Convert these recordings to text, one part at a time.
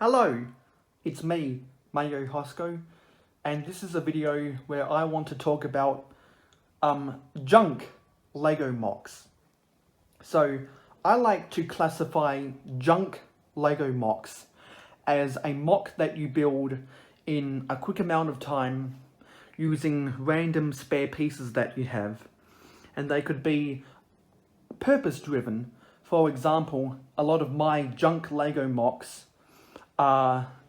Hello, it's me, Mayo Hosko, and this is a video where I want to talk about junk Lego mocks. So I like to classify junk Lego mocks as a mock that you build in a quick amount of time using random spare pieces that you have, and they could be purpose driven. For example, a lot of my junk Lego mocks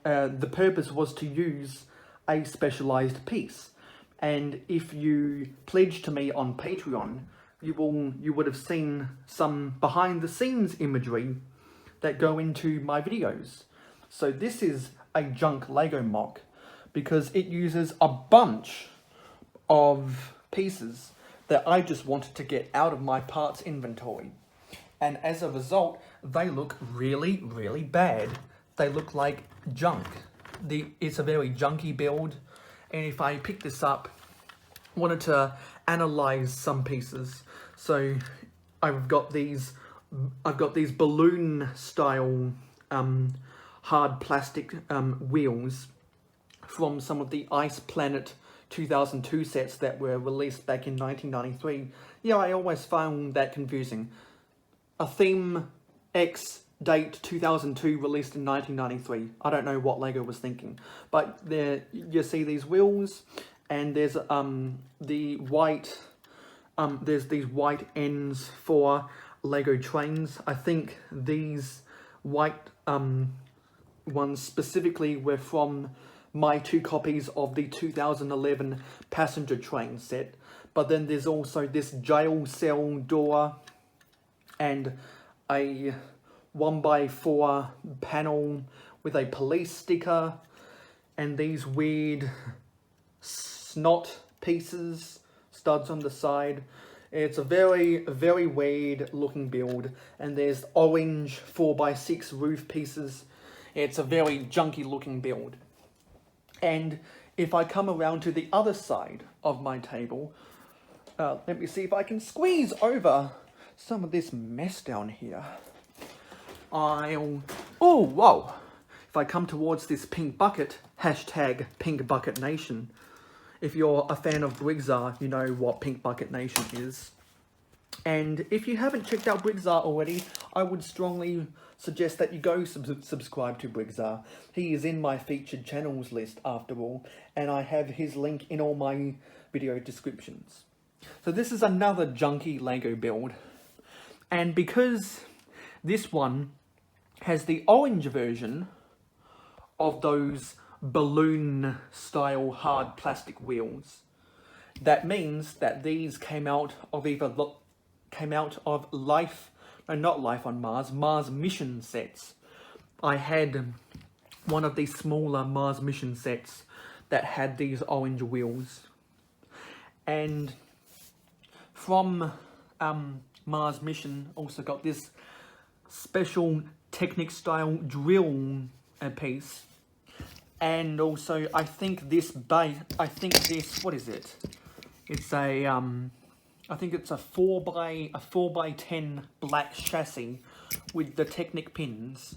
the purpose was to use a specialized piece, and if you pledge to me on Patreon, you would have seen some behind the scenes imagery that go into my videos. So this is a junk Lego mock because it uses a bunch of pieces that I just wanted to get out of my parts inventory, and as a result they look really bad. They look like junk. It's a very junky build, and if I pick this up, wanted to analyze some pieces. So I've got these balloon style hard plastic wheels from some of the Ice Planet 2002 sets that were released back in 1993. Yeah, I always found that confusing. A theme X date 2002 released in 1993. I don't know what Lego was thinking, but there you see these wheels, and there's there's these white ends for Lego trains. I think these white ones specifically were from my 2 copies of the 2011 passenger train set, but then there's also this jail cell door and a 1x4 panel with a police sticker, and these weird snot pieces, studs on the side. It's a very weird looking build, and there's orange 4x6 roof pieces. It's a very junky looking build. And if I come around to the other side of my table, let me see if I can squeeze over some of this mess down here. Oh, whoa. If I come towards this pink bucket, hashtag Pink Bucket Nation. If you're a fan of Brigzar, you know what Pink Bucket Nation is. And if you haven't checked out Brigzar already, I would strongly suggest that you go subscribe to Brigzar. He is in my featured channels list after all, and I have his link in all my video descriptions. So this is another junky Lego build. And because this one has the orange version of those balloon style hard plastic wheels, that means that these came out of Mars mission sets. I had one of these smaller Mars mission sets that had these orange wheels, and from Mars mission also got this special Technic style drill piece, and also I think this what is it? It's a I think it's a 4x10 black chassis with the Technic pins.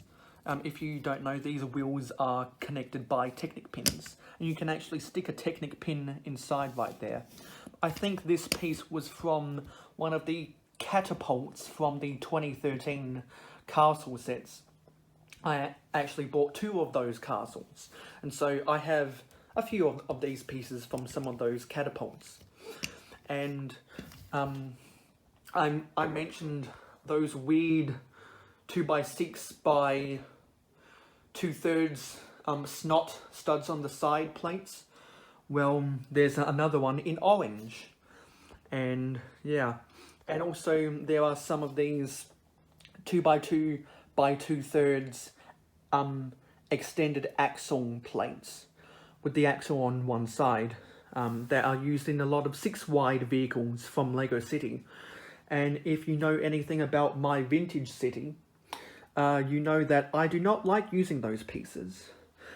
If you don't know, these wheels are connected by Technic pins, and you can actually stick a Technic pin inside right there. I think this piece was from one of the catapults from the 2013 castle sets. I actually bought 2 of those castles, and so I have a few of these pieces from some of those catapults. And I mentioned those weird 2x6 by 2/3 snot studs on the side plates. Well, there's another one in orange, and yeah, and also there are some of these 2x2 by 2/3 extended axle plates with the axle on one side that are used in a lot of 6-wide vehicles from Lego City. And if you know anything about my vintage city, you know that I do not like using those pieces,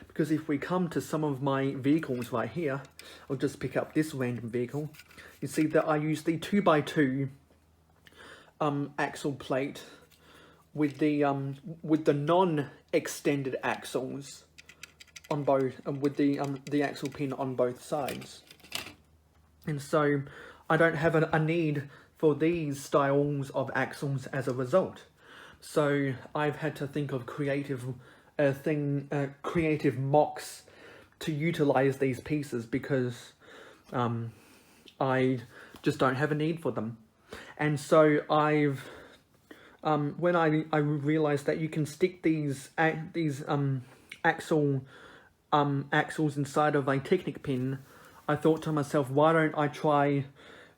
because if we come to some of my vehicles right here, I'll just pick up this random vehicle. You see that I use the 2x2 axle plate with the non-extended axles on both, with the axle pin on both sides. And so I don't have a need for these styles of axles as a result. So I've had to think of creative mocks to utilize these pieces, because I just don't have a need for them. And so I've when I realized that you can stick these axles inside of a Technic pin, I thought to myself, why don't I try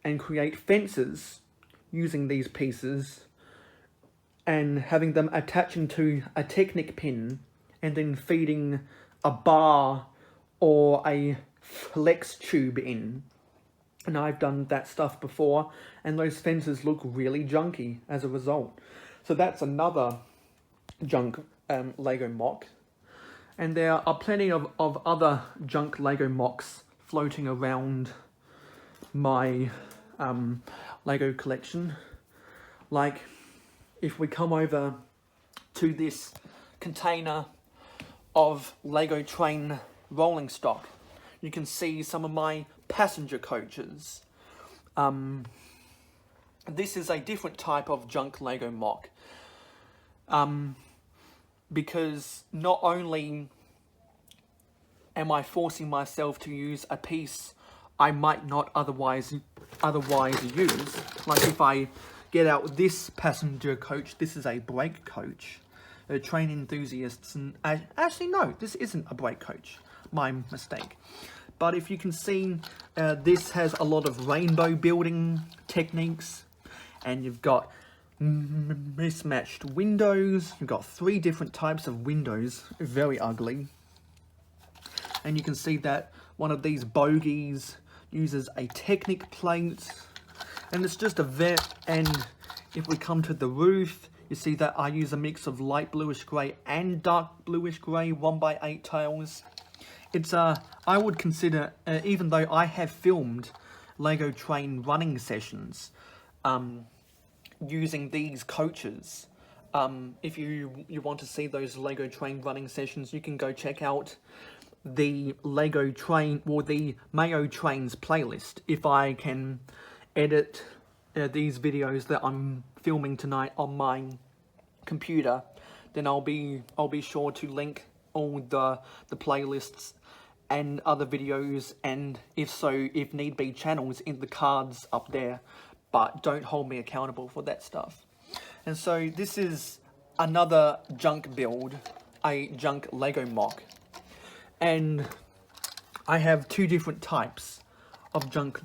and create fences using these pieces and having them attach into a Technic pin and then feeding a bar or a flex tube in. And I've done that stuff before, and those fences look really junky as a result. So that's another junk Lego mock. And there are plenty of other junk Lego mocks floating around my Lego collection. Like, if we come over to this container of Lego train rolling stock, you can see some of my passenger coaches. This is a different type of junk Lego mock, because not only am I forcing myself to use a piece I might not otherwise use. Like if I get out this passenger coach, this is a brake coach. Train enthusiasts, and actually no, this isn't a brake coach. My mistake. But if you can see, this has a lot of rainbow building techniques, and you've got mismatched windows. You've got 3 different types of windows, very ugly. And you can see that one of these bogies uses a Technic plate, and it's just and if we come to the roof, you see that I use a mix of light bluish grey and dark bluish grey 1x8 tiles. It's I would consider, even though I have filmed Lego train running sessions using these coaches, if you want to see those Lego train running sessions, you can go check out the Lego train, or the Mayo trains playlist. If I can edit these videos that I'm filming tonight on my computer, then I'll be sure to link all the playlists and other videos, and if need be, channels in the cards up there. But don't hold me accountable for that stuff. And so this is another junk build, a junk Lego mock. And I have 2 different types of junk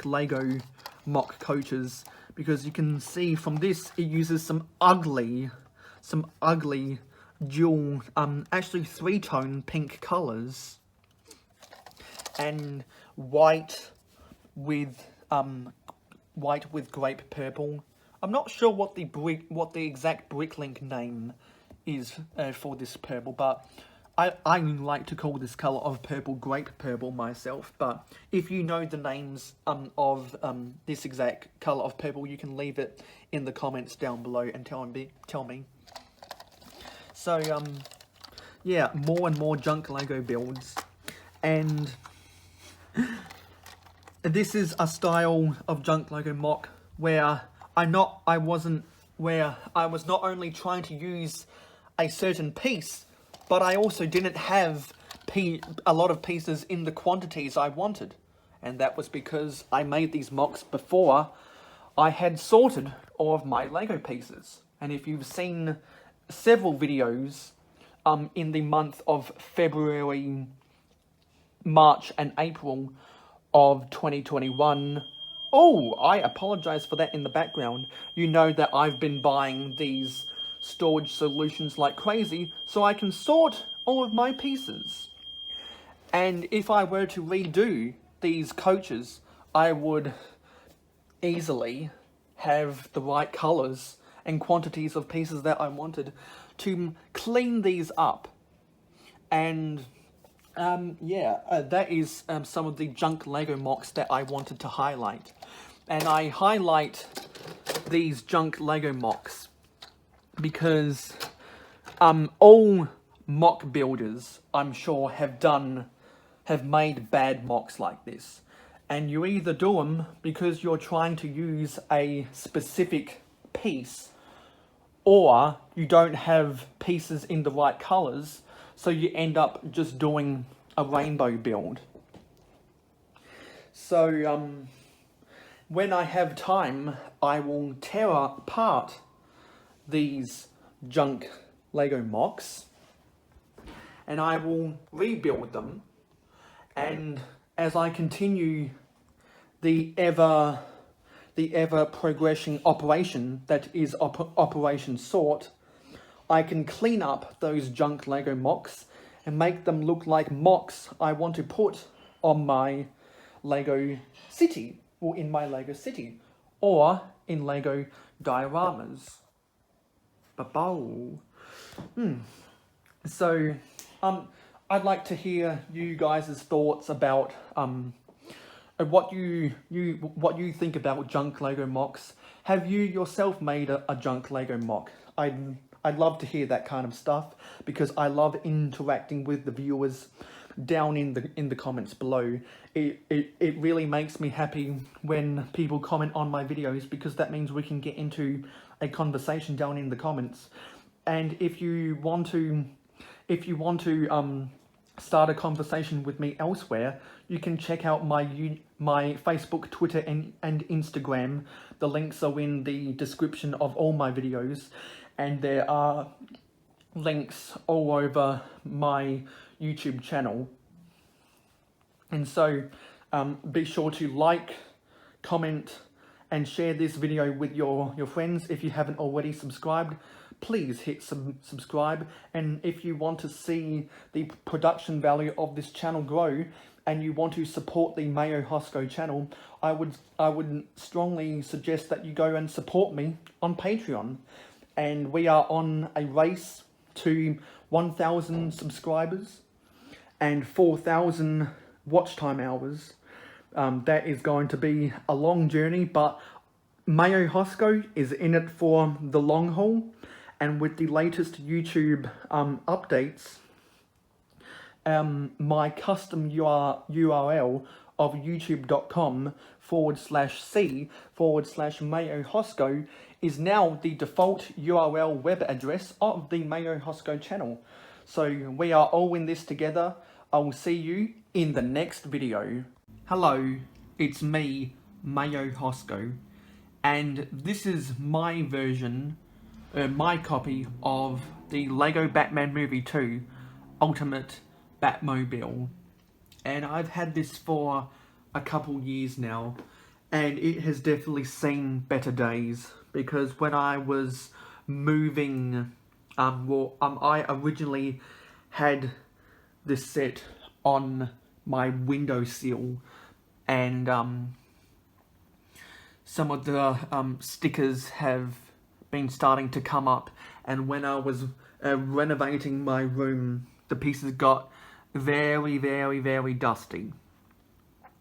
Lego mock coaches, because you can see from this it uses some ugly dual, actually 3-tone pink colors, and white with grape purple. I'm not sure what the exact Bricklink name is for this purple, but I like to call this colour of purple grape purple myself. But if you know the names of this exact colour of purple, you can leave it in the comments down below and tell me. So yeah, more and more junk Lego builds, and this is a style of junk Lego mock where I was not only trying to use a certain piece, but I also didn't have a lot of pieces in the quantities I wanted. And that was because I made these mocks before I had sorted all of my Lego pieces. And if you've seen several videos in the month of February, March and April of 2021, oh, I apologize for that in the background. You know that I've been buying these storage solutions like crazy so I can sort all of my pieces. And if I were to redo these coaches, I would easily have the right colors and quantities of pieces that I wanted to clean these up. And that is some of the junk Lego mocks that I wanted to highlight. And I highlight these junk Lego mocks because all mock builders, I'm sure, have made bad mocks like this. And you either do them because you're trying to use a specific piece, or you don't have pieces in the right colors, so you end up just doing a rainbow build. So when I have time, I will tear apart these junk Lego mocks and I will rebuild them. And as I continue the ever progressing operation that is Operation Sort, I can clean up those junk Lego mocks and make them look like mocks I want to put on my Lego city, or in my Lego city, or in Lego dioramas. So, I'd like to hear you guys' thoughts about what you think about junk Lego mocks. Have you yourself made a junk Lego mock? I'd love to hear that kind of stuff, because I love interacting with the viewers down in the comments below. It really makes me happy when people comment on my videos, because that means we can get into a conversation down in the comments. And if you want to start a conversation with me elsewhere, you can check out my Facebook, Twitter, and Instagram. The links are in the description of all my videos, and there are links all over my YouTube channel. And so be sure to like, comment, and share this video with your friends. If you haven't already subscribed, please hit subscribe. And if you want to see the production value of this channel grow, and you want to support the Mayo Hosko channel, I would strongly suggest that you go and support me on Patreon. And we are on a race to 1,000 subscribers and 4,000 watch time hours. That is going to be a long journey, but Mayo Hosko is in it for the long haul. And with the latest YouTube updates, my custom URL of youtube.com/c/mayohosko is now the default URL web address of the Mayo Hosko channel. So we are all in this together. I will see you in the next video. Hello, it's me, Mayo Hosko, and this is my version, my copy of the Lego Batman Movie 2 Ultimate Batmobile. And I've had this for a couple years now, and it has definitely seen better days, because when I was moving, I originally had this set on my windowsill, and some of the stickers have been starting to come up, and when I was renovating my room, the pieces got very dusty.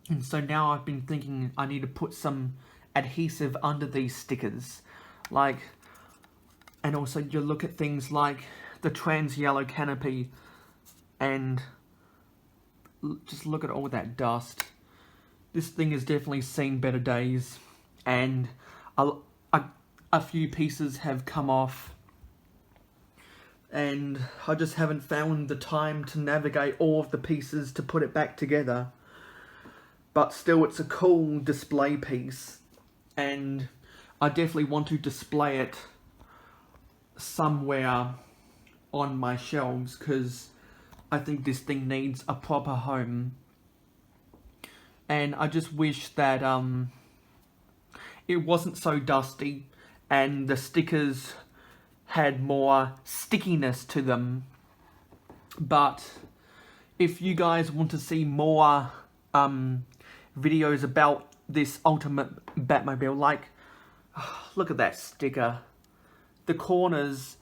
And so now I've been thinking I need to put some adhesive under these stickers, and also you look at things like the trans yellow canopy, and just look at all that dust. This thing has definitely seen better days, and a few pieces have come off, and I just haven't found the time to navigate all of the pieces to put it back together. But still, it's a cool display piece, and I definitely want to display it somewhere on my shelves, because I think this thing needs a proper home. And I just wish that it wasn't so dusty, and the stickers had more stickiness to them. But if you guys want to see more videos about this Ultimate Batmobile, look at that sticker. The corners,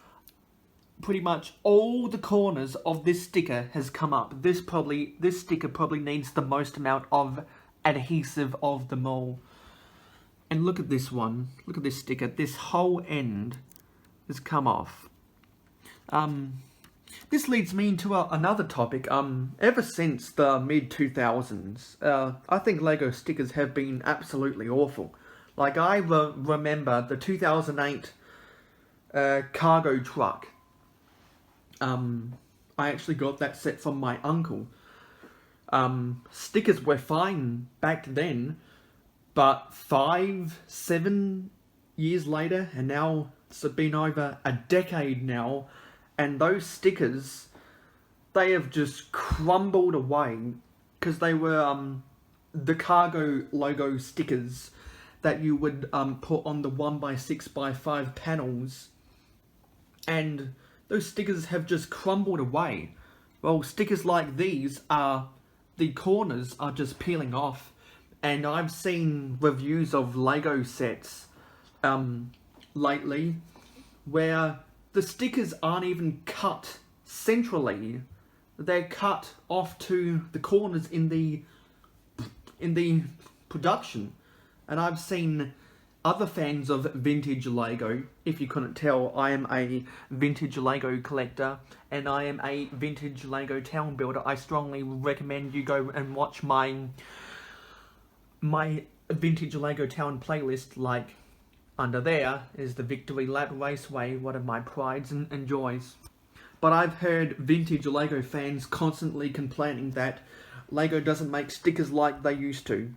pretty much all the corners of this sticker has come up. This sticker probably needs the most amount of adhesive of them all. And look at this one. Look at this sticker. This whole end has come off. This leads me into another topic. Ever since the mid-2000s, I think Lego stickers have been absolutely awful. Like, I remember the 2008 cargo truck. I actually got that set from my uncle. Stickers were fine back then, but 5-7 years later, and now it's been over a decade now, and those stickers, they have just crumbled away, because they were the cargo logo stickers that you would put on the 1x6x5 panels, and those stickers have just crumbled away. Well, stickers like these the corners are just peeling off, and I've seen reviews of Lego sets lately where the stickers aren't even cut centrally. They're cut off to the corners in the production. And I've seen other fans of vintage Lego. If you couldn't tell, I am a vintage Lego collector, and I am a vintage Lego town builder. I strongly recommend you go and watch my vintage Lego town playlist. Like, under there is the Victory Lap Raceway, one of my prides and joys. But I've heard vintage Lego fans constantly complaining that Lego doesn't make stickers like they used to.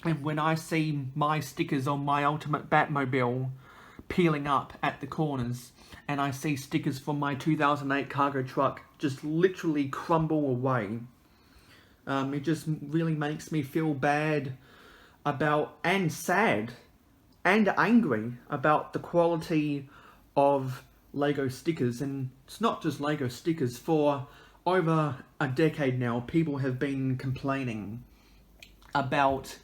And when I see my stickers on my Ultimate Batmobile peeling up at the corners, and I see stickers from my 2008 cargo truck just literally crumble away, it just really makes me feel bad about, and sad, and angry about the quality of Lego stickers. And it's not just Lego stickers. For over a decade now, people have been complaining about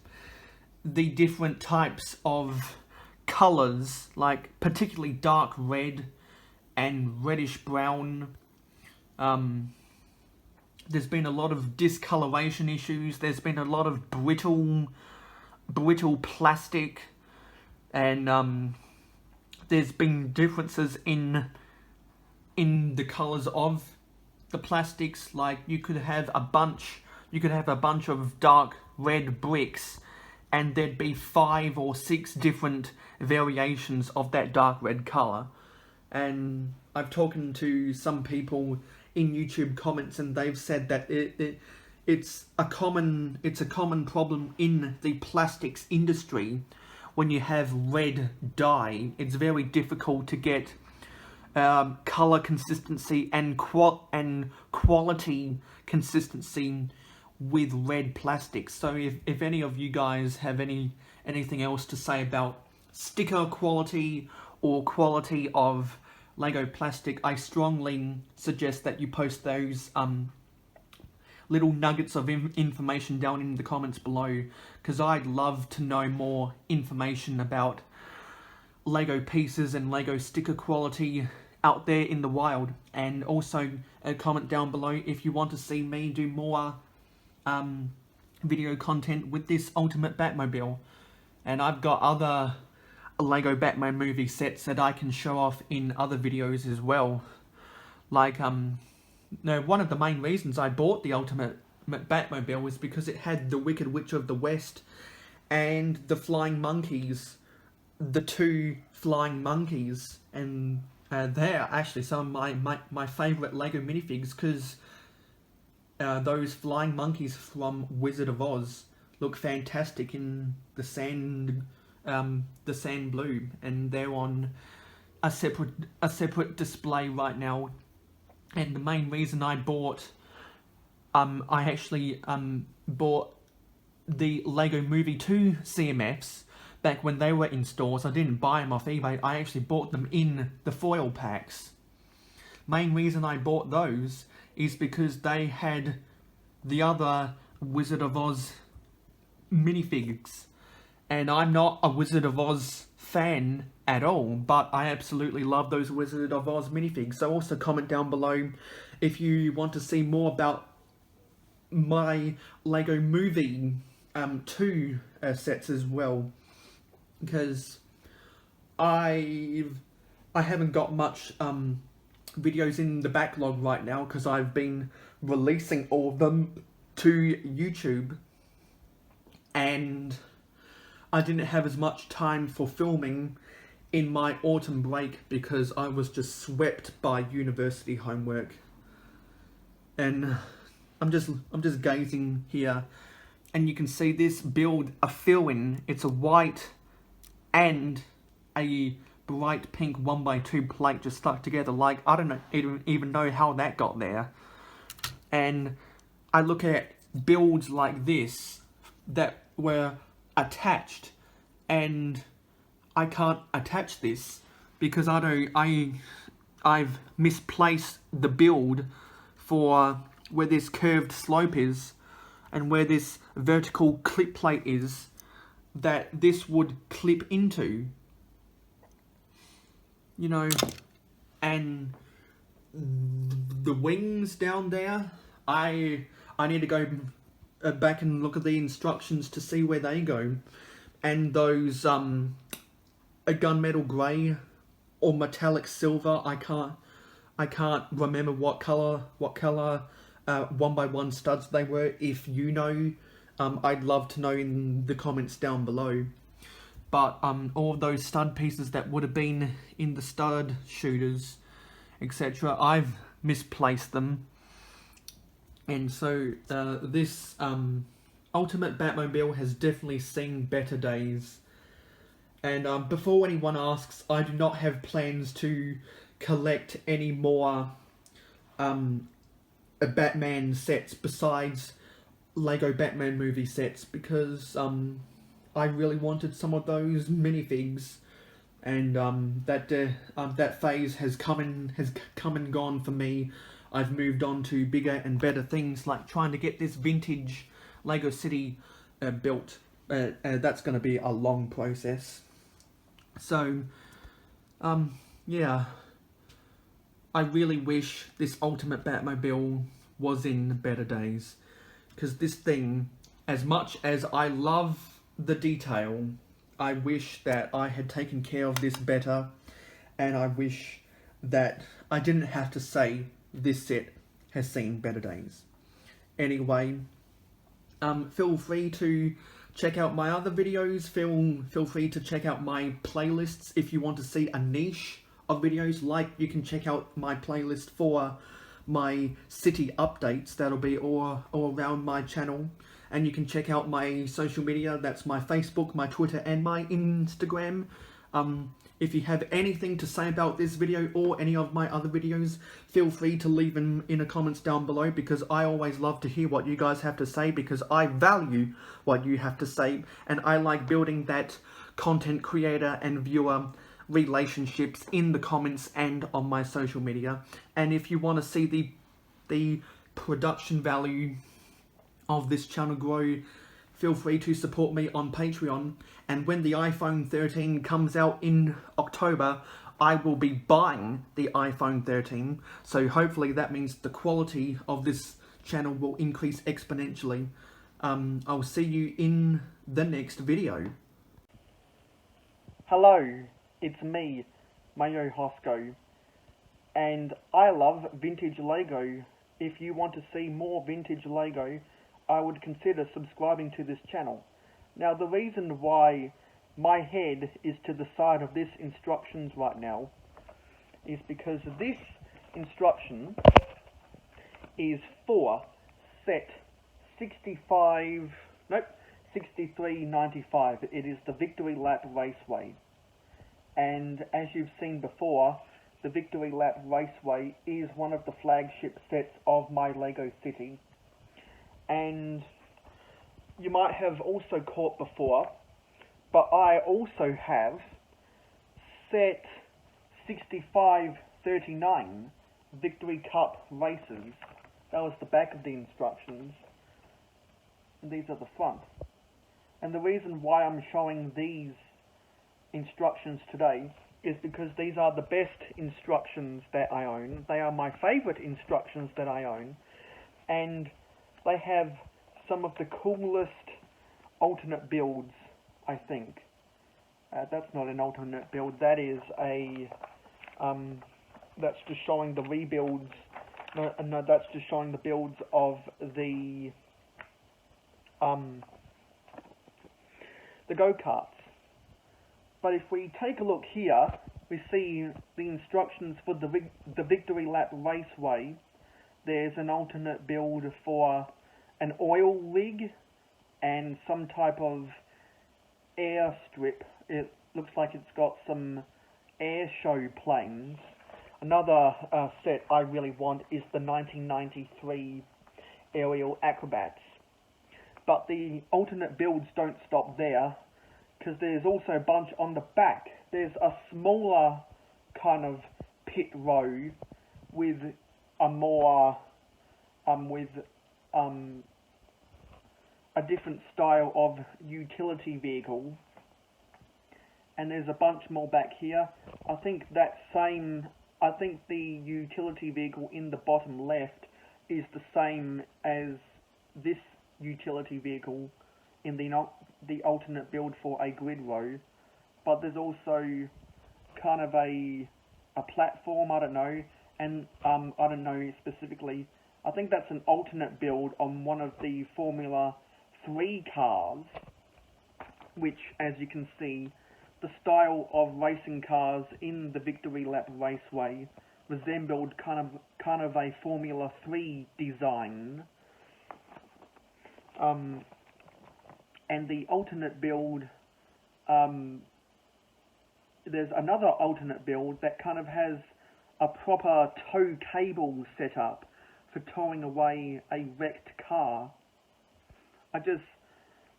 the different types of colours, like particularly dark red and reddish brown. There's been a lot of discoloration issues. There's been a lot of brittle plastic, and there's been differences in the colours of the plastics. Like, you could have a bunch of dark red bricks, and there'd be 5 or 6 different variations of that dark red colour. And I've talked to some people in YouTube comments, and they've said that it's a common problem in the plastics industry. When you have red dye, it's very difficult to get colour consistency and quality consistency with red plastics. So if any of you guys have anything else to say about sticker quality or quality of Lego plastic, I strongly suggest that you post those little nuggets of information down in the comments below, because I'd love to know more information about Lego pieces and Lego sticker quality out there in the wild. And also comment down below if you want to see me do more video content with this Ultimate Batmobile. And I've got other Lego Batman movie sets that I can show off in other videos as well. Like, no, one of the main reasons I bought the Ultimate Batmobile was because it had the Wicked Witch of the West and the flying monkeys, the 2 flying monkeys, and they're actually some of my favourite Lego minifigs, because those flying monkeys from Wizard of Oz look fantastic in the sand blue, and they're on a separate display right now. And the main reason I bought, I actually bought the Lego Movie 2 CMFs back when they were in stores. I didn't buy them off eBay, I actually bought them in the foil packs. Main reason I bought those is because they had the other Wizard of Oz minifigs. And I'm not a Wizard of Oz fan at all, but I absolutely love those Wizard of Oz minifigs. So also comment down below if you want to see more about my Lego Movie 2 sets as well, because I've I haven't got much videos in the backlog right now because I've been releasing all of them to YouTube, and I didn't have as much time for filming in my autumn break because I was just swept by university homework. And I'm just gazing here, and you can see this build a fill-in. It's a white and a bright pink 1x2 plate just stuck together. Like, I don't even know how that got there. And I look at builds like this that were attached, and I can't attach this because I've misplaced the build for where this curved slope is and where this vertical clip plate is that this would clip into, you know. And the wings down there, I need to go back and look at the instructions to see where they go. And those a gunmetal grey or metallic silver, I can't remember what colour 1x1 studs they were. If you know, I'd love to know in the comments down below. But all of those stud pieces that would have been in the stud shooters, etc., I've misplaced them. And so this Ultimate Batmobile has definitely seen better days. And before anyone asks, I do not have plans to collect any more Batman sets besides Lego Batman movie sets, because I really wanted some of those minifigs, and that phase has come and gone for me. I've moved on to bigger and better things, like trying to get this vintage Lego City built. That's going to be a long process. So, yeah, I really wish this Ultimate Batmobile was in better days, because this thing, as much as I love the detail, I wish that I had taken care of this better, and I wish that I didn't have to say this set has seen better days. Anyway, feel free to check out my other videos. Feel free to check out my playlists if you want to see a niche of videos. Like, you can check out my playlist for my city updates. That'll be all around my channel. And you can check out my social media. That's my Facebook, my Twitter, and my Instagram. If you have anything to say about this video or any of my other videos, feel free to leave them in the comments down below, because I always love to hear what you guys have to say, because I value what you have to say, and I like building that content creator and viewer relationships in the comments and on my social media. And if you want to see the production value of this channel grow, feel free to support me on Patreon. And when the iPhone 13 comes out in October, I will be buying the iPhone 13. So hopefully that means the quality of this channel will increase exponentially. I'll see you in the next video. Hello, it's me, Mayo Hosko, and I love vintage Lego. If you want to see more vintage Lego, I would consider subscribing to this channel. Now, the reason why my head is to the side of this instructions right now is because this instruction is for set 6395. It is the Victory Lap Raceway. And as you've seen before, the Victory Lap Raceway is one of the flagship sets of my Lego City. And you might have also caught before, but I also have set 6539 Victory Cup races. That was the back of the instructions, and these are the front. And the reason why I'm showing these instructions today is because these are the best instructions that I own. They are my favorite instructions that I own, and they have some of the coolest alternate builds, I think. That's not an alternate build, that is a That's just showing the rebuilds. No, that's just showing the builds of the go-karts. But if we take a look here, we see the instructions for the Victory Lap Raceway. There's an alternate build for an oil rig and some type of airstrip. It looks like it's got some air show planes. Another set I really want is the 1993 Aerial Acrobats. But the alternate builds don't stop there, because there's also a bunch on the back. There's a smaller kind of pit row with a more a different style of utility vehicle, and there's a bunch more back here. I think the utility vehicle in the bottom left is the same as this utility vehicle in the alternate build for a grid row, but there's also kind of a platform, I don't know, and I don't know specifically. I think that's an alternate build on one of the Formula 3 cars, which, as you can see, the style of racing cars in the Victory Lap Raceway resembled kind of a Formula 3 design. And the alternate build, there's another alternate build that kind of has a proper tow cable set up for towing away a wrecked car.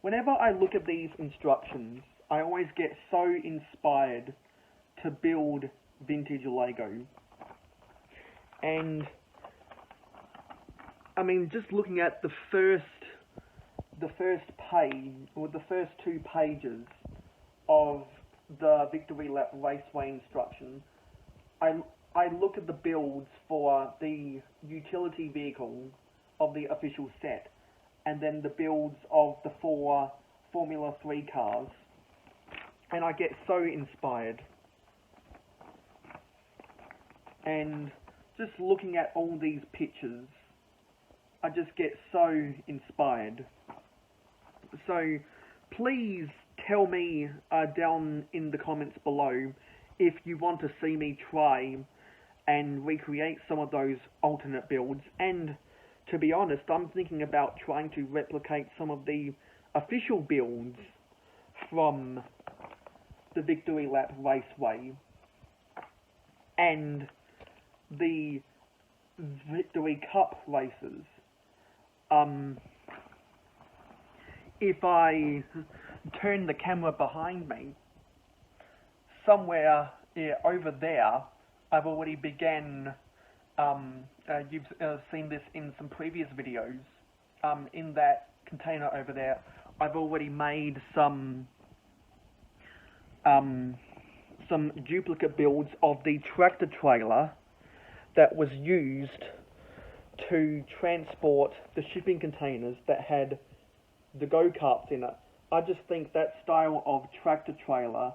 Whenever I look at these instructions, I always get so inspired to build vintage Lego. And I mean, just looking at the first page, or the first 2 pages of the Victory Lap Raceway instruction, I look at the builds for the utility vehicle of the official set, and then the builds of the 4 Formula 3 cars, and I get so inspired. And just looking at all these pictures, I just get so inspired. So please tell me down in the comments below if you want to see me try and recreate some of those alternate builds. And to be honest, I'm thinking about trying to replicate some of the official builds from the Victory Lap Raceway and the Victory Cup races. If I turn the camera behind me, somewhere over there, I've already began, you've seen this in some previous videos, in that container over there, I've already made some duplicate builds of the tractor trailer that was used to transport the shipping containers that had the go-karts in it. I just think that style of tractor trailer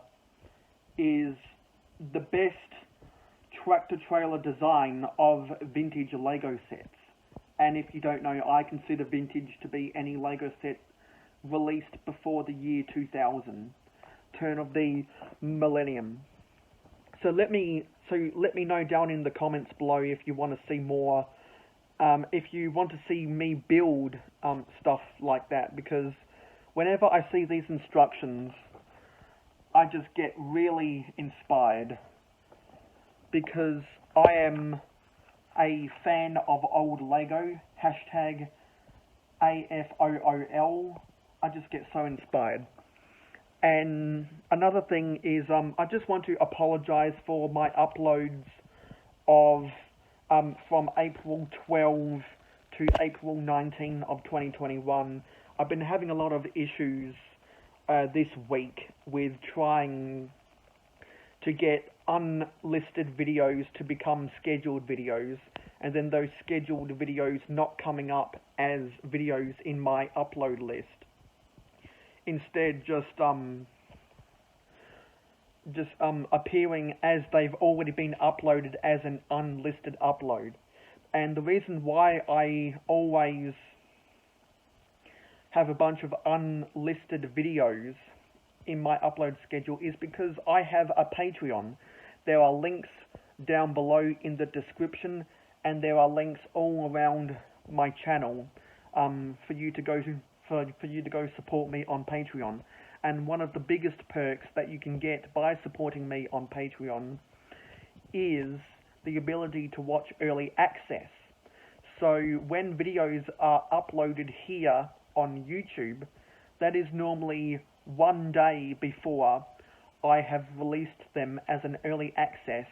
is the best tractor trailer design of vintage Lego sets. And if you don't know, I consider vintage to be any Lego set released before the year 2000, turn of the millennium. So let me know down in the comments below if you want to see more, if you want to see me build stuff like that, because whenever I see these instructions, I just get really inspired, because I am a fan of old Lego, hashtag AFOOL. I just get so inspired. And another thing is, I just want to apologize for my uploads of from April 12 to April 19 of 2021. I've been having a lot of issues this week with trying to get unlisted videos to become scheduled videos, and then those scheduled videos not coming up as videos in my upload list. Instead, just appearing as they've already been uploaded as an unlisted upload. And the reason why I always have a bunch of unlisted videos in my upload schedule is because I have a Patreon. There are links down below in the description, and there are links all around my channel for you to go support me on Patreon. And one of the biggest perks that you can get by supporting me on Patreon is the ability to watch early access. So when videos are uploaded here on YouTube, that is normally 1 day before I have released them as an early access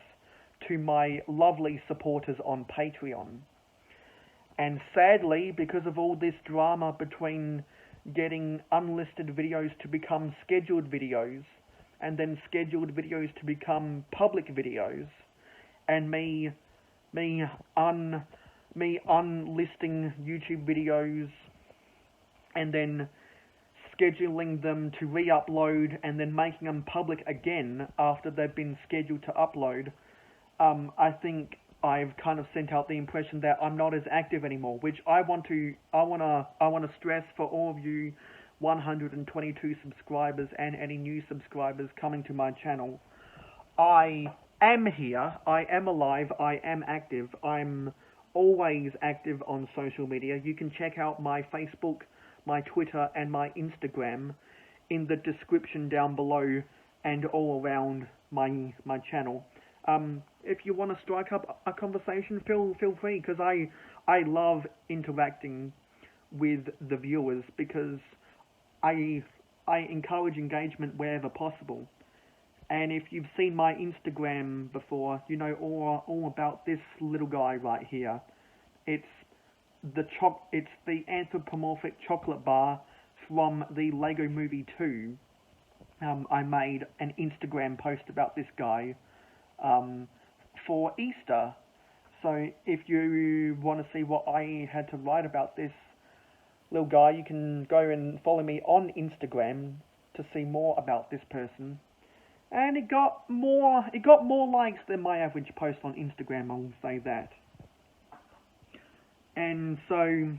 to my lovely supporters on Patreon. And sadly, because of all this drama between getting unlisted videos to become scheduled videos, and then scheduled videos to become public videos, and me unlisting YouTube videos, and then scheduling them to re-upload, and then making them public again after they've been scheduled to upload, I think I've kind of sent out the impression that I'm not as active anymore, which I want to stress for all of you 122 subscribers and any new subscribers coming to my channel. I am here, I am alive, I am active, I'm always active on social media. You can check out my Facebook, my Twitter, and my Instagram in the description down below and all around my channel. If you want to strike up a conversation, feel free, because I love interacting with the viewers, because I encourage engagement wherever possible. And if you've seen my Instagram before, you know all about this little guy right here. It's the anthropomorphic chocolate bar from the Lego Movie 2. I made an Instagram post about this guy for Easter. So if you want to see what I had to write about this little guy, you can go and follow me on Instagram to see more about this person. And it got more likes than my average post on Instagram, I'll say that. And so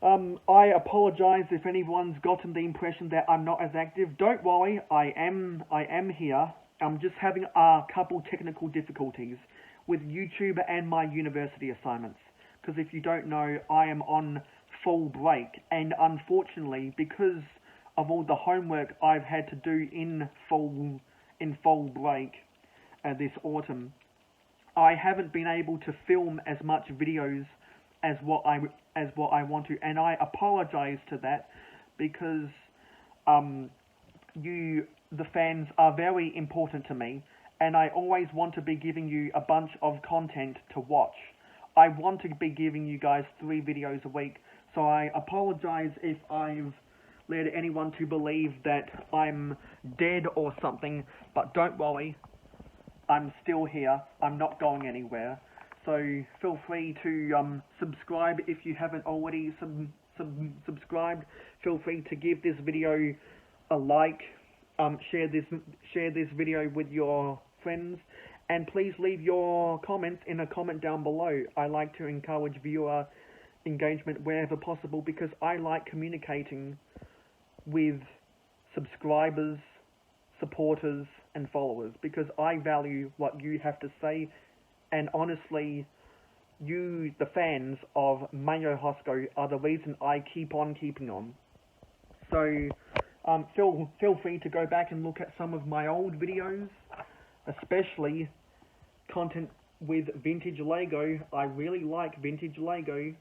I apologize if anyone's gotten the impression that I'm not as active. Don't worry, I am here. I'm just having a couple technical difficulties with YouTube and my university assignments. Because if you don't know, I am on full break, and unfortunately, because of all the homework I've had to do in full break this autumn, I haven't been able to film as much videos as what I want to, and I apologize to that, because you, the fans, are very important to me, and I always want to be giving you a bunch of content to watch. I want to be giving you guys 3 videos a week, so I apologize if I've led anyone to believe that I'm dead or something, but don't worry, I'm still here, I'm not going anywhere. So feel free to subscribe if you haven't already subscribed. Feel free to give this video a like, share this video with your friends, and please leave your comments in a comment down below. I like to encourage viewer engagement wherever possible, because I like communicating with subscribers, supporters, and followers, because I value what you have to say. And honestly, you, the fans of Mayo Hosko, are the reason I keep on keeping on. So feel free to go back and look at some of my old videos, especially content with vintage Lego. I really like vintage Lego,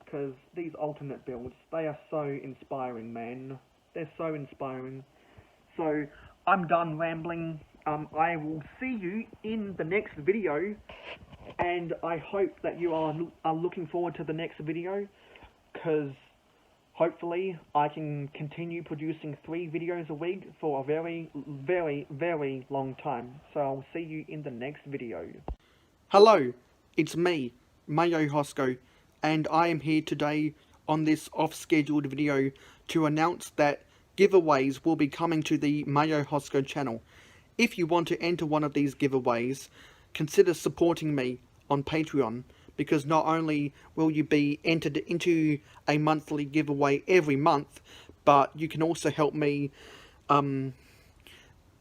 because these alternate builds, they are so inspiring, man. They're so inspiring. So I'm done rambling. I will see you in the next video, and I hope that you are looking forward to the next video, because hopefully I can continue producing 3 videos a week for a very, very, very long time. So I'll see you in the next video. Hello, it's me, Mayo Hosko, and I am here today on this off-scheduled video to announce that giveaways will be coming to the Mayo Hosko channel. If you want to enter one of these giveaways, consider supporting me on Patreon, because not only will you be entered into a monthly giveaway every month, but you can also help me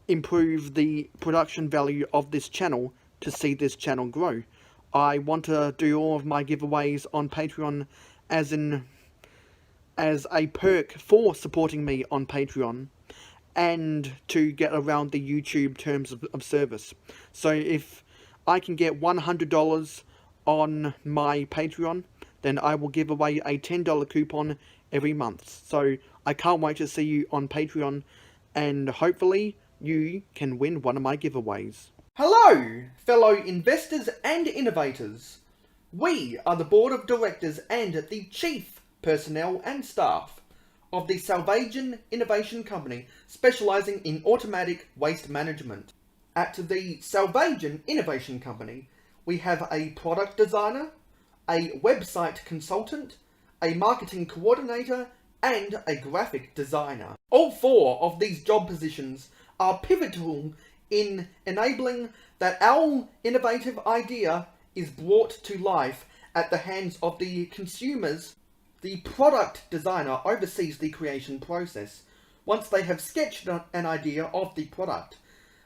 improve the production value of this channel to see this channel grow. I want to do all of my giveaways on Patreon as a perk for supporting me on Patreon, and to get around the YouTube terms of service. So if I can get $100 on my Patreon, then I will give away a $10 coupon every month. So I can't wait to see you on Patreon, and hopefully you can win one of my giveaways. Hello, fellow investors and innovators. We are the board of directors and the chief personnel and staff of the Salvation Innovation Company, specialising in automatic waste management. At the Salvation Innovation Company, we have a product designer, a website consultant, a marketing coordinator, and a graphic designer. All four of these job positions are pivotal in enabling that our innovative idea is brought to life at the hands of the consumers. The product designer oversees the creation process. Once they have sketched an idea of the product,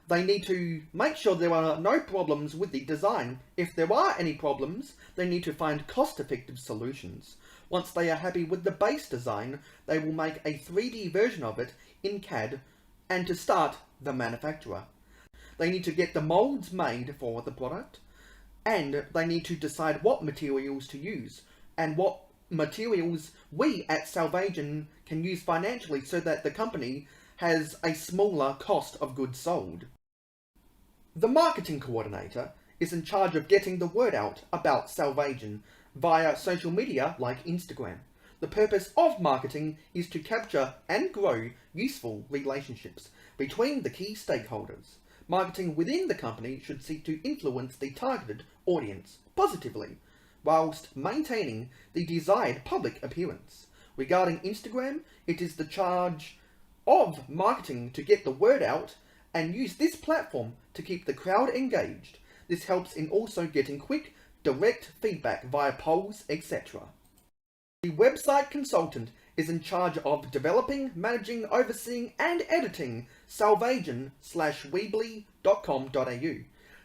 they need to make sure there are no problems with the design. If there are any problems, they need to find cost-effective solutions. Once they are happy with the base design, they will make a 3D version of it in CAD, and to start the manufacturer. They need to get the molds made for the product, and they need to decide what materials to use, and what materials we at Salvation can use financially, so that the company has a smaller cost of goods sold. The marketing coordinator is in charge of getting the word out about Salvation via social media like Instagram. The purpose of marketing is to capture and grow useful relationships between the key stakeholders. Marketing within the company should seek to influence the targeted audience positively, whilst maintaining the desired public appearance. Regarding Instagram, it is the charge of marketing to get the word out and use this platform to keep the crowd engaged. This helps in also getting quick, direct feedback via polls, etc. The website consultant is in charge of developing, managing, overseeing, and editing salvation/weebly.com.au.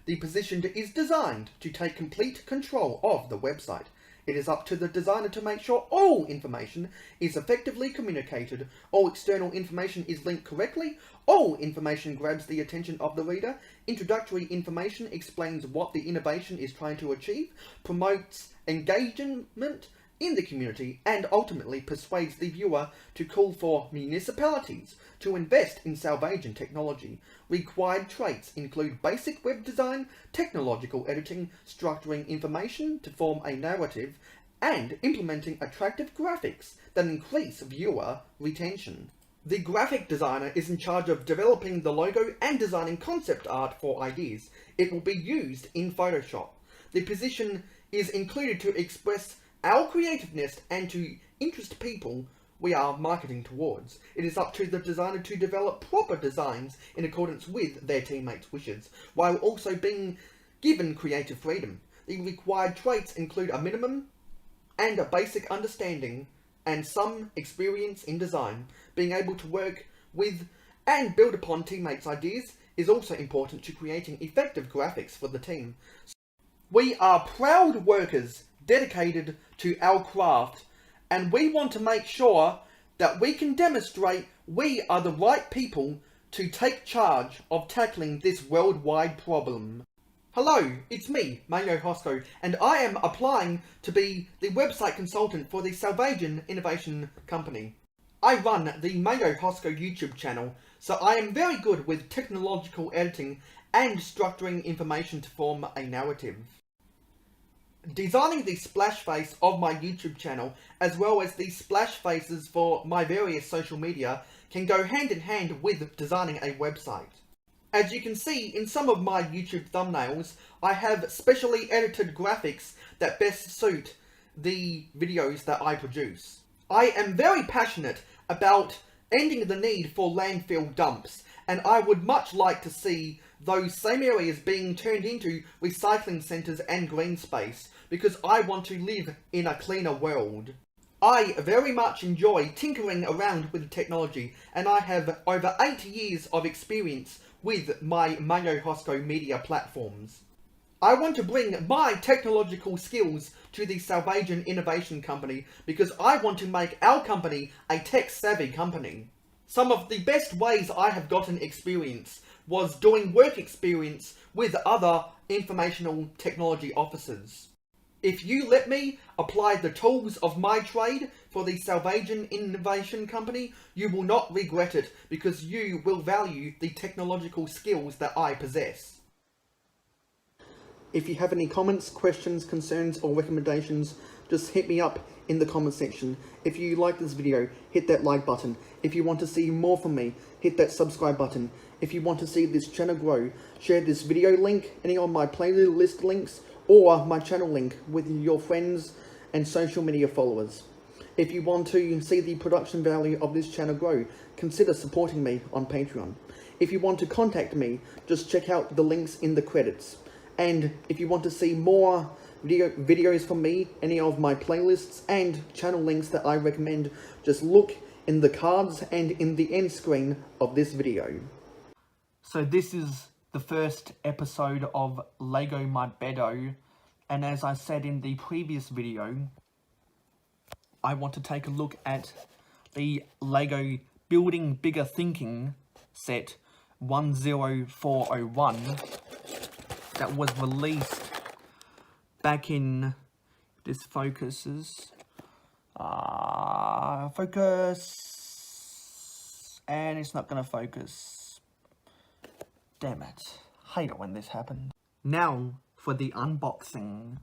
The position is designed to take complete control of the website. It is up to the designer to make sure all information is effectively communicated, all external information is linked correctly, all information grabs the attention of the reader, introductory information explains what the innovation is trying to achieve, promotes engagement in the community, and ultimately persuades the viewer to call for municipalities to invest in Salvation technology. Required traits include basic web design, technological editing, structuring information to form a narrative, and implementing attractive graphics that increase viewer retention. The graphic designer is in charge of developing the logo and designing concept art for ideas. It will be used in Photoshop. The position is included to express our creativeness and to interest people we are marketing towards. It is up to the designer to develop proper designs in accordance with their teammates' wishes, while also being given creative freedom. The required traits include a minimum and a basic understanding and some experience in design. Being able to work with and build upon teammates' ideas is also important to creating effective graphics for the team. We are proud workers dedicated to our craft, and we want to make sure that we can demonstrate we are the right people to take charge of tackling this worldwide problem. Hello, it's me, Mayo Hosko, and I am applying to be the website consultant for the Salvation Innovation Company. I run the Mayo Hosko YouTube channel, so I am very good with technological editing and structuring information to form a narrative. Designing the splash face of my YouTube channel, as well as the splash faces for my various social media, can go hand in hand with designing a website. As you can see in some of my YouTube thumbnails, I have specially edited graphics that best suit the videos that I produce. I am very passionate about ending the need for landfill dumps, and I would much like to see those same areas being turned into recycling centres and green space, because I want to live in a cleaner world. I very much enjoy tinkering around with technology, and I have over 8 years of experience with my Mayo Hosko media platforms. I want to bring my technological skills to the Salvation Innovation Company because I want to make our company a tech-savvy company. Some of the best ways I have gotten experience was doing work experience with other informational technology officers. If you let me apply the tools of my trade for the Salvation Innovation Company, you will not regret it because you will value the technological skills that I possess. If you have any comments, questions, concerns or recommendations, just hit me up in the comment section. If you like this video, hit that like button. If you want to see more from me, hit that subscribe button. If you want to see this channel grow, share this video link, any of my playlist links, or my channel link with your friends and social media followers. If you want to see the production value of this channel grow, consider supporting me on Patreon. If you want to contact me, just check out the links in the credits. And if you want to see more videos from me, any of my playlists and channel links that I recommend, just look in the cards and in the end screen of this video. So this is the first episode of Lego My Beddo, and as I said in the previous video, I want to take a look at the Lego Building Bigger Thinking set 10401 that was released back in, this focuses, focus, and it's not gonna focus. Damn it. Hate it when this happens. Now for the unboxing.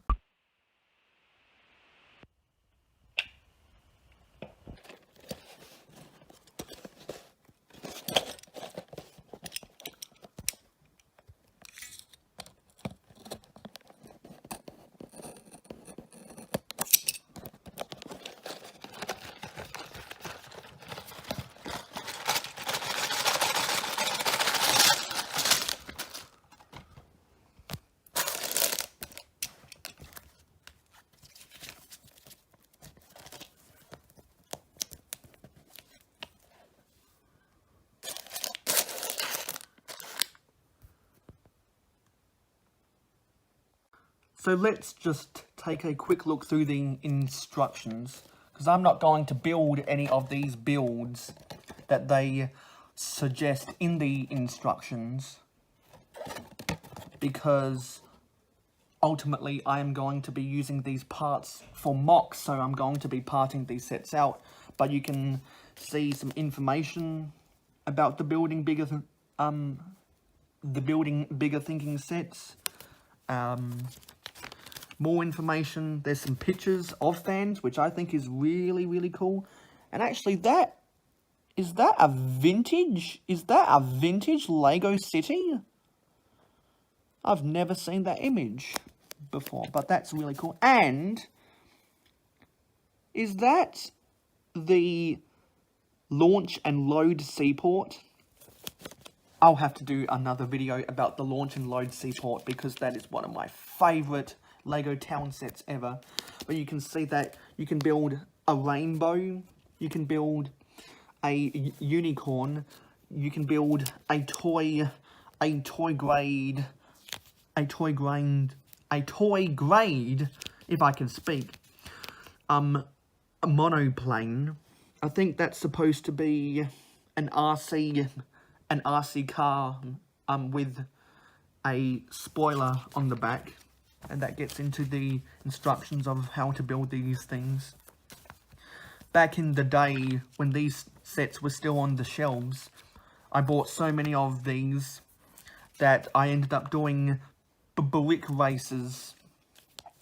So let's just take a quick look through the instructions, because I'm not going to build any of these builds that they suggest in the instructions, because ultimately I'm going to be using these parts for mocks, so I'm going to be parting these sets out. But you can see some information about the building bigger thinking sets. More information. There's some pictures of fans, which I think is really, really cool. And actually, is that a vintage Lego city? I've never seen that image before, but that's really cool. And is that the launch and load seaport? I'll have to do another video about the launch and load seaport because that is one of my favourite Lego town sets ever. But you can see that you can build a rainbow, you can build a unicorn, you can build a toy grade, if I can speak, a monoplane. I think that's supposed to be an RC car with a spoiler on the back, and that gets into the instructions of how to build these things. Back in the day when these sets were still on the shelves, I bought so many of these that I ended up doing brick races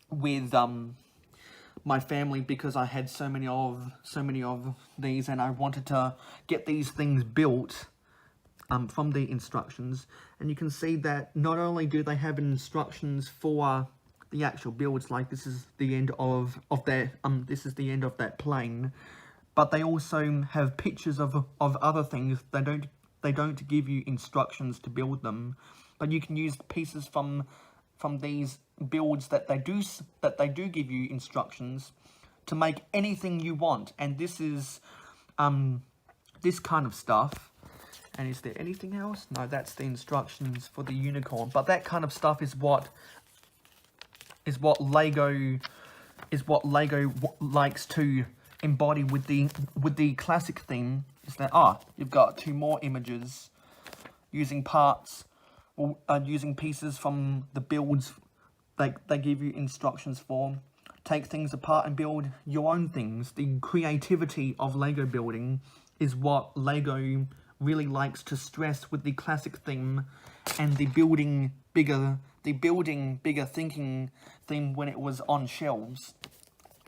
with my family because I had so many of these, and I wanted to get these things built from the instructions. And you can see that not only do they have instructions for the actual builds, like this is the end of that plane, but they also have pictures of other things. They don't give you instructions to build them, but you can use pieces from these builds that they do give you instructions to make anything you want. And this is this kind of stuff. And is there anything else? No, that's the instructions for the unicorn. But that kind of stuff is what Lego likes to embody with the classic theme. Is that you've got 2 more images using parts or using pieces from the builds they give you instructions for. Take things apart and build your own things. The creativity of Lego building is what Lego really likes to stress with the classic theme and the building bigger thinking theme when it was on shelves,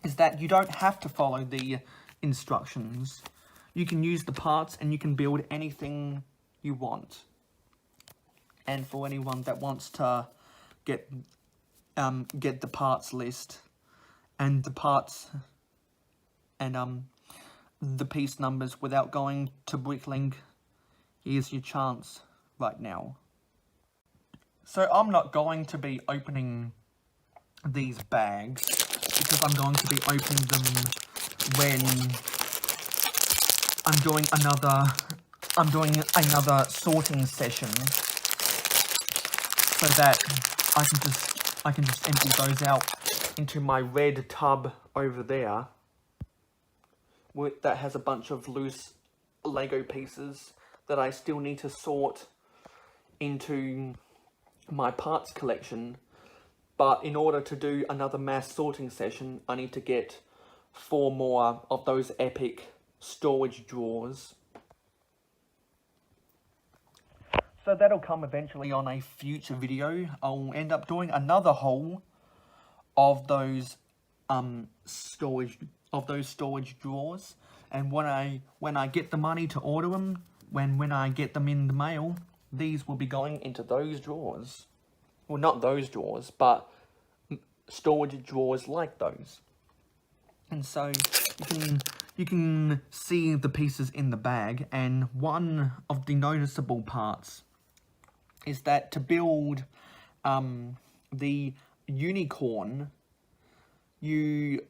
is that you don't have to follow the instructions. You can use the parts and you can build anything you want. And for anyone that wants to get the parts list and the parts and the piece numbers without going to Bricklink, here's your chance right now. So I'm not going to be opening these bags because I'm going to be opening them when I'm doing another sorting session, so that I can just empty those out into my red tub over there that has a bunch of loose Lego pieces that I still need to sort into my parts collection. But in order to do another mass sorting session, I need to get 4 more of those epic storage drawers. So that'll come eventually on a future video. I'll end up doing another haul of those storage drawers, and when I get the money to order them, when I get them in the mail, these will be going into those drawers. Well, not those drawers, but storage drawers like those. And so you can see the pieces in the bag, and one of the noticeable parts is that to build the unicorn, you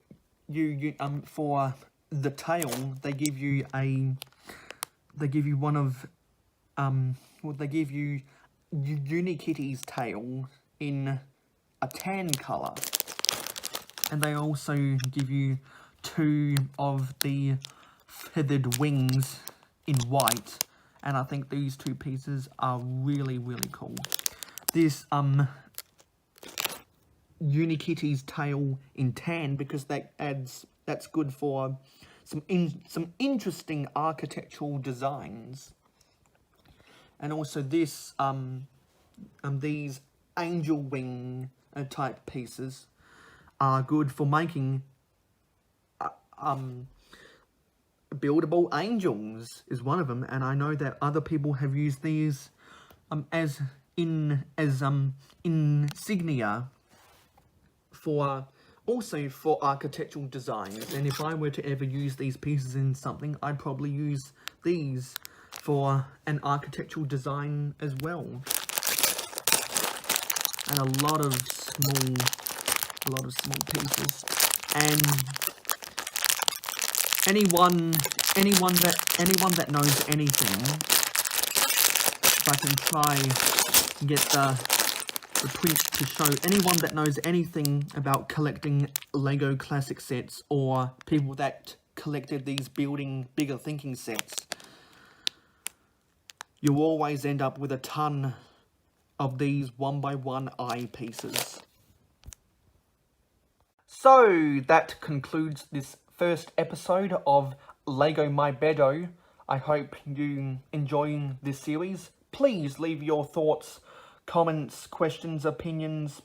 for the tail they give you one of they give you Unikitty's tail in a tan colour, and they also give you 2 of the feathered wings in white, and I think these 2 pieces are really, really cool. This Unikitty's tail in tan, because that's good for some interesting architectural designs. And also this these angel wing type pieces are good for making buildable angels is one of them, and I know that other people have used these as insignia for architectural designs. And if I were to ever use these pieces in something, I'd probably use these for an architectural design as well. And a lot of small pieces. And anyone that knows anything, if I can try and get the print to show, anyone that knows anything about collecting Lego classic sets, or people that collected these building bigger thinking sets, you always end up with a ton of these 1x1 eye pieces. So that concludes this first episode of Lego My Beddo. I hope you enjoy this series. Please leave your thoughts, comments, questions, opinions,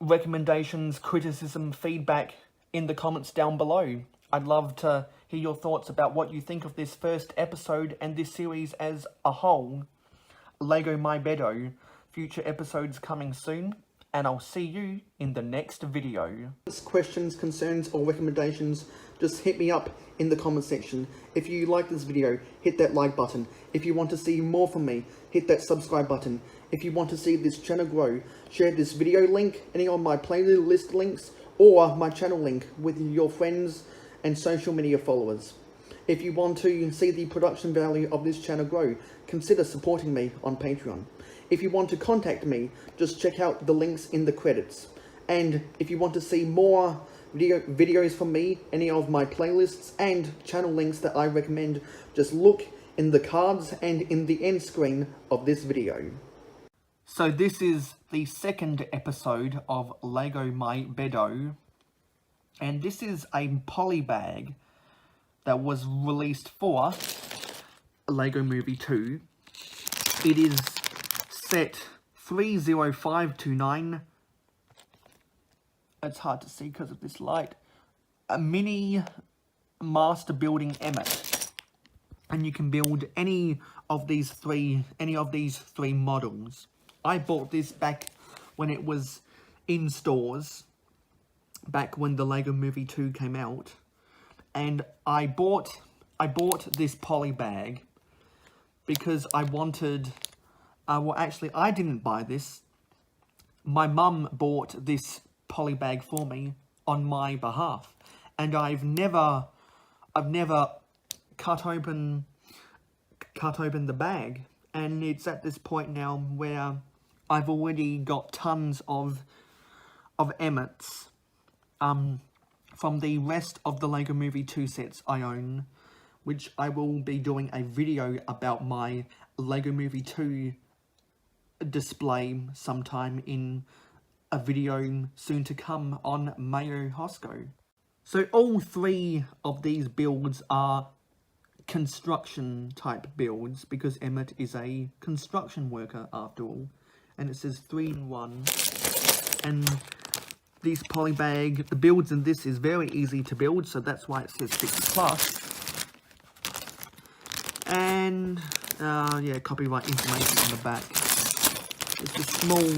recommendations, criticism, feedback in the comments down below. I'd love to hear your thoughts about what you think of this first episode and this series as a whole. Lego My Beddo, future episodes coming soon. and I'll see you in the next video. Questions, concerns, or recommendations, just hit me up in the comment section. If you like this video, hit that like button. If you want to see more from me, hit that subscribe button. If you want to see this channel grow, share this video link, any of my playlist links, or my channel link with your friends and social media followers. If you want to see the production value of this channel grow, consider supporting me on Patreon. If you want to contact me, just check out the links in the credits. And if you want to see more videos from me, any of my playlists and channel links that I recommend, just look in the cards and in the end screen of this video. So this is the second episode of Lego My Beddo, and this is a poly bag that was released for Lego Movie 2. It is set 30529. It's hard to see because of this light. A mini master building Emmett, and you can build any of these three models. I bought this back when it was in stores, back when the Lego Movie 2 came out, and I bought this poly bag because I wanted. Well, actually, I didn't buy this. My mum bought this poly bag for me on my behalf, and I've never cut open the bag, and it's at this point now where I've already got tons of Emmets from the rest of the Lego Movie 2 sets I own, which I will be doing a video about my Lego Movie 2 display sometime in a video soon to come on Mayo Hosko. So all three of these builds are construction type builds because Emmett is a construction worker after all, and it says 3-in-1. And this poly bag, the builds in this is very easy to build, so that's why it says 6+. And yeah, copyright information on the back. It's a small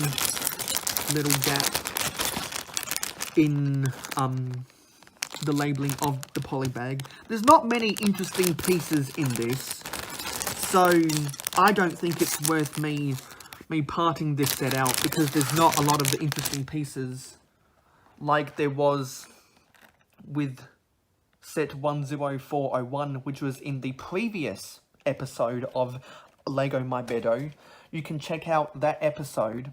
little gap in the labeling of the poly bag. There's not many interesting pieces in this, so I don't think it's worth me parting this set out, because there's not a lot of the interesting pieces like there was with set 10401, which was in the previous episode of Lego My Beddo. You can check out that episode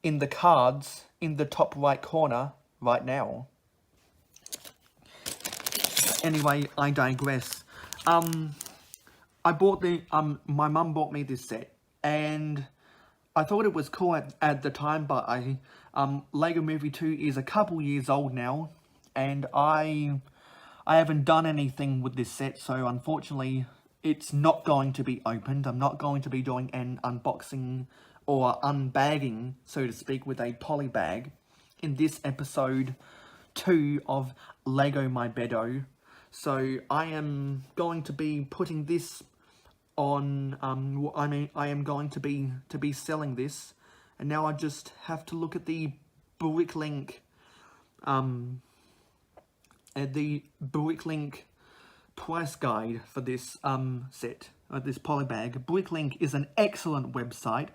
in the cards in the top right corner right now. Anyway, I digress. I bought my mum bought me this set, and I thought it was cool at the time, but Lego Movie 2 is a couple years old now, and I haven't done anything with this set, so unfortunately it's not going to be opened. I'm not going to be doing an unboxing or unbagging, so to speak, with a poly bag in this episode 2 of Lego My Beddo. So I am going to be putting this on, I am going to be selling this, and now I just have to look at the Bricklink, price guide for this set, this poly bag. Bricklink is an excellent website.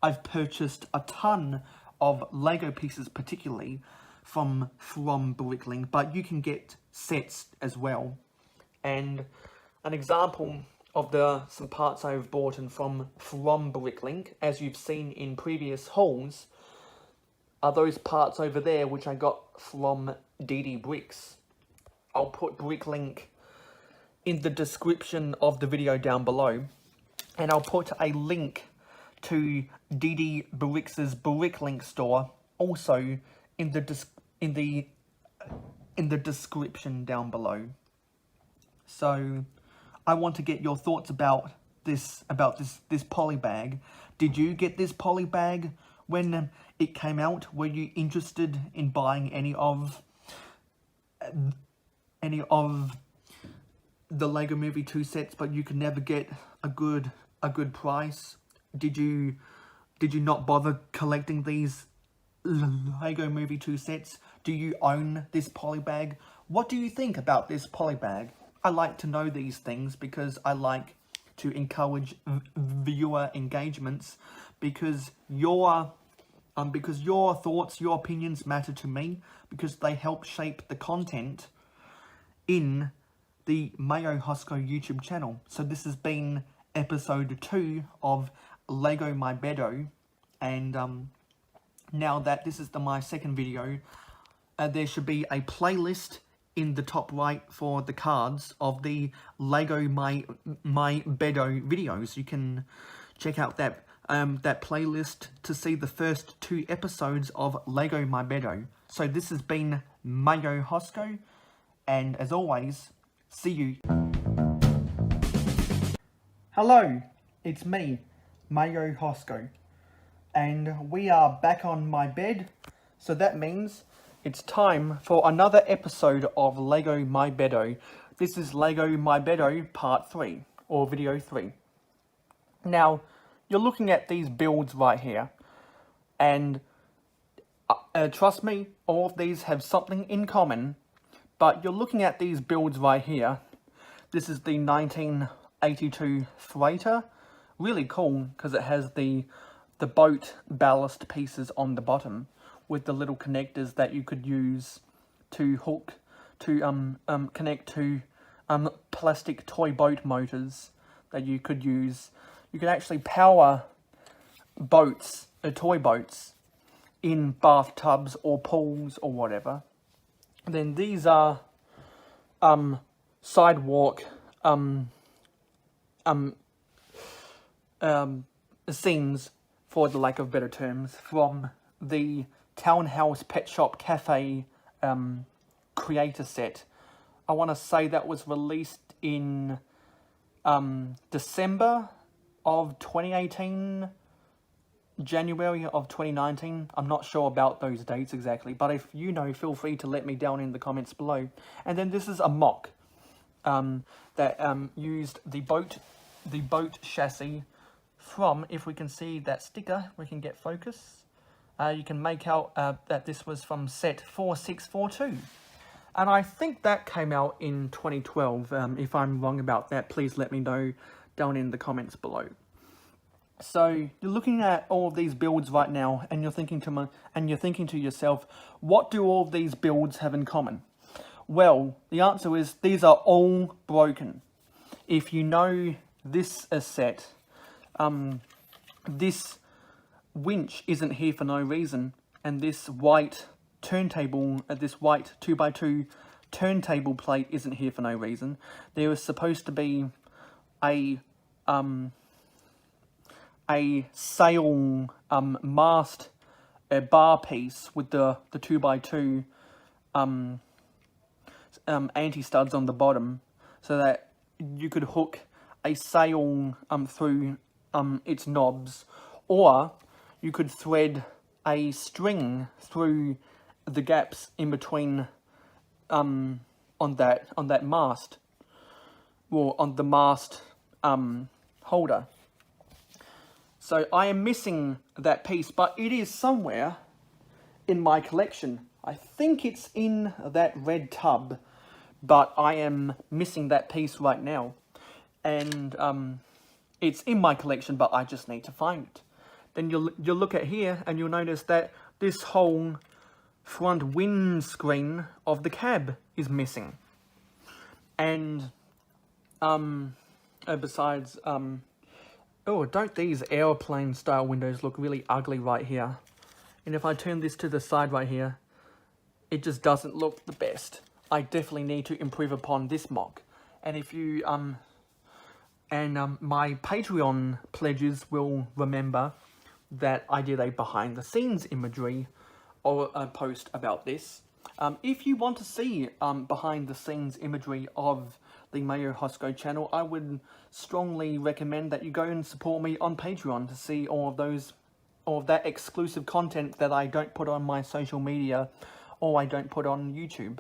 I've purchased a ton of Lego pieces, particularly from Bricklink, but you can get sets as well. And an example of some parts I've bought from Bricklink, as you've seen in previous hauls, are those parts over there which I got from DD Bricks. I'll put Bricklink in the description of the video down below, and I'll put a link to DD Bricks' Bricklink store also in the description down below. So I want to get your thoughts about this poly bag. Did you get this poly bag when it came out? Were you interested in buying any of the Lego Movie 2 sets, but you could never get a good price? Did you not bother collecting these Lego Movie 2 sets? Do you own this polybag? What do you think about this polybag? I like to know these things because I like to encourage viewer engagements, because your thoughts, your opinions matter to me, because they help shape the content in the Mayo Hosko YouTube channel. So this has been episode 2 of Lego My Beddo, and now that this is my second video, there should be a playlist in the top right for the cards of the Lego My Beddo videos. You can check out that playlist to see the first 2 episodes of Lego My Beddo. So this has been Mayo Hosko, and as always, see you. Hello, it's me, Mayo Hosko, and we are back on my bed, so that means it's time for another episode of Lego My Beddo. This is Lego My Beddo Part 3, or Video 3. Now, you're looking at these builds right here, and trust me, all of these have something in common, but you're looking at these builds right here. This is the 1982 freighter. Really cool, because it has the boat ballast pieces on the bottom, with the little connectors that you could use to hook, to connect to plastic toy boat motors that you could use. You could actually power boats, toy boats, in bathtubs or pools or whatever. And then these are sidewalk scenes, for the lack of better terms, from the Townhouse Pet Shop Cafe creator set. I want to say that was released in December of 2018, January of 2019. I'm not sure about those dates exactly, but if you know, feel free to let me down in the comments below. And then this is a mock that used the boat chassis from, if we can see that sticker, we can get focus. You can make out that this was from set 4642. And I think that came out in 2012. If I'm wrong about that, please let me know down in the comments below. So you're looking at all of these builds right now, and you're thinking to yourself, what do all of these builds have in common? Well, the answer is these are all broken. If you know this set, this winch isn't here for no reason, and this white turntable, this white 2x2 turntable plate isn't here for no reason. There was supposed to be a sail mast, a bar piece with the 2x2 anti-studs on the bottom, so that you could hook a sail through its knobs, or you could thread a string through the gaps in between on that mast, or on the mast holder. So I am missing that piece, but it is somewhere in my collection. I think it's in that red tub, but I am missing that piece right now. And it's in my collection, but I just need to find it. Then you'll look at here, and you'll notice that this whole front windscreen of the cab is missing. And besides, oh, don't these airplane style windows look really ugly right here? And if I turn this to the side right here, it just doesn't look the best. I definitely need to improve upon this mock. And if you my Patreon pledges will remember that I did a behind the scenes imagery or a post about this. If you want to see behind the scenes imagery of the Mayo Hosko channel, I would strongly recommend that you go and support me on Patreon to see all of that exclusive content that I don't put on my social media or I don't put on YouTube.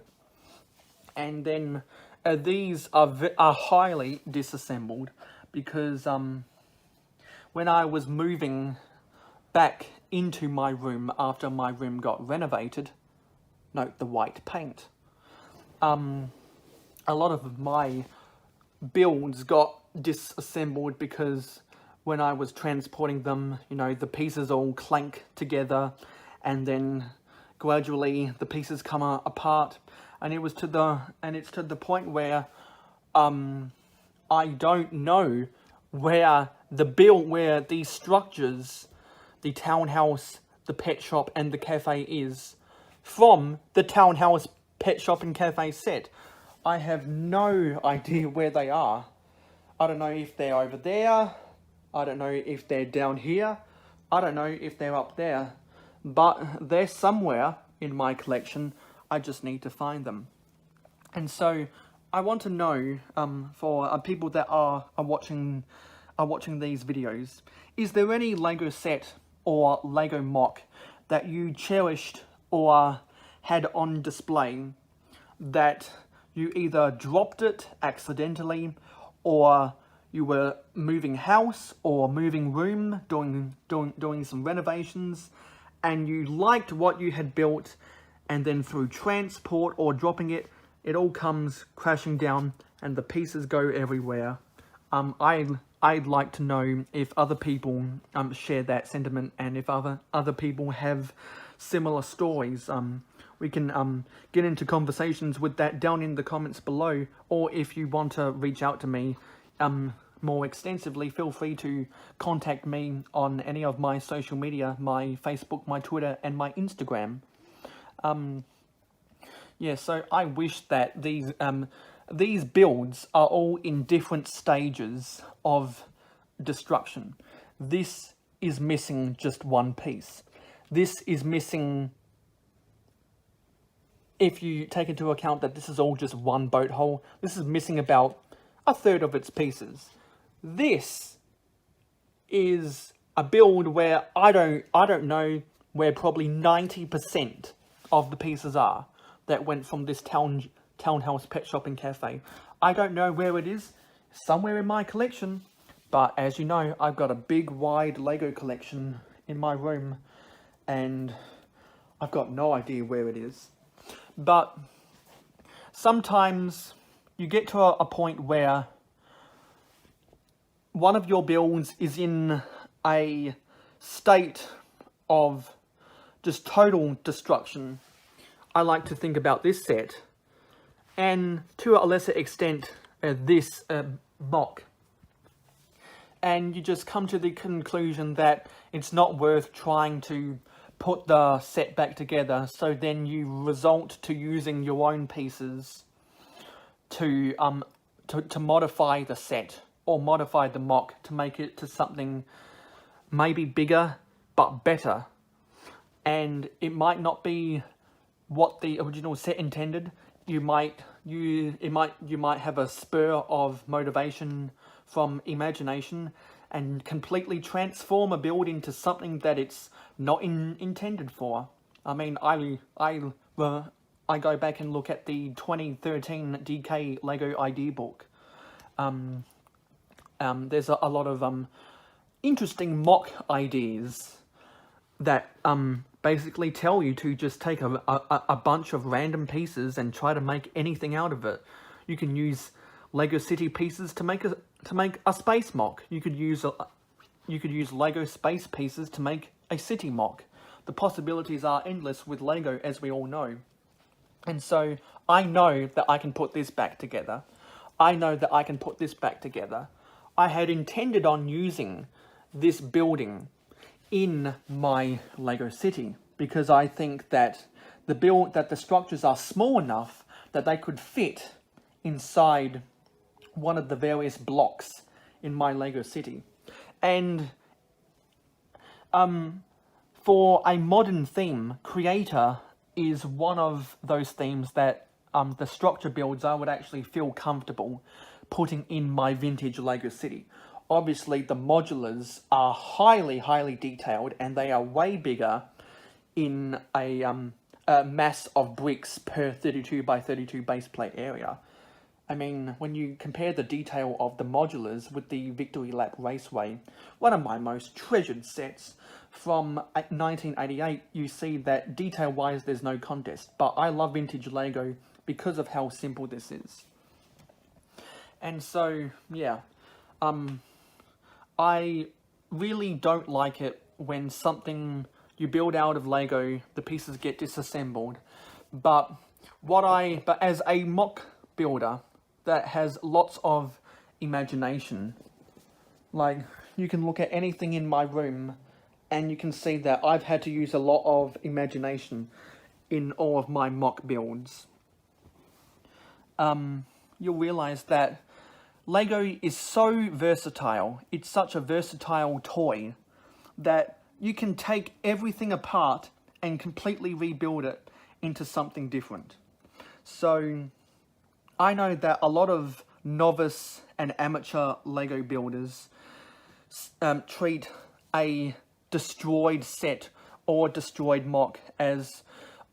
And then these are highly disassembled, because when I was moving back into my room after my room got renovated, note the white paint, a lot of my builds got disassembled because when I was transporting them, you know, the pieces all clank together and then gradually the pieces come apart, and it's to the point where I don't know where these structures, the townhouse, the pet shop and the cafe is from the townhouse, pet shop and cafe set. I have no idea where they are. I don't know if they're over there. I don't know if they're down here. I don't know if they're up there. But they're somewhere in my collection. I just need to find them. And so I want to know, for people that are watching these videos, is there any Lego set or Lego mock that you cherished or had on display that you either dropped it accidentally, or you were moving house or moving room, doing some renovations, and you liked what you had built, and then through transport or dropping it, it all comes crashing down and the pieces go everywhere? I'd like to know if other people share that sentiment, and if other people have similar stories. We can get into conversations with that down in the comments below, or if you want to reach out to me more extensively, feel free to contact me on any of my social media, my Facebook, my Twitter and my Instagram. Yeah, so I wish that these builds are all in different stages of destruction. This is missing just one piece. This is missing, if you take into account that this is all just one boat hull, this is missing about a third of its pieces. This is a build where I don't know where probably 90% of the pieces are that went from this townhouse pet shop and cafe. I don't know where it is, somewhere in my collection, but as you know, I've got a big wide Lego collection in my room and I've got no idea where it is. But sometimes you get to a point where one of your builds is in a state of just total destruction. I like to think about this set, and to a lesser extent this mock, and you just come to the conclusion that it's not worth trying to put the set back together, so then you resort to using your own pieces to modify the set or modify the mock to make it to something maybe bigger but better. And it might not be what the original set intended. You might have a spur of motivation from imagination and completely transform a build into something that it's not intended for. I mean, I go back and look at the 2013 DK Lego idea book. There's a lot of interesting mock ideas that basically tell you to just take a bunch of random pieces and try to make anything out of it. You can use Lego City pieces to make a space mock. You could use Lego space pieces to make a city mock. The possibilities are endless with Lego, as we all know. And so I know that I can put this back together. I know that I can put this back together. I had intended on using this building in my Lego City because I think that the structures are small enough that they could fit inside one of the various blocks in my Lego City. And for a modern theme, Creator is one of those themes that the structure builds I would actually feel comfortable putting in my vintage Lego City. Obviously, the modulars are highly, highly detailed, and they are way bigger in a mass of bricks per 32 by 32 base plate area. I mean, when you compare the detail of the modulars with the Victory Lap Raceway, one of my most treasured sets from 1988, you see that detail-wise there's no contest. But I love vintage Lego because of how simple this is. And so, yeah, I really don't like it when something you build out of Lego, the pieces get disassembled. But as a mock builder that has lots of imagination, like you can look at anything in my room and you can see that I've had to use a lot of imagination in all of my mock builds. You'll realize that Lego is so versatile. It's such a versatile toy that you can take everything apart and completely rebuild it into something different. So I know that a lot of novice and amateur Lego builders treat a destroyed set or destroyed mock as,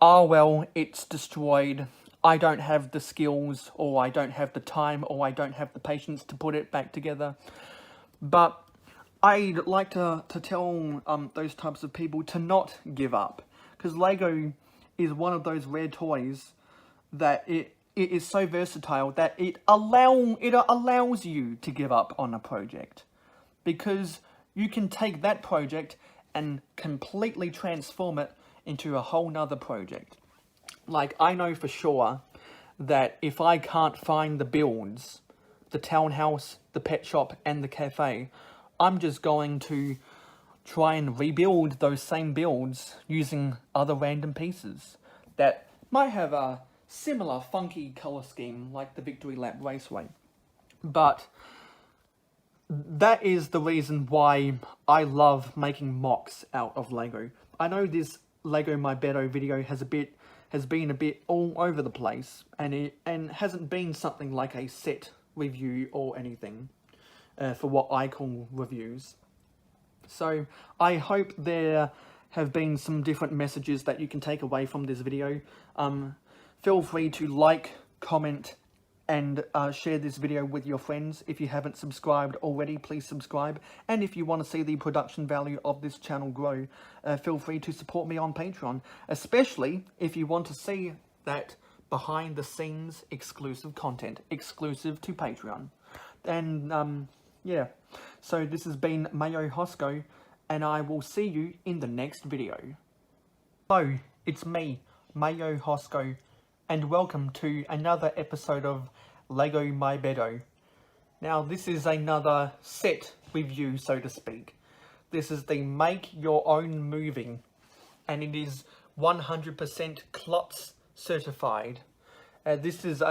oh well, it's destroyed, I don't have the skills, or I don't have the time, or I don't have the patience to put it back together. But I'd like to tell those types of people to not give up, because Lego is one of those rare toys that it is so versatile that it allows you to give up on a project, because you can take that project and completely transform it into a whole nother project. Like, I know for sure that if I can't find the builds, the townhouse, the pet shop, and the cafe, I'm just going to try and rebuild those same builds using other random pieces that might have a similar funky color scheme like the Victory Lap Raceway. But that is the reason why I love making mocks out of Lego. I know this Lego My Beto video has been a bit all over the place, and hasn't been something like a set review or anything for what I call reviews. So I hope there have been some different messages that you can take away from this video. Feel free to like, comment, and share this video with your friends. If you haven't subscribed already, please subscribe. And if you want to see the production value of this channel grow, feel free to support me on Patreon, especially if you want to see that behind the scenes exclusive content, exclusive to Patreon. And yeah, so this has been Mayo Hosko, and I will see you in the next video. Hello, it's me, Mayo Hosko, and welcome to another episode of Lego My Beto. Now, this is another set review, so to speak. This is the Make Your Own Moving, and it is 100% Klotz certified. This is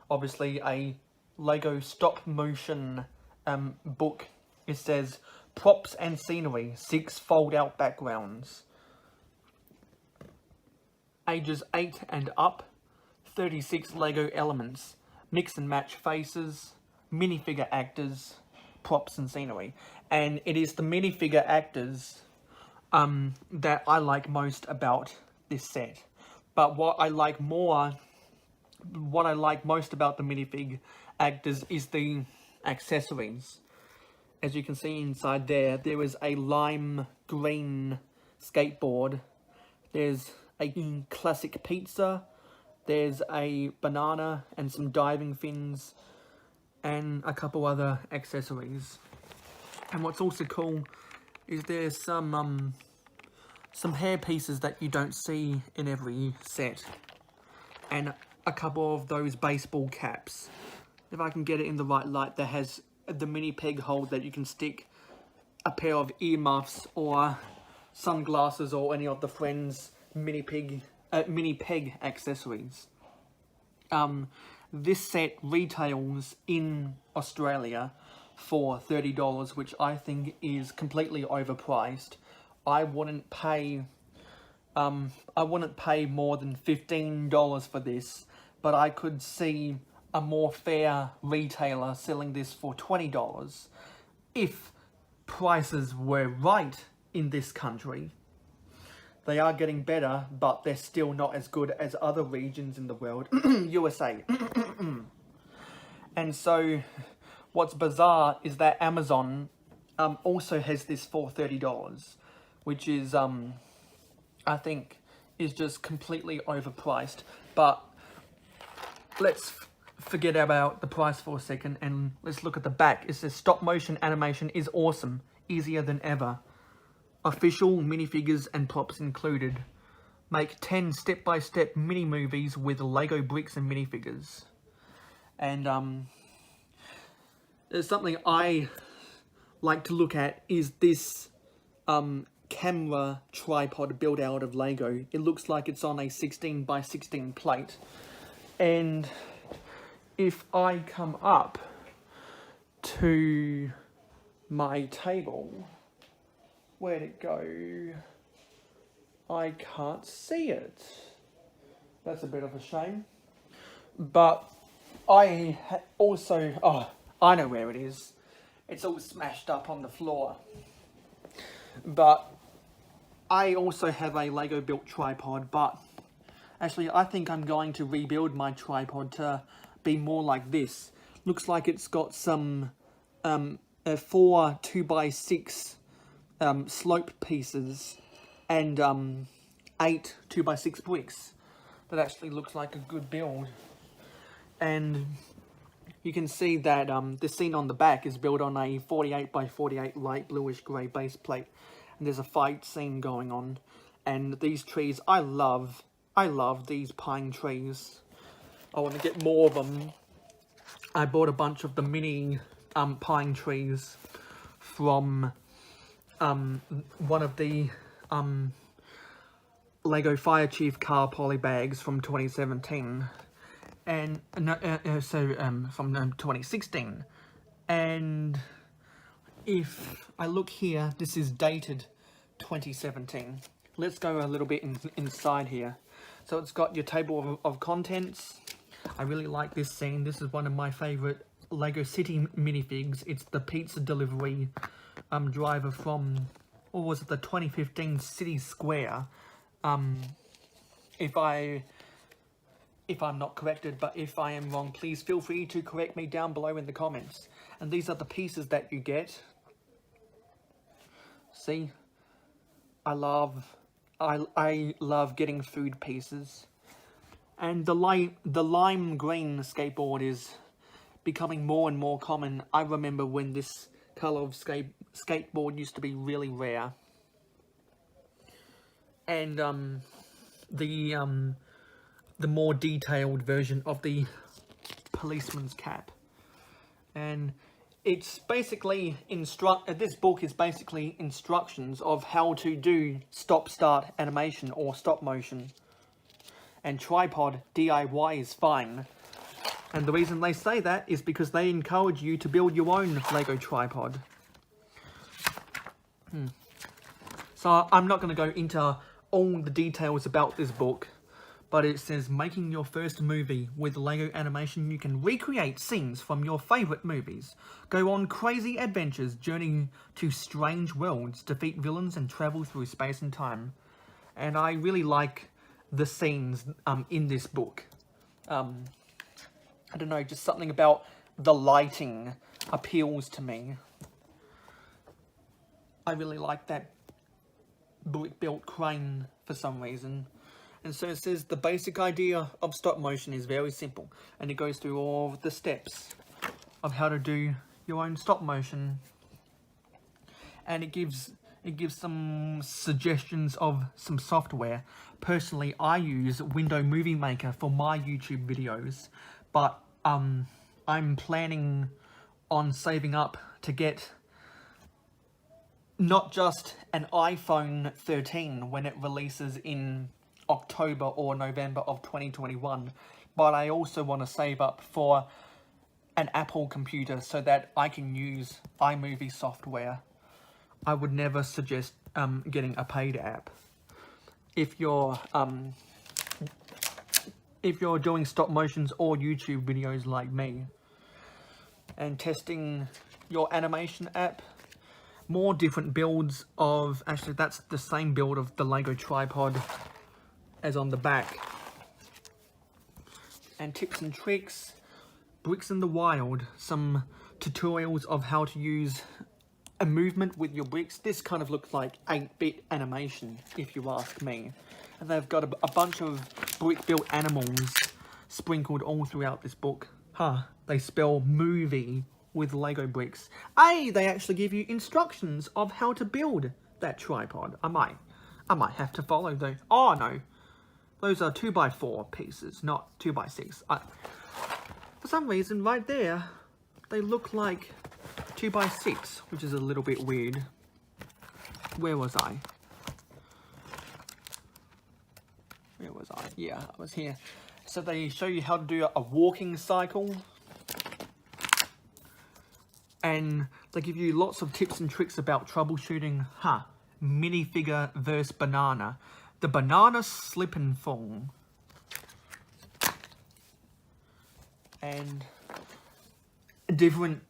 obviously a Lego stop motion book. It says props and scenery, 6 fold out backgrounds. Ages 8 and up, 36 Lego elements, mix and match faces, minifigure actors, props and scenery. And it is the minifigure actors that I like most about this set. But what I like most about the minifig actors is the accessories. As you can see inside there is a lime green skateboard. There's a classic pizza. There's a banana and some diving fins and a couple other accessories. And what's also cool is there's some hair pieces that you don't see in every set, and a couple of those baseball caps. If I can get it in the right light, that has the mini peg hold that you can stick a pair of earmuffs or sunglasses or any of the friends mini peg accessories. This set retails in Australia for $30, which I think is completely overpriced. I wouldn't pay more than $15 for this, but I could see a more fair retailer selling this for $20 if prices were right in this country. They are getting better, but they're still not as good as other regions in the world. USA. And so, what's bizarre is that Amazon also has this for $30. which is I think is just completely overpriced. But let's forget about the price for a second and let's look at the back. It says stop motion animation is awesome, easier than ever. Official minifigures and props included. Make 10 step-by-step mini movies with Lego bricks and minifigures. And there's something I like to look at is this camera tripod built out of Lego. It looks like it's on a 16x16 plate. And if I come up to my table, where'd it go? I can't see it. That's a bit of a shame. But I also, oh, I know where it is. It's all smashed up on the floor. But I also have a Lego built tripod, but actually I think I'm going to rebuild my tripod to be more like this. Looks like it's got some 4 2x6 slope pieces and 8 2x6 bricks. That actually looks like a good build. And you can see that the scene on the back is built on a 48x48 light bluish grey base plate. And there's a fight scene going on. And these trees, I love these pine trees. I want to get more of them. I bought a bunch of the mini pine trees from one of the Lego Fire Chief car poly bags from 2017. And from 2016. And if I look here, this is dated 2017. Let's go a little bit inside here. So it's got your table of contents. I really like this scene. This is one of my favorite Lego City minifigs. It's the pizza delivery driver from, or was it the 2015 City Square? If I'm not corrected, but if I am wrong, please feel free to correct me down below in the comments. And these are the pieces that you get. See, I love getting food pieces. And the lime green skateboard is becoming more and more common. I remember when this color of skateboard used to be really rare. And the more detailed version of the policeman's cap. And it's basically this book is basically instructions of how to do stop-start animation or stop motion. And tripod DIY is fine. And the reason they say that is because they encourage you to build your own Lego tripod. So I'm not going to go into all the details about this book, but it says, making your first movie with Lego animation, you can recreate scenes from your favourite movies, go on crazy adventures, journey to strange worlds, defeat villains and travel through space and time. And I really like the scenes in this book. I don't know, just something about the lighting appeals to me. I really like that brick-built crane for some reason. And so it says the basic idea of stop motion is very simple, and it goes through all the steps of how to do your own stop motion. And it gives some suggestions of some software. Personally, I use Windows Movie Maker for my YouTube videos, but I'm planning on saving up to get not just an iPhone 13 when it releases in October or November of 2021, but I also want to save up for an Apple computer so that I can use iMovie software. I would never suggest getting a paid app. If you're doing stop motions or YouTube videos like me and testing your animation app, more different builds of, actually that's the same build of the Lego tripod as on the back. And tips and tricks, bricks in the wild, some tutorials of how to use a movement with your bricks. This kind of looks like 8-bit animation, if you ask me. And they've got a bunch of brick-built animals sprinkled all throughout this book. They spell movie with Lego bricks. They actually give you instructions of how to build that tripod. I might have to follow those. Oh no, those are 2x4 pieces, not 2x6. For some reason, right there, they look like 2x6, which is a little bit weird. Where was I? Where was I? Yeah, I was here. So they show you how to do a walking cycle. And they give you lots of tips and tricks about troubleshooting, minifigure versus banana. The banana slip and fall. And different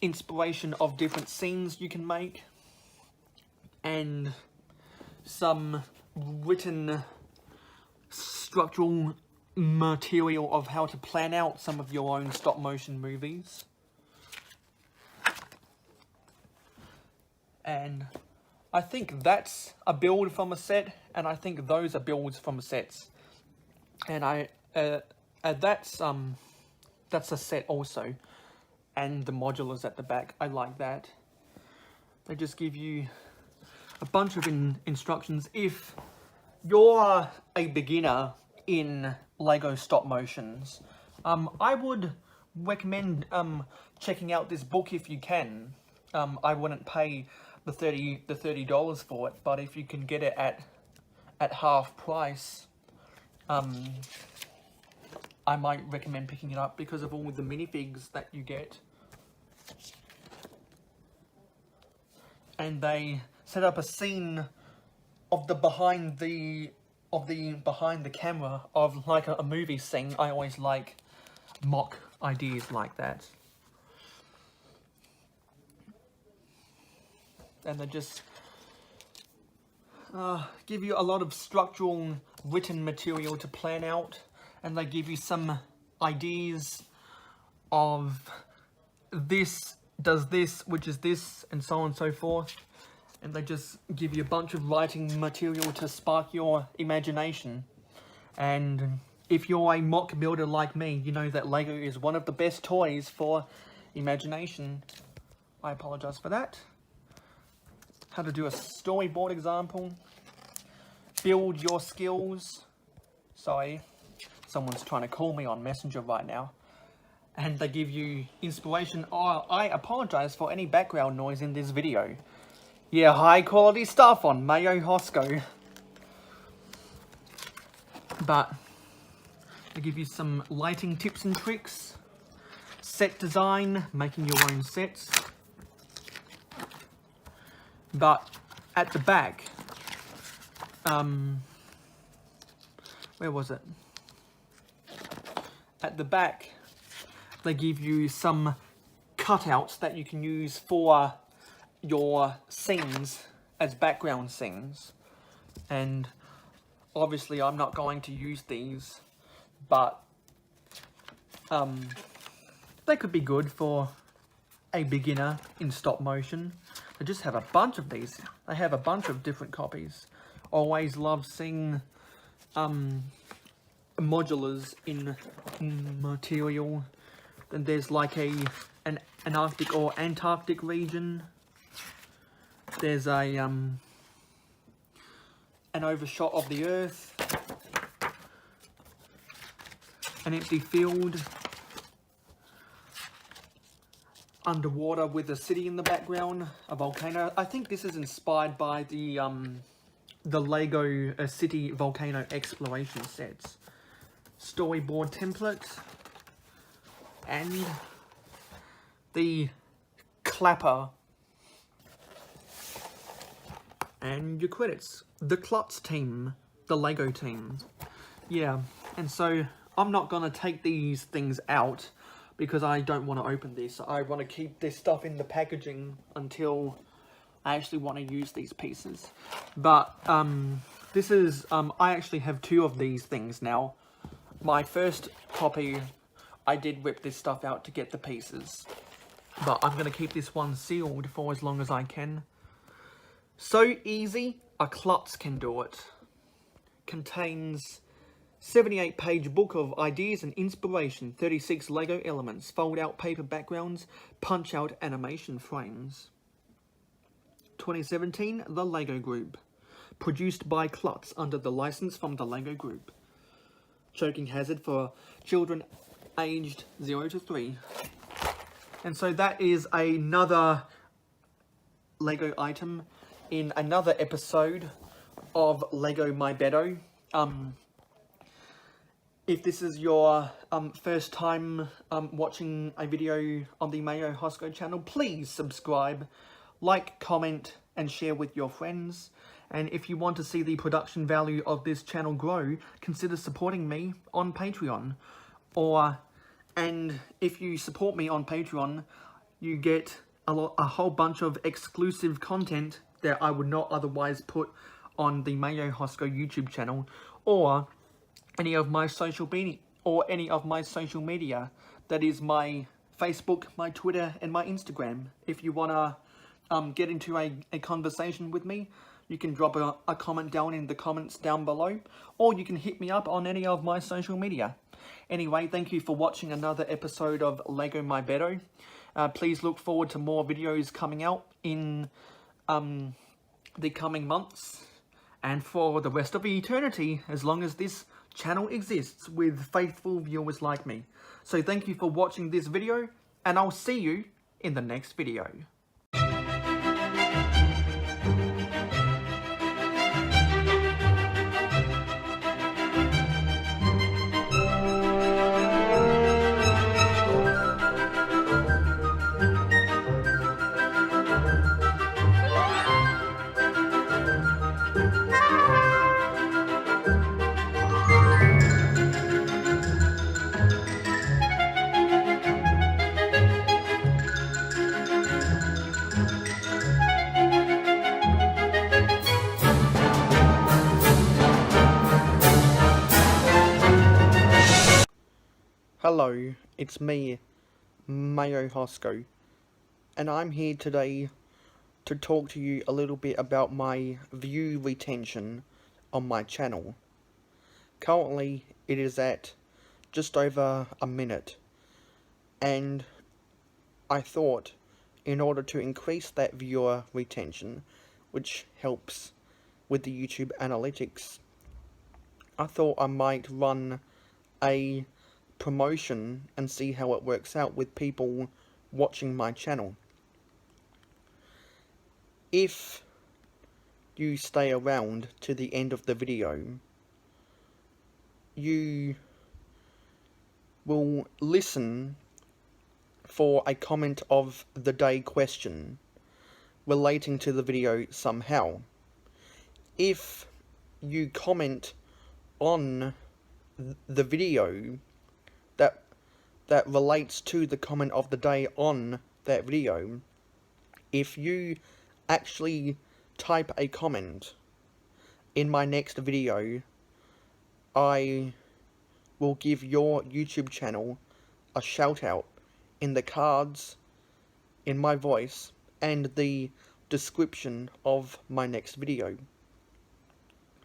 inspiration of different scenes you can make. And some written structural material of how to plan out some of your own stop motion movies. And I think that's a build from a set, and I think those are builds from sets. And that's a set also, and the modulars at the back. I like that. They just give you a bunch of instructions. If you're a beginner in Lego stop motions, I would recommend checking out this book if you can. I wouldn't pay the $30 for it, but if you can get it at half price, I might recommend picking it up because of all the minifigs that you get. And they set up a scene of the behind the camera of like a movie scene. I always like mock ideas like that. And they just give you a lot of structural written material to plan out, and they give you some ideas of this does this, which is this, and so on and so forth. And they just give you a bunch of writing material to spark your imagination. And if you're a mock builder like me, you know that Lego is one of the best toys for imagination. I apologize for that. How to do a storyboard example. Build your skills. Sorry, someone's trying to call me on Messenger right now. And they give you inspiration. Oh, I apologize for any background noise in this video. Yeah, high quality stuff on Mayo Hosko. But they give you some lighting tips and tricks. Set design, making your own sets. But at the back, where was it? At the back, they give you some cutouts that you can use for your scenes as background scenes. And obviously I'm not going to use these, but they could be good for a beginner in stop motion. They just have a bunch of these. They have a bunch of different copies. Always love seeing modulars in material. Then there's like an Arctic or Antarctic region. There's a an overshot of the Earth. An empty field. Underwater with a city in the background, a volcano. I think this is inspired by the Lego city volcano exploration sets. Storyboard template. And the clapper. And your credits. The Klutz team. The Lego team. Yeah, and so I'm not going to take these things out because I don't want to open this. I want to keep this stuff in the packaging until I actually want to use these pieces. But this is, I actually have 2 of these things now. My first copy, I did whip this stuff out to get the pieces. but I'm going to keep this one sealed for as long as I can. So easy, a klutz can do it. Contains 78-page book of ideas and inspiration, 36 Lego elements, fold-out paper backgrounds, punch-out animation frames. 2017, The Lego Group. Produced by Klutz under the license from the Lego Group. Choking hazard for children aged 0 to 3. And so that is another Lego item in another episode of Lego My Beddo. If this is your first time watching a video on the Mayo Hosko channel, please subscribe, like, comment, and share with your friends. And if you want to see the production value of this channel grow, consider supporting me on Patreon. And if you support me on Patreon, you get a whole bunch of exclusive content that I would not otherwise put on the Mayo Hosko YouTube channel, or any of my social media, that is my Facebook, my Twitter, and my Instagram. If you want to get into a conversation with me, you can drop a comment down in the comments down below, or you can hit me up on any of my social media. Anyway, thank you for watching another episode of Lego My Beddo. Please look forward to more videos coming out in the coming months, and for the rest of eternity, as long as this channel exists with faithful viewers like me. So thank you for watching this video, and I'll see you in the next video. Hello, it's me, Mayo Hosko, and I'm here today to talk to you a little bit about my view retention on my channel. Currently, it is at just over a minute, and I thought, in order to increase that viewer retention, which helps with the YouTube analytics, I thought I might run a promotion and see how it works out with people watching my channel. If you stay around to the end of the video, you will listen for a comment of the day question relating to the video somehow. If you comment on the video that relates to the comment of the day on that video, if you actually type a comment in my next video, I will give your YouTube channel a shout out in the cards, in my voice, and the description of my next video.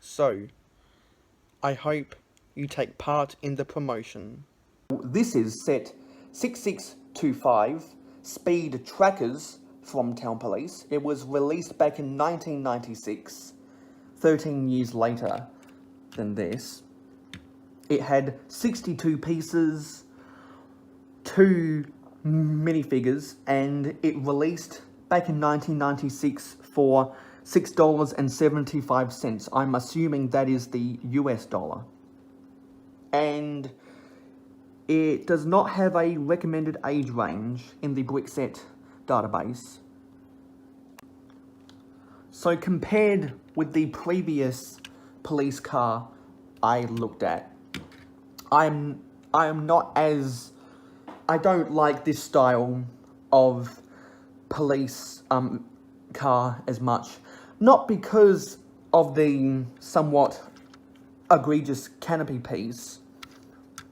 So, I hope you take part in the promotion. This is set 6625, Speed Trackers from Town Police. It was released back in 1996, 13 years later than this. It had 62 pieces, 2 minifigures, and it released back in 1996 for $6.75. I'm assuming that is the US dollar. And it does not have a recommended age range in the Brickset database. So compared with the previous police car I looked at, I don't like this style of police car as much. Not because of the somewhat egregious canopy piece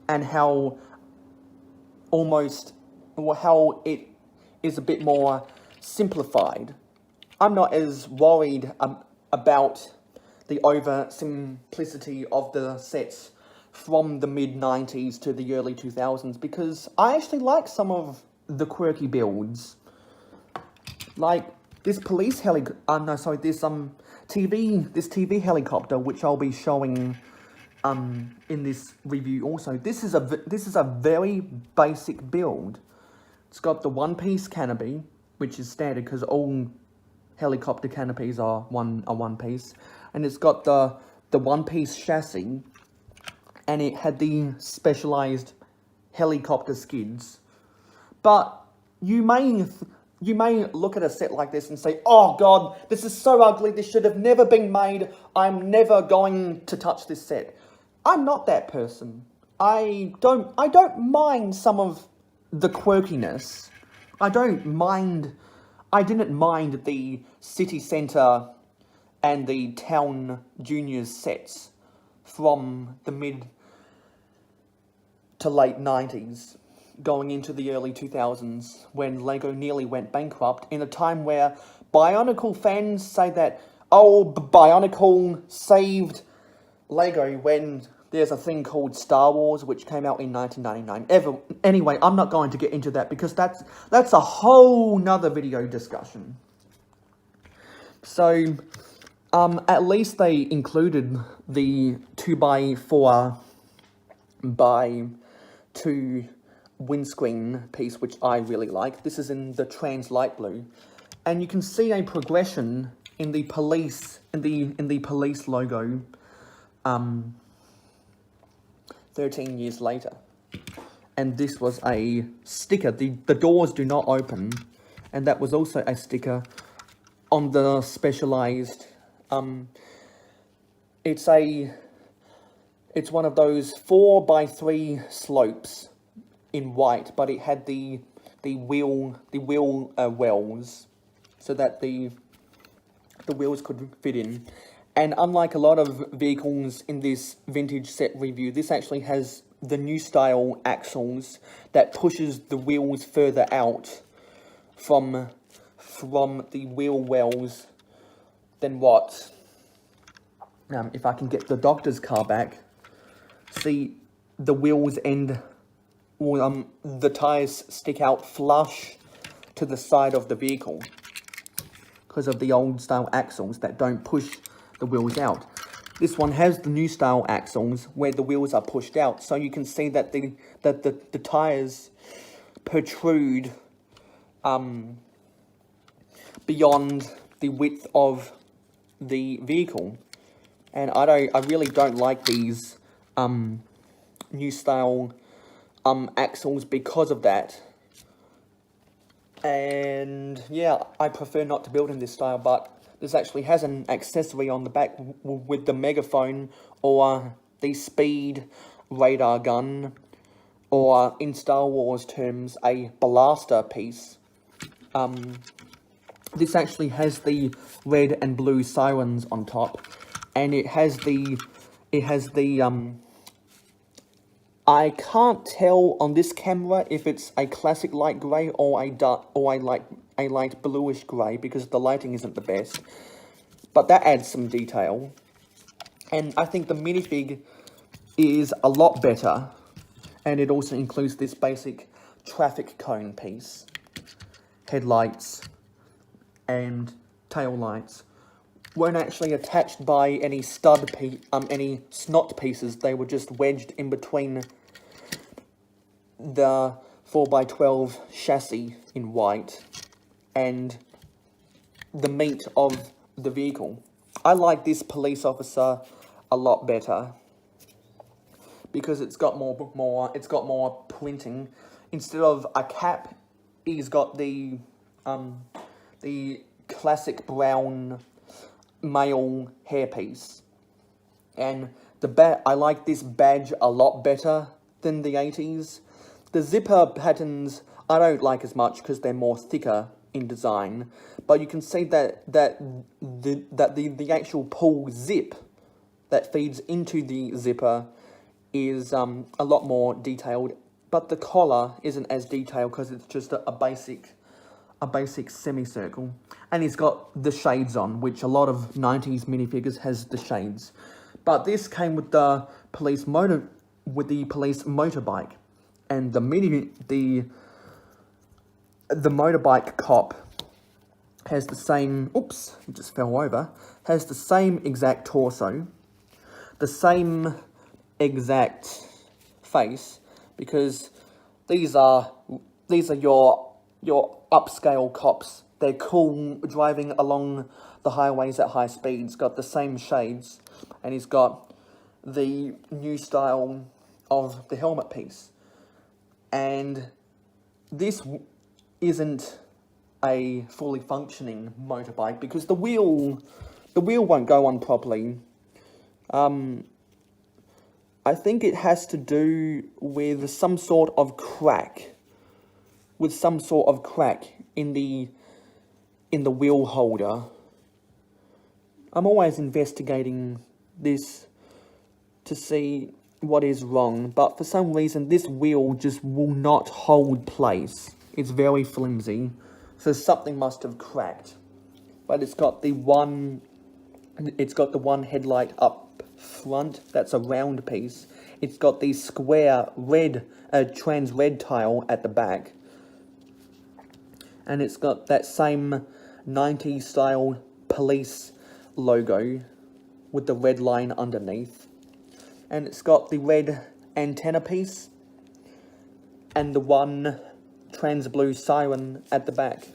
and how it is a bit more simplified. I'm not as worried about the oversimplicity of the sets from the mid-90s to the early 2000s, because I actually like some of the quirky builds. Like this police this TV helicopter, which I'll be showing in this review also. This is a very basic build. It's got the one-piece canopy, which is standard because all helicopter canopies are one piece, and it's got the one-piece chassis, and it had the specialized helicopter skids. But you may look at a set like this and say, "Oh God, this is so ugly. This should have never been made. I'm never going to touch this set." I'm not that person. I don't mind some of the quirkiness. I didn't mind the city centre and the town juniors sets from the mid to late 90s, going into the early 2000s, when LEGO nearly went bankrupt, in a time where Bionicle fans say that, oh, Bionicle saved LEGO, when there's a thing called Star Wars, which came out in 1999. Anyway, I'm not going to get into that, because that's a whole nother video discussion. So, at least they included the 2x4 by 2 windscreen piece, which I really like. This is in the trans light blue, and you can see a progression in the police logo 13 years later. And this was a sticker. The doors do not open, and that was also a sticker on the specialized it's one of those 4x3 slopes in white, but it had the wheel wells, so that the wheels could fit in. And unlike a lot of vehicles in this vintage set review, this actually has the new style axles that pushes the wheels further out from the wheel wells than what. If I can get the doctor's car back, see the wheels end, or the tires stick out flush to the side of the vehicle because of the old style axles that don't push the wheels out. This one has the new style axles where the wheels are pushed out, so you can see that the tires protrude beyond the width of the vehicle. And I really don't like these new style axles because of that. And yeah, I prefer not to build in this style, but this actually has an accessory on the back with the megaphone, or the speed radar gun, or in Star Wars terms, a blaster piece. This actually has the red and blue sirens on top, and it has the I can't tell on this camera if it's a classic light grey or a light bluish grey, because the lighting isn't the best. But that adds some detail. And I think the minifig is a lot better. And it also includes this basic traffic cone piece. Headlights and tail lights weren't actually attached by any any snot pieces. They were just wedged in between the 4x12 chassis in white and the meat of the vehicle. I like this police officer a lot better because it's got more printing. Instead of a cap, he's got the classic brown male hairpiece, and I like this badge a lot better than the 80s. The zipper patterns I don't like as much because they're more thicker in design, but you can see that the actual pull zip that feeds into the zipper is a lot more detailed, but the collar isn't as detailed because it's just a basic a basic semicircle. And he's got the shades on, which a lot of 90s minifigures has the shades. But this came with the police motorbike. And the motorbike cop has the same, oops, it just fell over, has the same exact torso, the same exact face, because these are your upscale cops. They're cool driving along the highways at high speeds, got the same shades, and he's got the new style of the helmet piece. And this isn't a fully functioning motorbike because the wheel won't go on properly. I think it has to do with some sort of crack. In the wheel holder. I'm always investigating this to see what is wrong, but for some reason this wheel just will not hold place. It's very flimsy, so something must have cracked. But it's got the one headlight up front, that's a round piece. It's got the square red, trans red tile at the back. And it's got that same 90s style police logo with the red line underneath. And it's got the red antenna piece and the one trans blue siren at the back.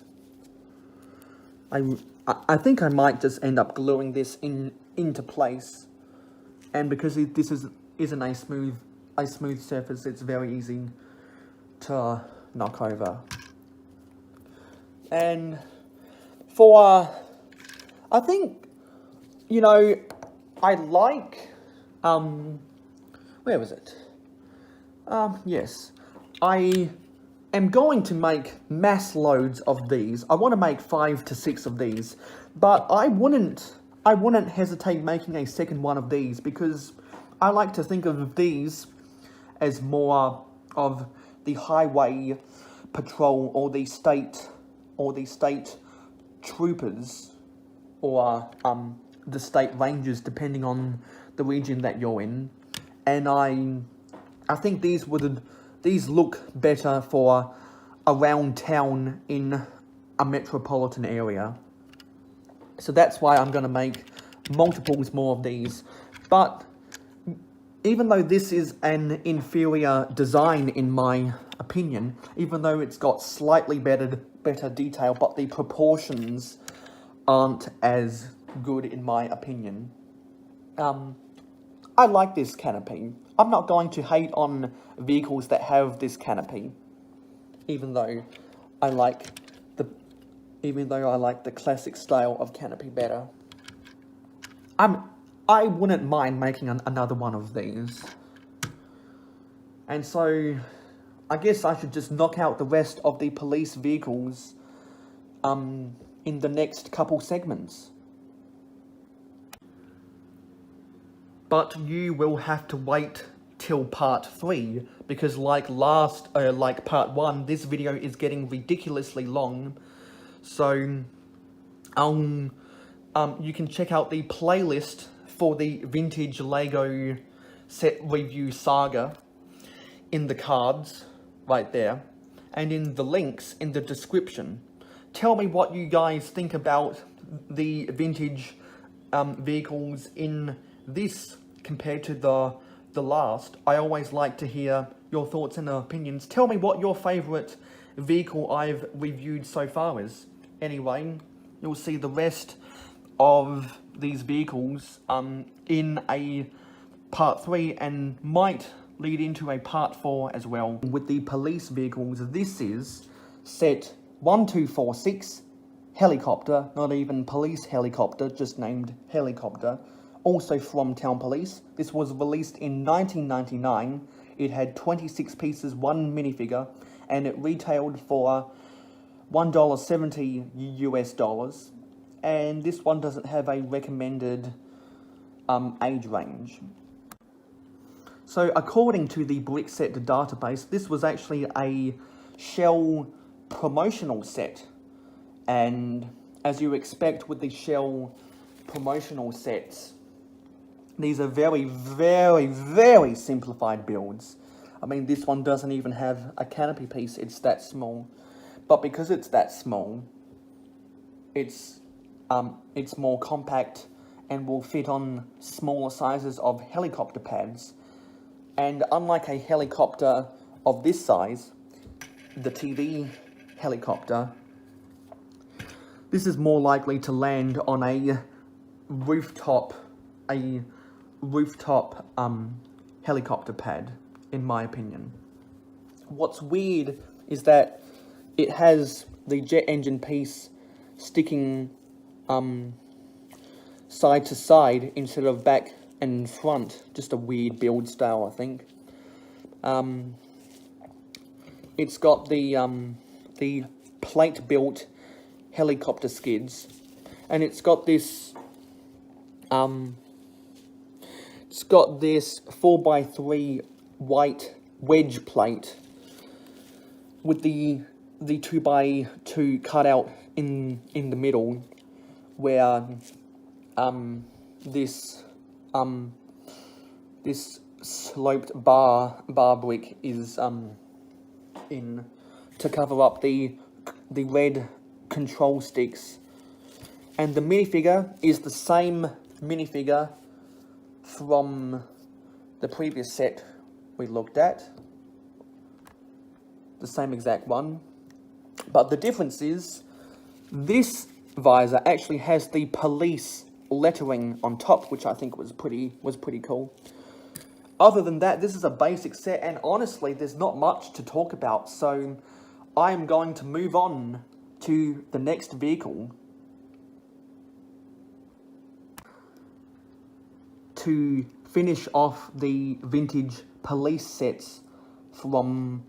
I think I might just end up gluing this into place. And because this isn't a smooth surface, it's very easy to knock over. And for, I think, you know, I like, where was it? Yes, I am going to make mass loads of these. I want to make 5 to 6 of these, but I wouldn't hesitate making a second one of these because I like to think of these as more of the highway patrol or the state troopers or the state rangers, depending on the region that you're in. And I think these look better for around town in a metropolitan area. So that's why I'm going to make multiples more of these. But even though this is an inferior design in my opinion, even though it's got slightly better detail, but the proportions aren't as good in my opinion. I like this canopy. I'm not going to hate on vehicles that have this canopy, even though I like the classic style of canopy better. I wouldn't mind making another one of these. And so I guess I should just knock out the rest of the police vehicles in the next couple segments. But you will have to wait till part 3, because like part 1, this video is getting ridiculously long. So you can check out the playlist for the vintage Lego set review saga in the cards right there, and in the links in the description. Tell me what you guys think about the vintage vehicles in this compared to the last. I always like to hear your thoughts and opinions. Tell me what your favourite vehicle I've reviewed so far is. Anyway, you'll see the rest of these vehicles in a part 3 and might lead into a part 4 as well. With the police vehicles, this is set 1246 helicopter, not even police helicopter, just named helicopter. Also from Town Police. This was released in 1999. It had 26 pieces, 1 minifigure, and it retailed for $1.70 US. And this one doesn't have a recommended age range. So according to the Brickset database, this was actually a Shell promotional set. And as you expect with the Shell promotional sets, these are very, very, very simplified builds. I mean, this one doesn't even have a canopy piece, it's that small. But because it's that small, it's more compact and will fit on smaller sizes of helicopter pads. And unlike a helicopter of this size, the TV helicopter, this is more likely to land on a rooftop helicopter pad, in my opinion. What's weird is that it has the jet engine piece sticking side to side instead of back and front. Just a weird build style, I think. It's got the plate-built helicopter skids, and it's got this 4x3 white wedge plate with the 2x2 cutout in the middle, where this sloped bar brick is in to cover up the red control sticks. And the minifigure is the same minifigure from the previous set we looked at. The same exact one. But the difference is, this visor actually has the police lettering on top, which I think was pretty cool. Other than that, this is a basic set, and honestly, there's not much to talk about, so I am going to move on to the next vehicle to finish off the vintage police sets from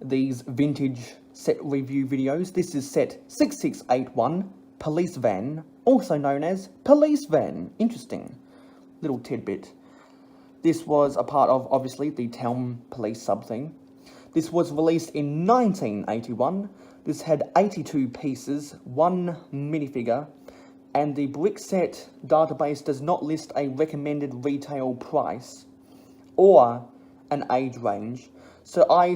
these vintage set review videos. This is set 6681, Police Van, also known as Police Van. Interesting little tidbit. This was a part of, obviously, the Town Police sub-thing. This was released in 1981. This had 82 pieces, 1 minifigure, and the brickset database does not list a recommended retail price or an age range. So I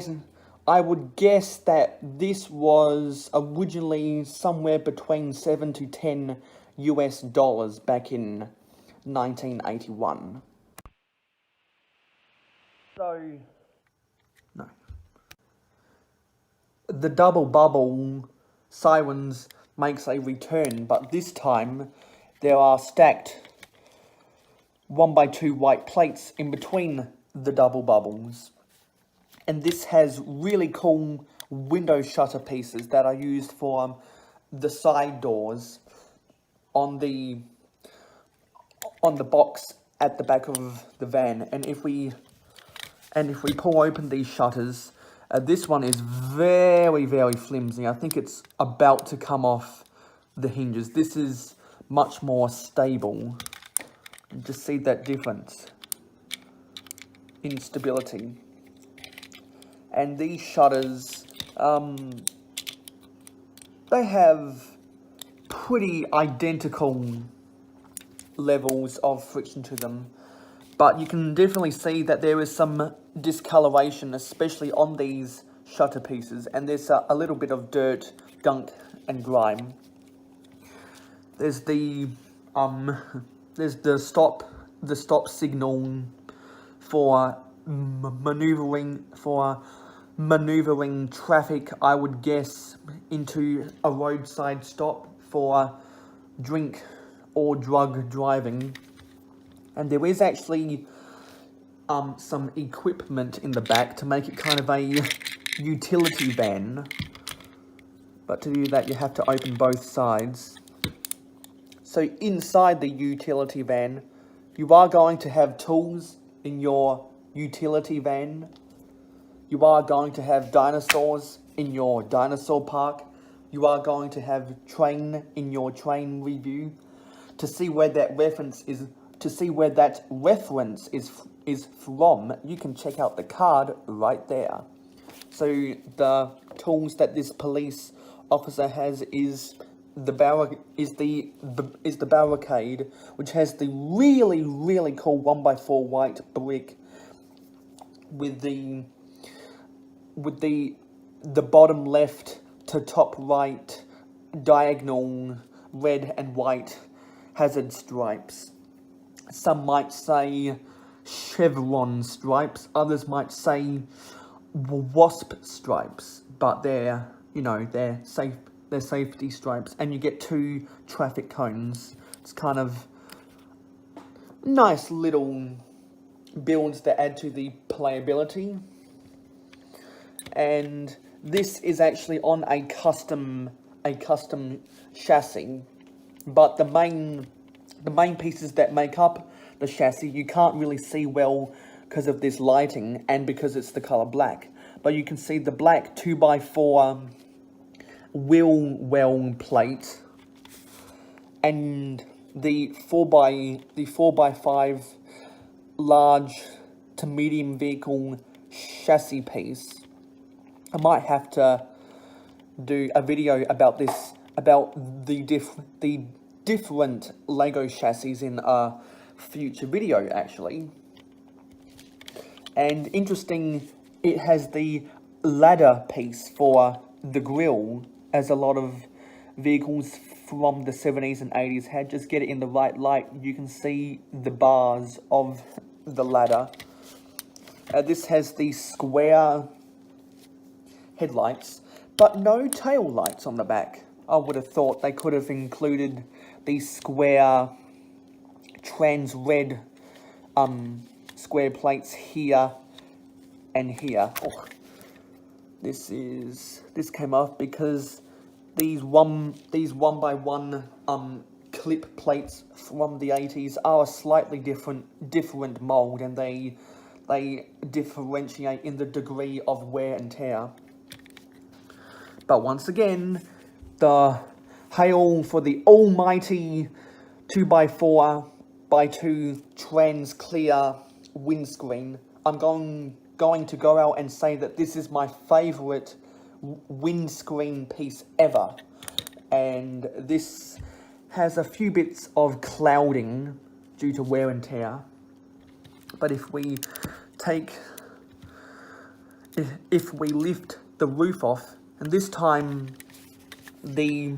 would guess that this was originally somewhere between $7 to $10 US back in 1981. So, no. The double bubble sirens makes a return, but this time there are stacked 1x2 white plates in between the double bubbles. And this has really cool window shutter pieces that are used for the side doors on the box at the back of the van. And if we pull open these shutters, this one is very, very flimsy. I think it's about to come off the hinges. This is much more stable. Just see that difference in stability. And these shutters, they have pretty identical levels of friction to them. But you can definitely see that there is some discoloration, especially on these shutter pieces. And there's a little bit of dirt, gunk, and grime. There's the stop signal for maneuvering traffic, I would guess, into a roadside stop for drink or drug driving. And there is actually some equipment in the back to make it kind of a utility van. But to do that, you have to open both sides. So inside the utility van, you are going to have tools in your utility van. You are going to have dinosaurs in your dinosaur park. You are going to have train in your train review. To see where that reference is, from, you can check out the card right there. So the tools that this police officer has is the barricade, which has the really cool 1x4 white brick with the bottom left to top right diagonal red and white hazard stripes. Some might say chevron stripes, others might say wasp stripes, but they're, you know, they're safety stripes, and you get 2 traffic cones. It's kind of nice little builds that add to the playability. And this is actually on a custom chassis, but the main pieces that make up the chassis you can't really see well because of this lighting and because it's the color black. But you can see the black 2x4 wheel well plate and the 4x5 large to medium vehicle chassis piece. I might have to do a video about this, about the different Lego chassis in a future video, actually. And interesting, it has the ladder piece for the grille, as a lot of vehicles from the 70s and 80s had. Just get it in the right light, you can see the bars of the ladder. This has the square headlights, but no tail lights on the back. I would have thought they could have included these square trans red square plates here and here. Oh, this came off because these one by one clip plates from the 80s are a slightly different mold, and they differentiate in the degree of wear and tear. But once again, the hail for the almighty 2x4x2 trans clear windscreen. I'm going to go out and say that this is my favourite windscreen piece ever. And this has a few bits of clouding due to wear and tear. But if we lift the roof off, and this time the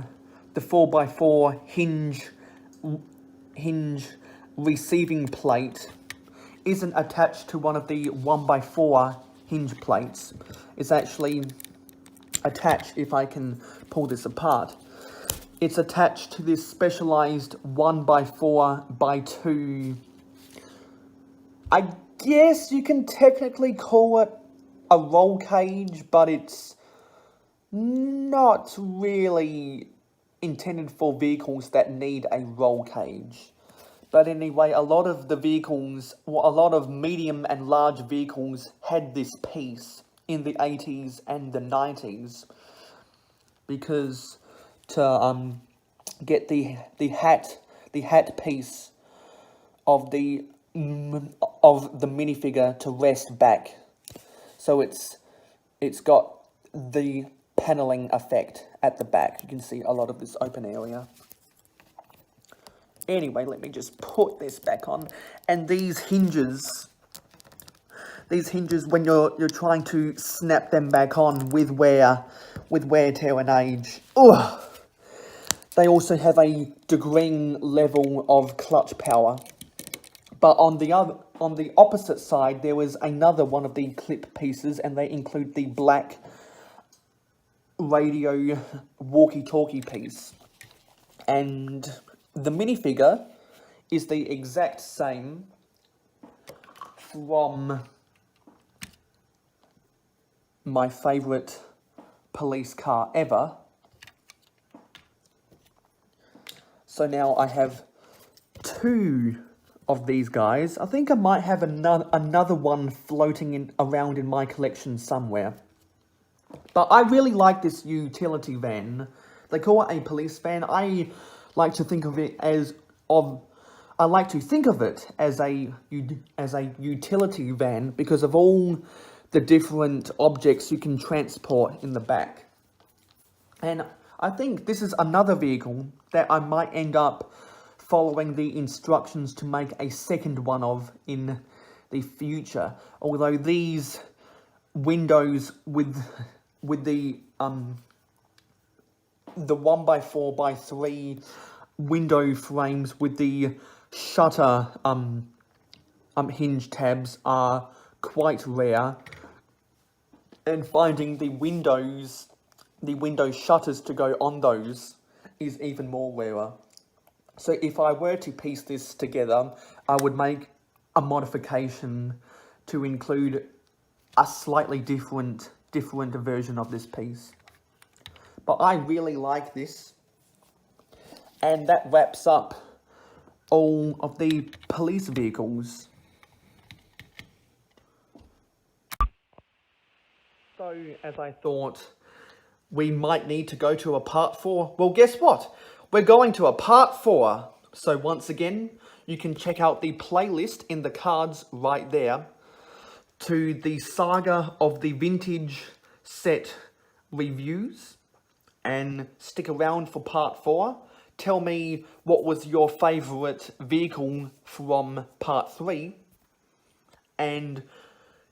4x4 hinge receiving plate isn't attached to one of the 1x4 hinge plates. It's actually attached, if I can pull this apart, it's attached to this specialized 1x4x2. I guess you can technically call it a roll cage, but it's not really intended for vehicles that need a roll cage. But anyway, a lot of the vehicles, well, a lot of medium and large vehicles had this piece in the 80s and the 90s, because to get the hat piece of the minifigure to rest back, so it's got the paneling effect at the back. You can see a lot of this open area. Anyway, let me just put this back on. And these hinges, when you're trying to snap them back on with wear, tear, and age, they also have a degreeing level of clutch power. But on the opposite side, there was another one of the clip pieces, and they include the black radio walkie-talkie piece. And the minifigure is the exact same from my favourite police car ever. So now I have 2 of these guys. I think I might have another one floating around in my collection somewhere. But I really like this utility van. They call it a police van. I like to think of it as a utility van because of all the different objects you can transport in the back. And I think this is another vehicle that I might end up following the instructions to make a second one of in the future. Although these windows with the 1x4x3 window frames with the shutter hinge tabs are quite rare, and finding the window shutters to go on those is even more rarer. So if I were to piece this together, I would make a modification to include a slightly different version of this piece. But I really like this. And that wraps up all of the police vehicles. So, as I thought, we might need to go to a part 4. Well, guess what? We're going to a part 4. So once again, you can check out the playlist in the cards right there to the saga of the vintage set reviews, and stick around for part 4. Tell me what was your favourite vehicle from part 3, and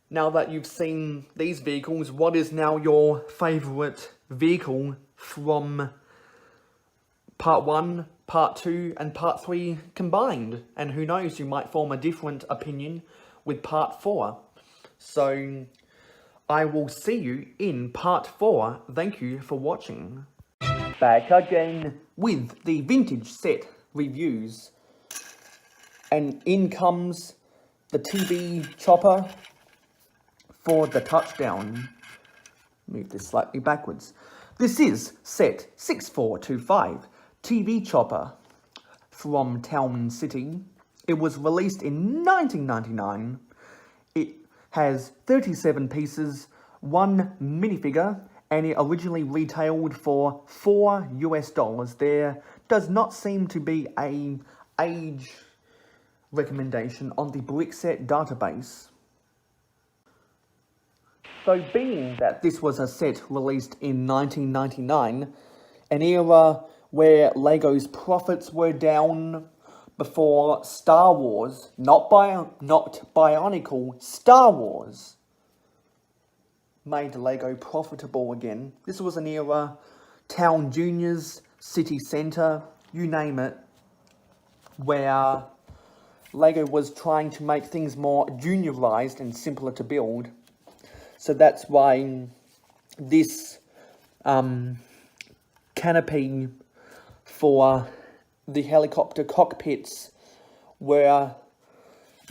now that you've seen these vehicles, what is now your favourite vehicle from part 1, part 2 and part 3 combined? And who knows, you might form a different opinion with part 4. So I will see you in part 4. Thank you for watching. Back again with the vintage set reviews. And in comes the TV chopper for the touchdown. Move this slightly backwards. This is set 6425 TV chopper from Town City. It was released in 1999. It has 37 pieces, 1 minifigure, and it originally retailed for $4 US. There does not seem to be an age recommendation on the Brickset database. So being that this was a set released in 1999, an era where Lego's profits were down before Star Wars, not Bionicle, Star Wars made Lego profitable again. This was an era, Town Juniors, City Centre, you name it, where Lego was trying to make things more juniorized and simpler to build. So that's why this canopy for the helicopter cockpits were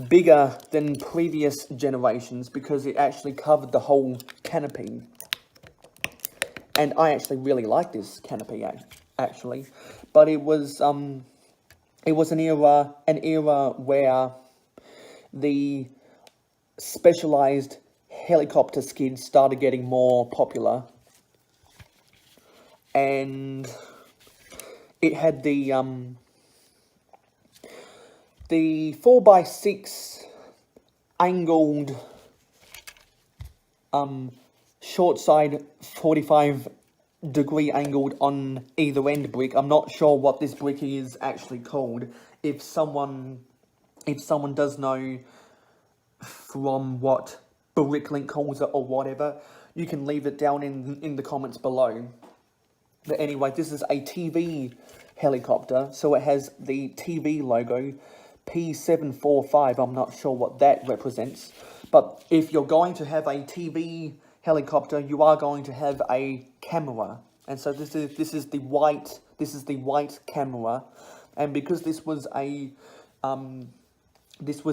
bigger than previous generations, because it actually covered the whole canopy. And I actually really like this canopy, actually. But it was an era where the specialized helicopter skids started getting more popular, and it had the 4x6 angled short side 45-degree angled on either end brick. I'm not sure what this brick is actually called. If someone does know from what Bricklink calls it or whatever, you can leave it down in the comments below. But anyway, this is a TV helicopter, so it has the TV logo, P745, I'm not sure what that represents. But if you're going to have a TV helicopter, you are going to have a camera. And so this is the white camera. And because this was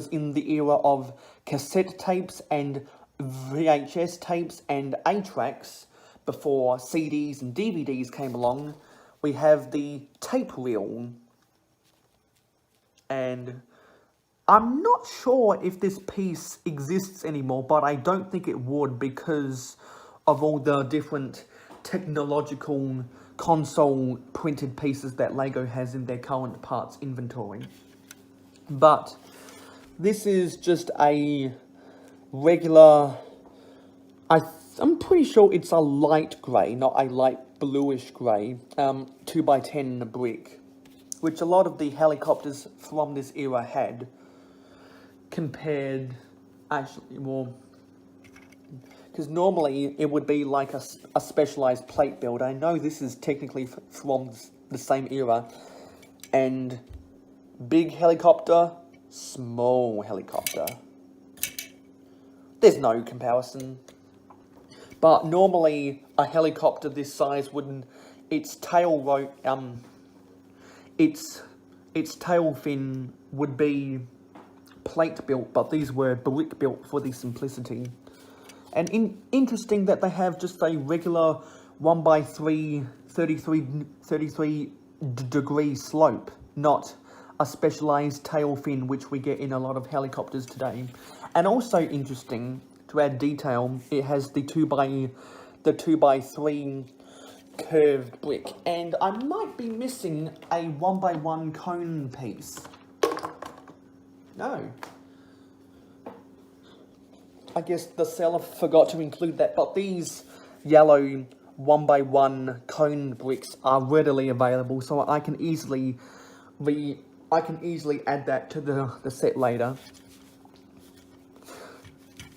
in the era of cassette tapes and VHS tapes and 8-tracks, before CDs and DVDs came along, we have the tape reel. And I'm not sure if this piece exists anymore, but I don't think it would, because of all the different technological console printed pieces that Lego has in their current parts inventory. But this is just a regular, I'm pretty sure it's a light grey, not a light bluish grey 2x10 brick, which a lot of the helicopters from this era had, compared, actually, well, because normally it would be like a specialised plate build. I know this is technically from the same era, and big helicopter, small helicopter. There's no comparison. But normally a helicopter this size wouldn't, its tail fin would be plate built, but these were brick built for the simplicity. And interesting that they have just a regular 1x3 33 degree slope, not a specialised tail fin which we get in a lot of helicopters today. And also interesting, to add detail, it has the 2x3 curved brick, and I might be missing a 1x1 cone piece. No. I guess the seller forgot to include that, but these yellow 1x1 cone bricks are readily available, so I can easily add that to the set later.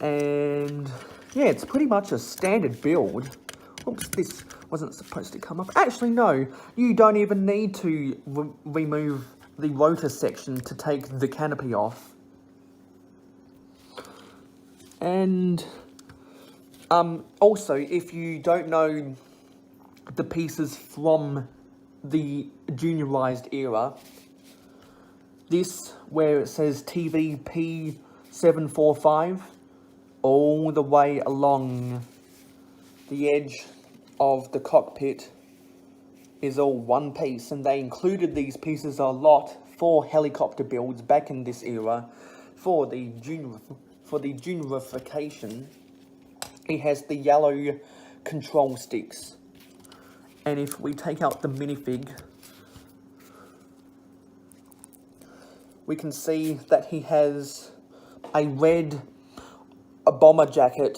And yeah, it's pretty much a standard build. Oops, this wasn't supposed to come up. Actually, no, you don't even need to remove the rotor section to take the canopy off. And also, if you don't know the pieces from the juniorized era, this, where it says TVP 745, all the way along the edge of the cockpit is all one piece, and they included these pieces a lot for helicopter builds back in this era for the juniorification. It has the yellow control sticks, and if we take out the minifig, we can see that he has a red bomber jacket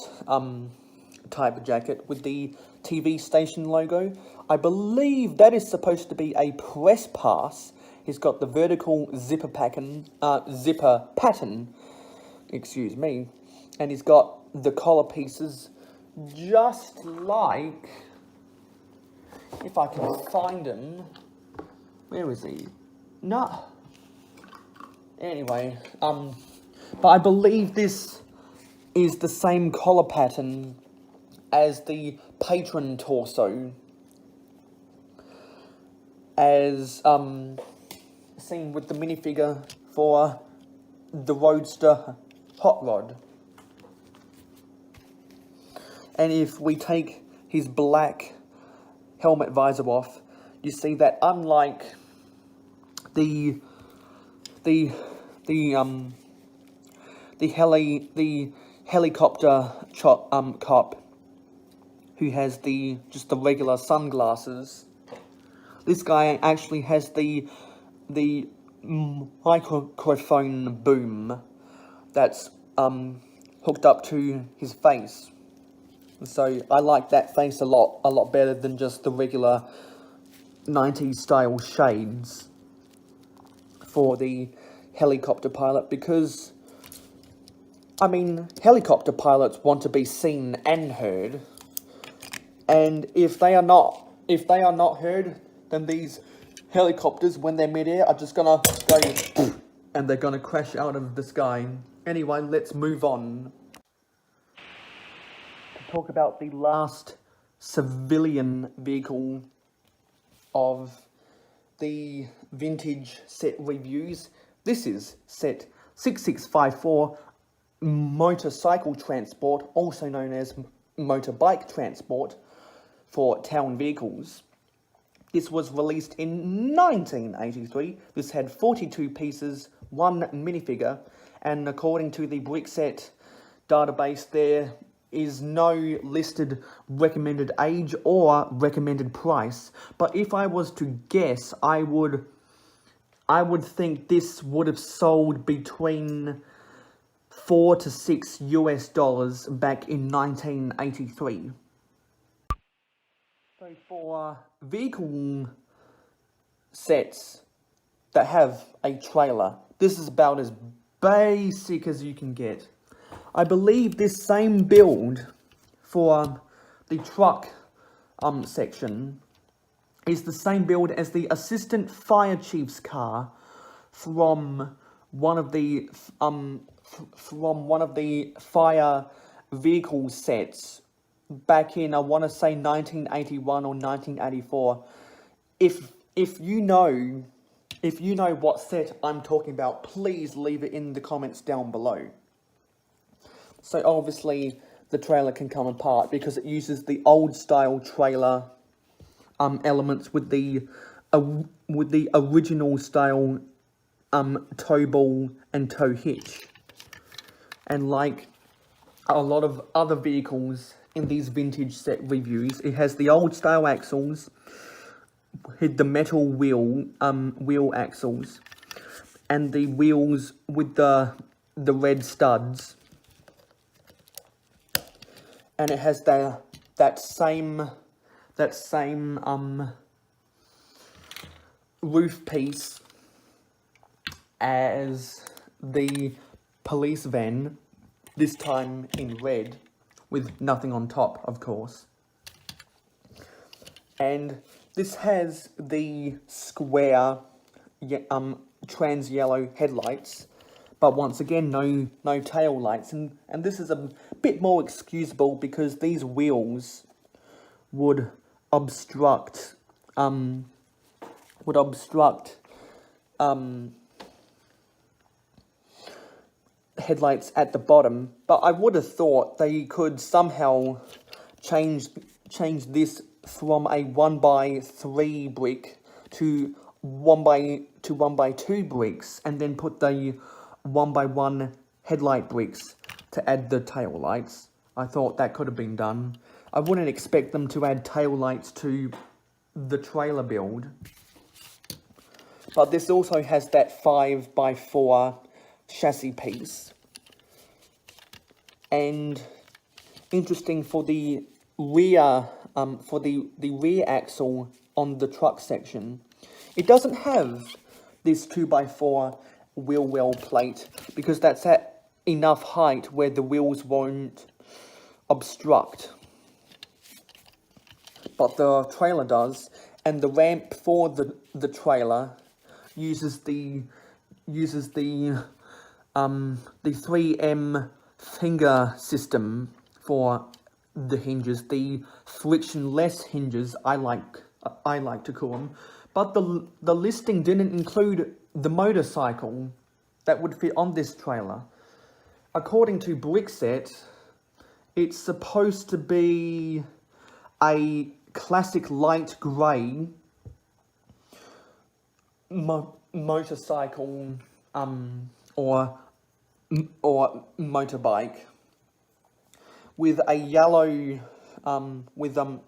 type jacket with the TV station logo. I believe that is supposed to be a press pass. He's got the vertical zipper pattern, excuse me, and he's got the collar pieces just like, if I can find him, where is he? No. Anyway, but I believe this is the same collar pattern as the patron torso, as seen with the minifigure for the Roadster Hot Rod. And if we take his black helmet visor off, you see that unlike the helicopter cop who has just the regular sunglasses, this guy actually has the microphone boom that's hooked up to his face. So I like that face a lot better than just the regular 90s style shades for the helicopter pilot, because I mean, helicopter pilots want to be seen and heard, and if they are not heard, then these helicopters, when they're mid-air, are just gonna go and they're gonna crash out of the sky. Anyway, let's move on to talk about the last civilian vehicle of the vintage set reviews. This is set 6654, motorcycle transport, also known as motorbike transport for town vehicles. This was released in 1983. This had 42 pieces, one minifigure, and according to the Brickset database, there is no listed recommended age or recommended price. But if I was to guess, I would think this would have sold between $4 to $6 back in 1983. So for vehicle sets that have a trailer, this is about as basic as you can get. I believe this same build for the truck section is the same build as the assistant fire chief's car from one of the fire vehicle sets back in, I want to say 1981 or 1984. If you know what set I'm talking about, please leave it in the comments down below. So obviously the trailer can come apart because it uses the old style trailer elements with the original style tow ball and tow hitch. And like a lot of other vehicles in these vintage set reviews, it has the old style axles, the metal wheel axles, and the wheels with the red studs. And it has that same roof piece as the police van, this time in red, with nothing on top, of course. And this has the square trans yellow headlights, but once again no tail lights, and this is a bit more excusable because these wheels would obstruct headlights at the bottom. But I would have thought they could somehow change this from a 1x3 brick to 1x2 bricks, and then put the 1x1 headlight bricks to add the tail lights. I thought that could have been done. I wouldn't expect them to add tail lights to the trailer build. But this also has that 5x4 chassis piece. And interesting for the rear, the rear axle on the truck section, it doesn't have this 2x4 wheel well plate because that's at enough height where the wheels won't obstruct. But the trailer does, and the ramp for the trailer uses the 3M finger system for the hinges, the frictionless hinges I like to call them. But the listing didn't include the motorcycle that would fit on this trailer. According to Brickset, it's supposed to be a classic light grey motorcycle or motorbike with a yellow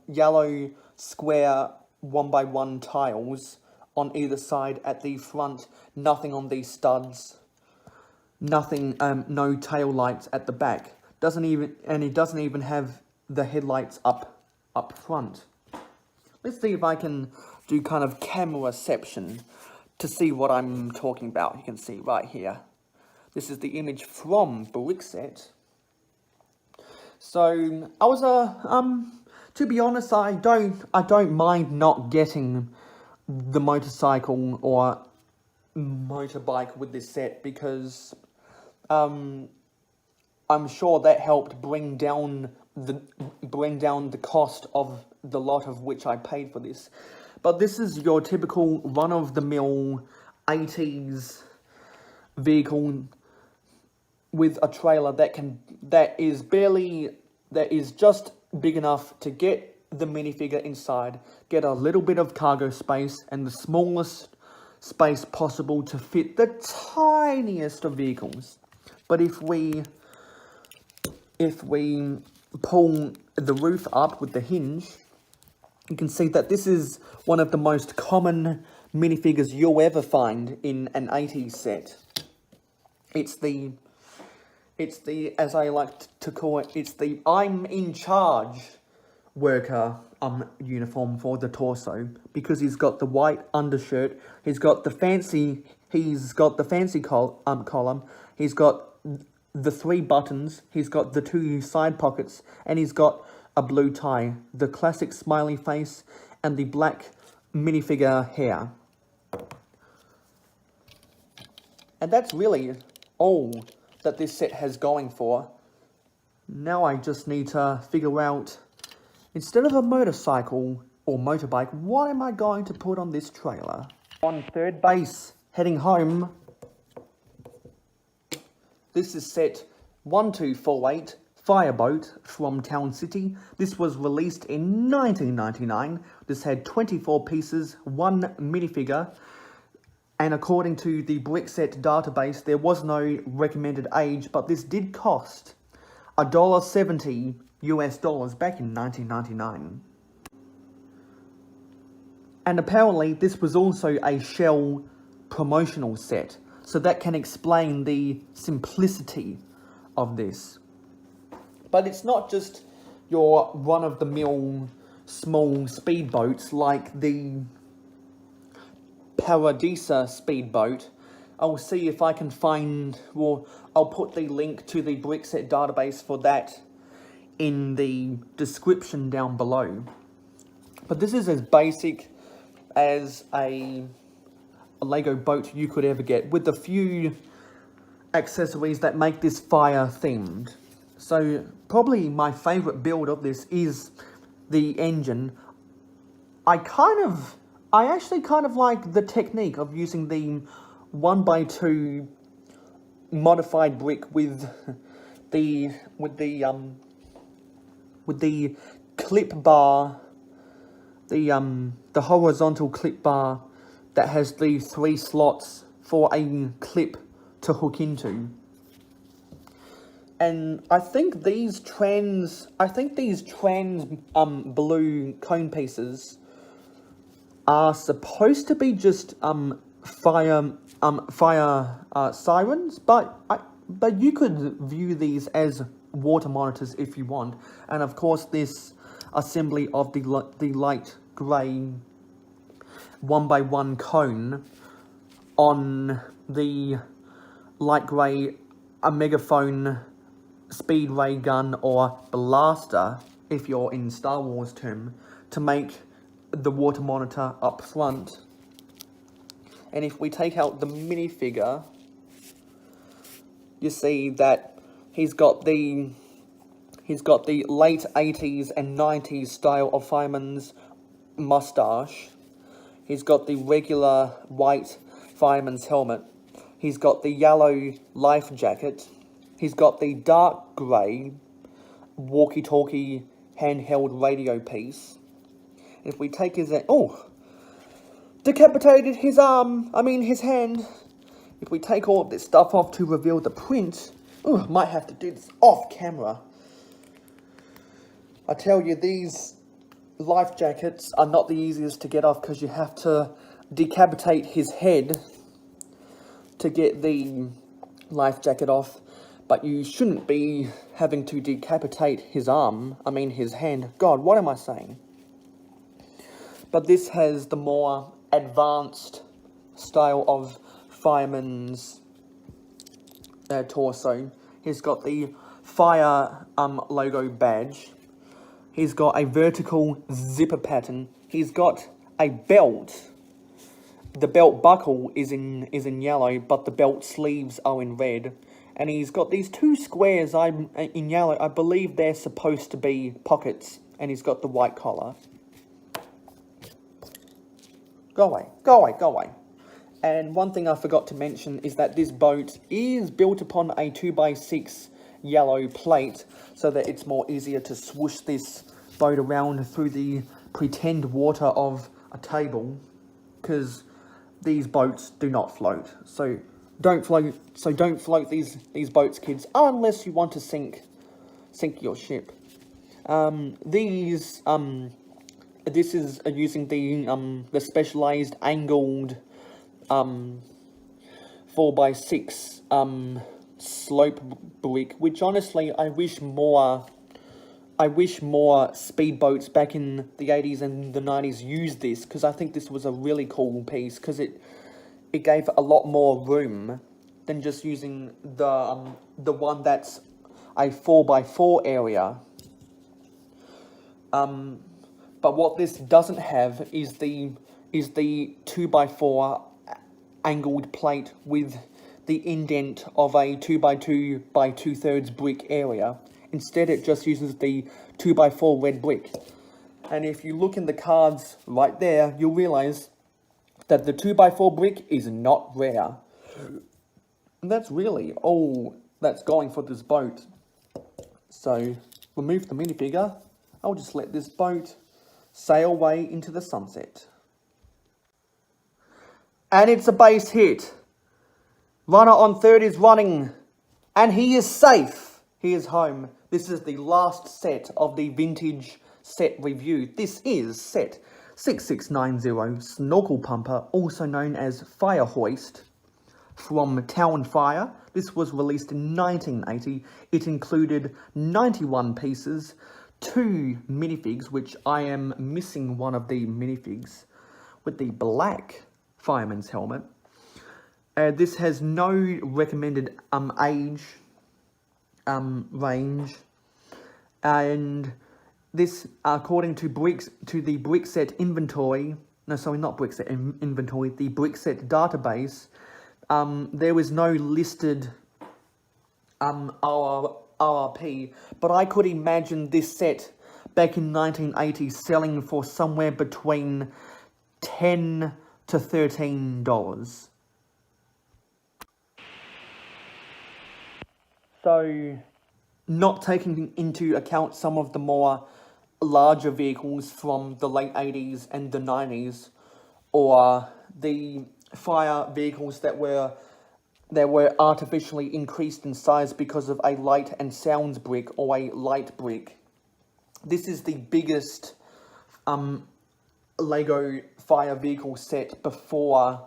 yellow square 1x1 tiles on either side at the front, nothing on these studs, nothing, no tail lights at the back. It doesn't even have the headlights up front. Let's see if I can do kind of cameraception to see what I'm talking about. You can see right here. This is the image from Brickset. So I was to be honest, I don't mind not getting the motorcycle or motorbike with this set because I'm sure that helped bring down the cost of the lot of which I paid for this. But this is your typical run-of-the-mill 80s vehicle with a trailer that is just big enough to get the minifigure inside, get a little bit of cargo space, and the smallest space possible to fit the tiniest of vehicles. But if we pull the roof up with the hinge, you can see that this is one of the most common minifigures you'll ever find in an 80s set. It's the, as I like to call it, it's the I'm in charge worker uniform for the torso, because he's got the white undershirt, he's got the fancy collar, he's got the 3 buttons, he's got the 2 side pockets, and he's got a blue tie, the classic smiley face, and the black minifigure hair. And that's really all that this set has going for. Now I just need to figure out, instead of a motorcycle or motorbike, what am I going to put on this trailer? On third base, heading home. This is set 1248 Fireboat from Town City. This was released in 1999. This had 24 pieces, 1 minifigure, and according to the Brickset database, there was no recommended age, but this did cost $1.70 US back in 1999. And apparently this was also a Shell promotional set, so that can explain the simplicity of this. But it's not just your run-of-the-mill small speedboats like the Paradisa speedboat. I'll see if I can find, well, I'll put the link to the Brickset database for that in the description down below. But this is as basic as a Lego boat you could ever get, with a few accessories that make this fire themed. So probably my favourite build of this is the engine. I actually kind of like the technique of using the 1x2 modified brick with the clip bar, the horizontal clip bar that has the 3 slots for a clip to hook into. And I think these trans blue cone pieces are supposed to be just fire sirens, but you could view these as water monitors if you want. And of course, this assembly of the light grey 1x1 cone on the light grey a megaphone speed ray gun or blaster, if you're in Star Wars term, to make the water monitor up front. And if we take out the minifigure, you see that he's got the late 80s and 90s style of fireman's mustache. He's got the regular white fireman's helmet. He's got the yellow life jacket. He's got the dark grey walkie-talkie handheld radio piece. If we take his... Oh! Decapitated his his hand. If we take all of this stuff off to reveal the print... Oh, I might have to do this off camera. I tell you, these life jackets are not the easiest to get off, because you have to decapitate his head to get the life jacket off. But you shouldn't be having to decapitate his his hand. God, what am I saying? But this has the more advanced style of fireman's torso. He's got the fire logo badge. He's got a vertical zipper pattern. He's got a belt. The belt buckle is in yellow, but the belt sleeves are in red. And he's got these 2 squares in yellow. I believe they're supposed to be pockets. And he's got the white collar. Go away, go away, go away. And one thing I forgot to mention is that this boat is built upon a 2x6 yellow plate, so that it's more easier to swoosh this boat around through the pretend water of a table, because these boats do not float. So don't float these boats, kids, unless you want to sink your ship. This is using the specialized angled 4x6 slope brick, which honestly I wish more I wish more speedboats back in the 80s and the 90s used this, because I think this was a really cool piece, because it gave a lot more room than just using the one that's a 4x4 area. But what this doesn't have is the 2x4 angled plate with the indent of a 2x2 by 2/3 brick area. Instead, it just uses the 2x4 red brick. And if you look in the cards right there, you'll realize that the 2x4 brick is not rare. And that's really all that's going for this boat. So, remove the minifigure. I'll just let this boat sail away into the sunset. And it's a base hit. Runner on third is running. And he is safe. He is home. This is the last set of the vintage set review. This is set 6690 Snorkel Pumper, also known as Fire Hoist, from Town Fire. This was released in 1980. It included 91 pieces, 2 minifigs, which I am missing one of the minifigs, with the black fireman's helmet. This has no recommended age range, and this, according to the Brickset inventory, no, sorry, not Brickset inventory, the Brickset database, there was no listed RRP, but I could imagine this set back in 1980 selling for somewhere between $10 to $13. So, not taking into account some of the more larger vehicles from the late 80s and the 90s, or the fire vehicles that were artificially increased in size because of a light and sounds brick or a light brick. This is the biggest Lego fire vehicle set before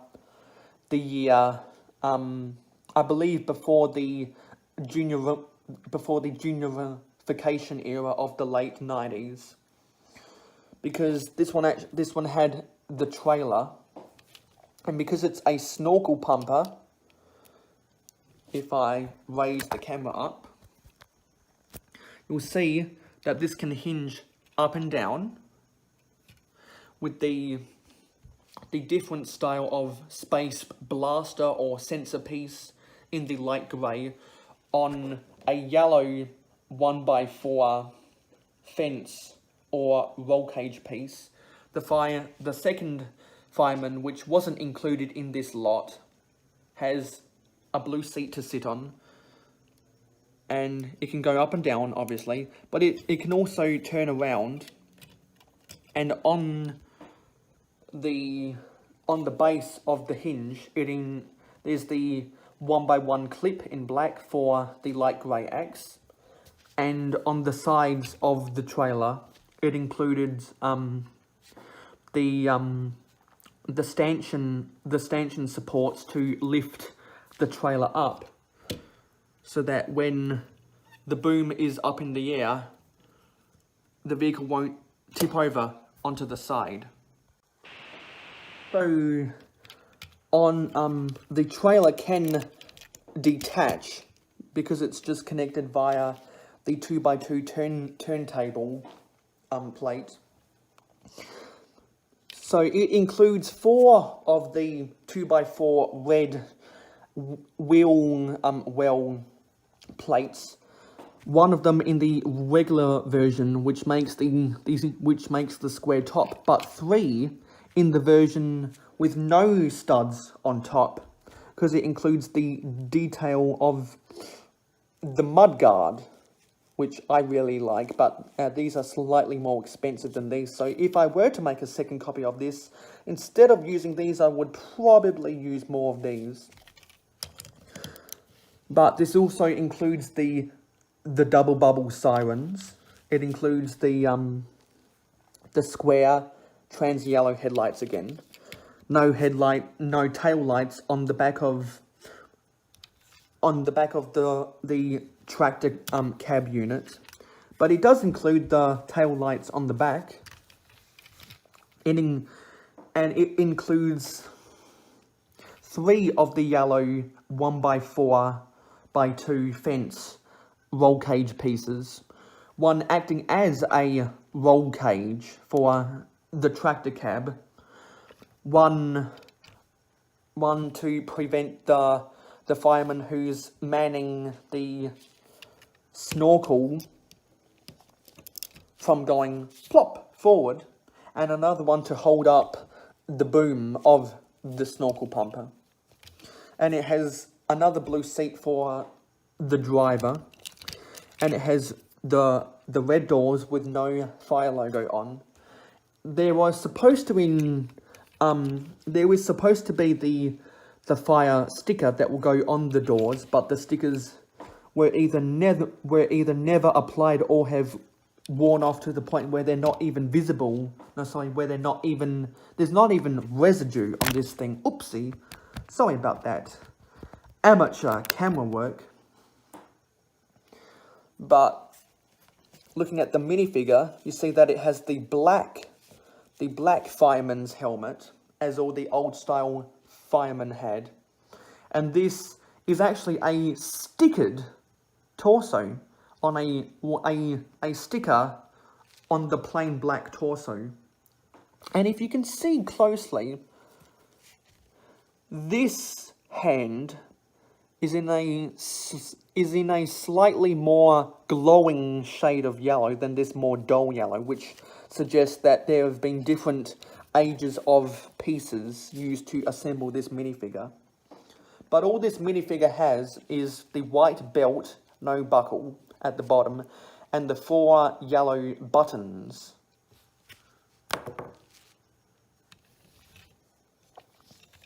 the year, I believe before the juniorification era of the late 90s, because this one had the trailer, and because it's a snorkel pumper, if I raise the camera up, you'll see that this can hinge up and down with the different style of space blaster or sensor piece in the light grey on a yellow 1x4 fence or roll cage piece. The second fireman, which wasn't included in this lot, has a blue seat to sit on, and it can go up and down, obviously, but it can also turn around, and on the base of the hinge, there's the 1x1 clip in black for the light grey axe, and on the sides of the trailer, it included the stanchion supports to lift the trailer up, so that when the boom is up in the air, the vehicle won't tip over onto the side. So, the trailer can detach because it's just connected via the 2x2 turntable plate. So it includes 4 of the 2x4 red wheel well plates. One of them in the regular version, which makes the square top, but 3 in the version with no studs on top, because it includes the detail of the mudguard, which I really like, but these are slightly more expensive than these. So if I were to make a second copy of this, instead of using these, I would probably use more of these. But this also includes the double bubble sirens. It includes the square trans yellow headlights again. No tail lights on the back of the tractor cab unit, but it does include the tail lights on the back. And it includes 3 of the yellow 1x4x2 fence roll cage pieces. One acting as a roll cage for the tractor cab. One to prevent the fireman who's manning the snorkel from going plop forward, and another one to hold up the boom of the snorkel pumper. And it has another blue seat for the driver, and it has the red doors with no fire logo on. There was supposed to be the fire sticker that will go on the doors, but the stickers were either never applied or have worn off to the point where they're not even visible. No, sorry, where there's not even residue on this thing. Oopsie. Sorry about that. Amateur camera work. But looking at the minifigure, you see that it has the black fireman's helmet, as all the old style firemen had. And this is actually a stickered torso on a sticker on the plain black torso. And if you can see closely, this hand is in a slightly more glowing shade of yellow than this more dull yellow, which suggests that there have been different ages of pieces used to assemble this minifigure. But all this minifigure has is the white belt, no buckle, at the bottom, and the 4 yellow buttons.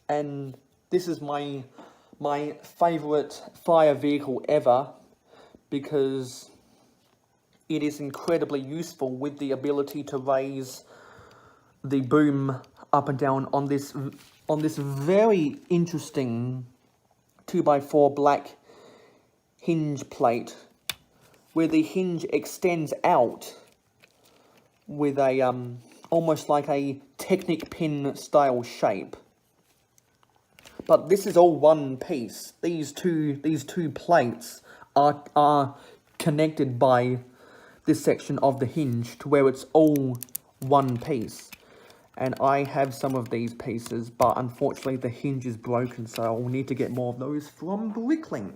And this is my favourite fire vehicle ever, because it is incredibly useful with the ability to raise the boom up and down on this very interesting 2x4 black hinge plate, where the hinge extends out with a almost like a Technic pin style shape. But this is all one piece. These two plates are connected by this section of the hinge to where it's all one piece. And I have some of these pieces, but unfortunately the hinge is broken, so I'll need to get more of those from Bricklink.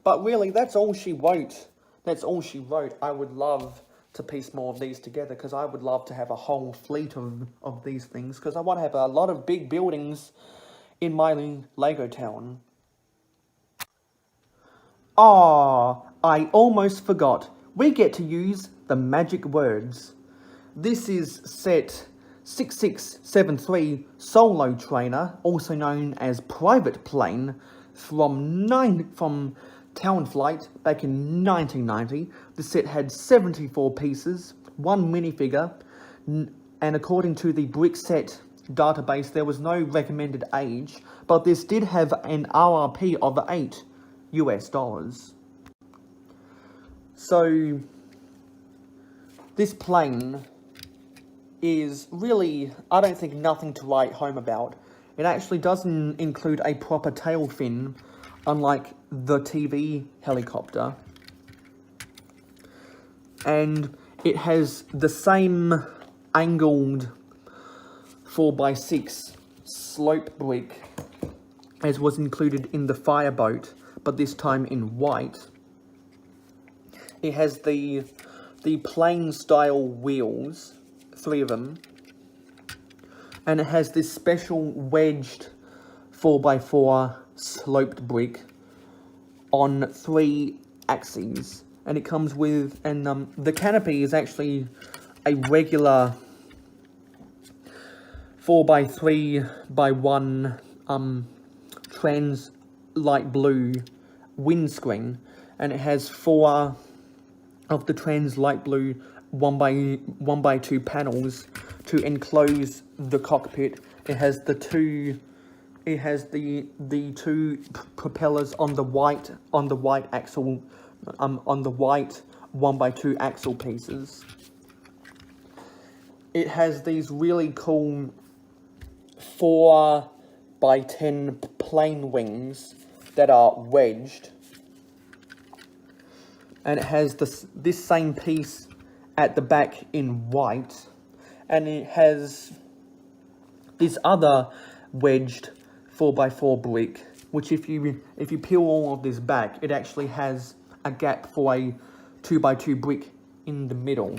But really, that's all she wrote. That's all she wrote. I would love to piece more of these together, because I would love to have a whole fleet of these things, because I want to have a lot of big buildings in my Lego town. Ah, I almost forgot. We get to use the magic words. This is set 6673 Solo Trainer, also known as Private Plane, from Town Flight back in 1990. The set had 74 pieces, 1 minifigure, and according to the brick set database, there was no recommended age, but this did have an RRP of $8 US. So this plane is really, I don't think, nothing to write home about. It actually doesn't include a proper tail fin, unlike the TV helicopter. And it has the same angled 4x6 slope brick as was included in the fireboat, but this time in white. It has the plain style wheels, 3 of them, and it has this special wedged 4x4 sloped brick on 3 axes, and it comes with, and the canopy is actually a regular 4x3x1 trans light blue windscreen, and it has 4 of the trans light blue 1x2 panels to enclose the cockpit. It has the two propellers on the white axle, on the white 1x2 axle pieces. It has these really cool 4x10 plain wings that are wedged. And it has this same piece at the back in white. And it has this other wedged 4x4 brick, which if you peel all of this back, it actually has a gap for a 2x2 brick in the middle.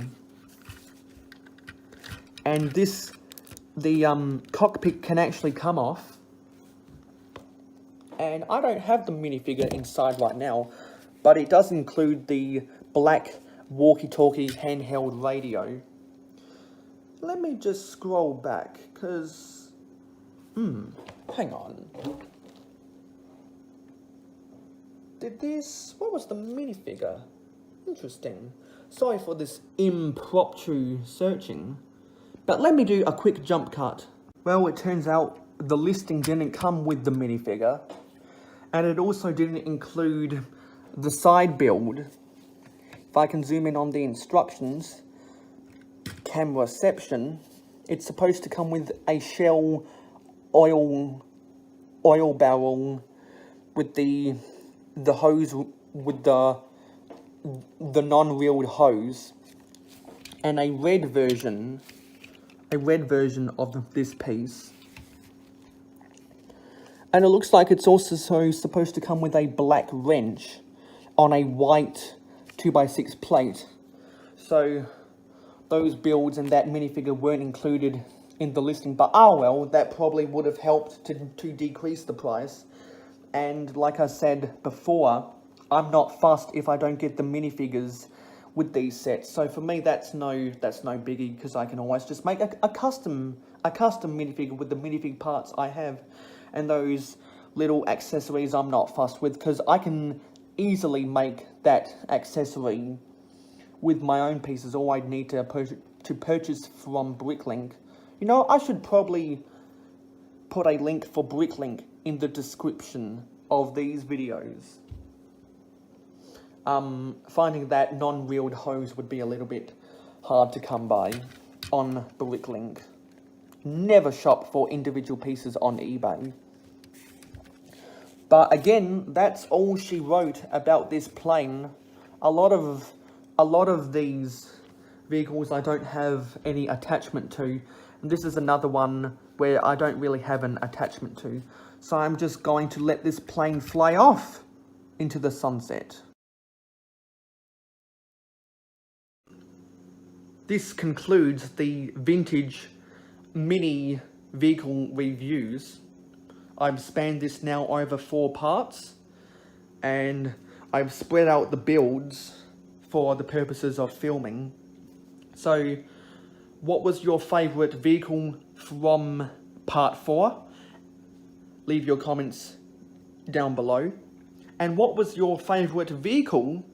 And the cockpit can actually come off. And I don't have the minifigure inside right now, but it does include the black walkie-talkie handheld radio. Let me just scroll back, because... hang on. What was the minifigure? Interesting. Sorry for this impromptu searching. But let me do a quick jump cut. Well, it turns out the listing didn't come with the minifigure. And it also didn't include the side build. If I can zoom in on the instructions, camera reception, it's supposed to come with a Shell oil barrel with the hose, with the non-reeled hose, and a red version of this piece. And it looks like it's also supposed to come with a black wrench on a white 2x6 plate. So those builds and that minifigure weren't included in the listing, but well, that probably would have helped to decrease the price. And like I said before, I'm not fussed if I don't get the minifigures with these sets. So for me, that's no biggie, because I can always just make a custom minifigure with the minifig parts I have, and those little accessories I'm not fussed with, because I can easily make that accessory with my own pieces. All I'd need to purchase from Bricklink. You know, I should probably put a link for Bricklink in the description of these videos. Finding that non-reeled hose would be a little bit hard to come by on Bricklink. Never shop for individual pieces on eBay. But again, that's all she wrote about this plane. A lot of these vehicles I don't have any attachment to, and this is another one where I don't really have an attachment to. So I'm just going to let this plane fly off into the sunset. This concludes the vintage mini vehicle reviews. I've spanned this now over 4 parts, and I've spread out the builds for the purposes of filming. So, what was your favourite vehicle from part 4? Leave your comments down below. And what was your favourite vehicle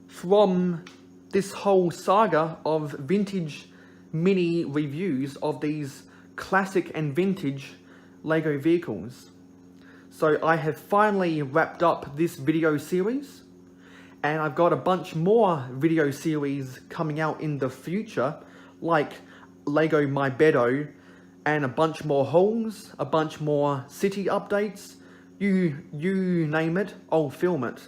from this whole saga of vintage mini reviews of these classic and vintage Lego vehicles? So I have finally wrapped up this video series, and I've got a bunch more video series coming out in the future, like Lego My Beddo, and a bunch more hauls, a bunch more city updates. You name it, I'll film it.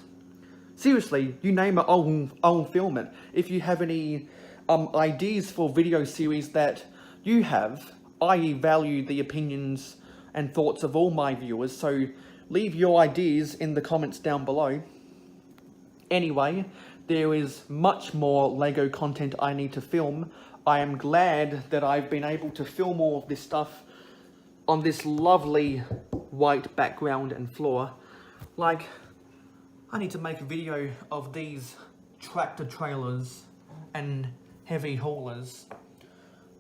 Seriously, you name it, I'll film it. If you have any ideas for video series that you have, I value the opinions and thoughts of all my viewers, so leave your ideas in the comments down below. Anyway, there is much more Lego content I need to film. I am glad that I've been able to film all of this stuff on this lovely white background and floor. Like, I need to make a video of these tractor trailers and heavy haulers.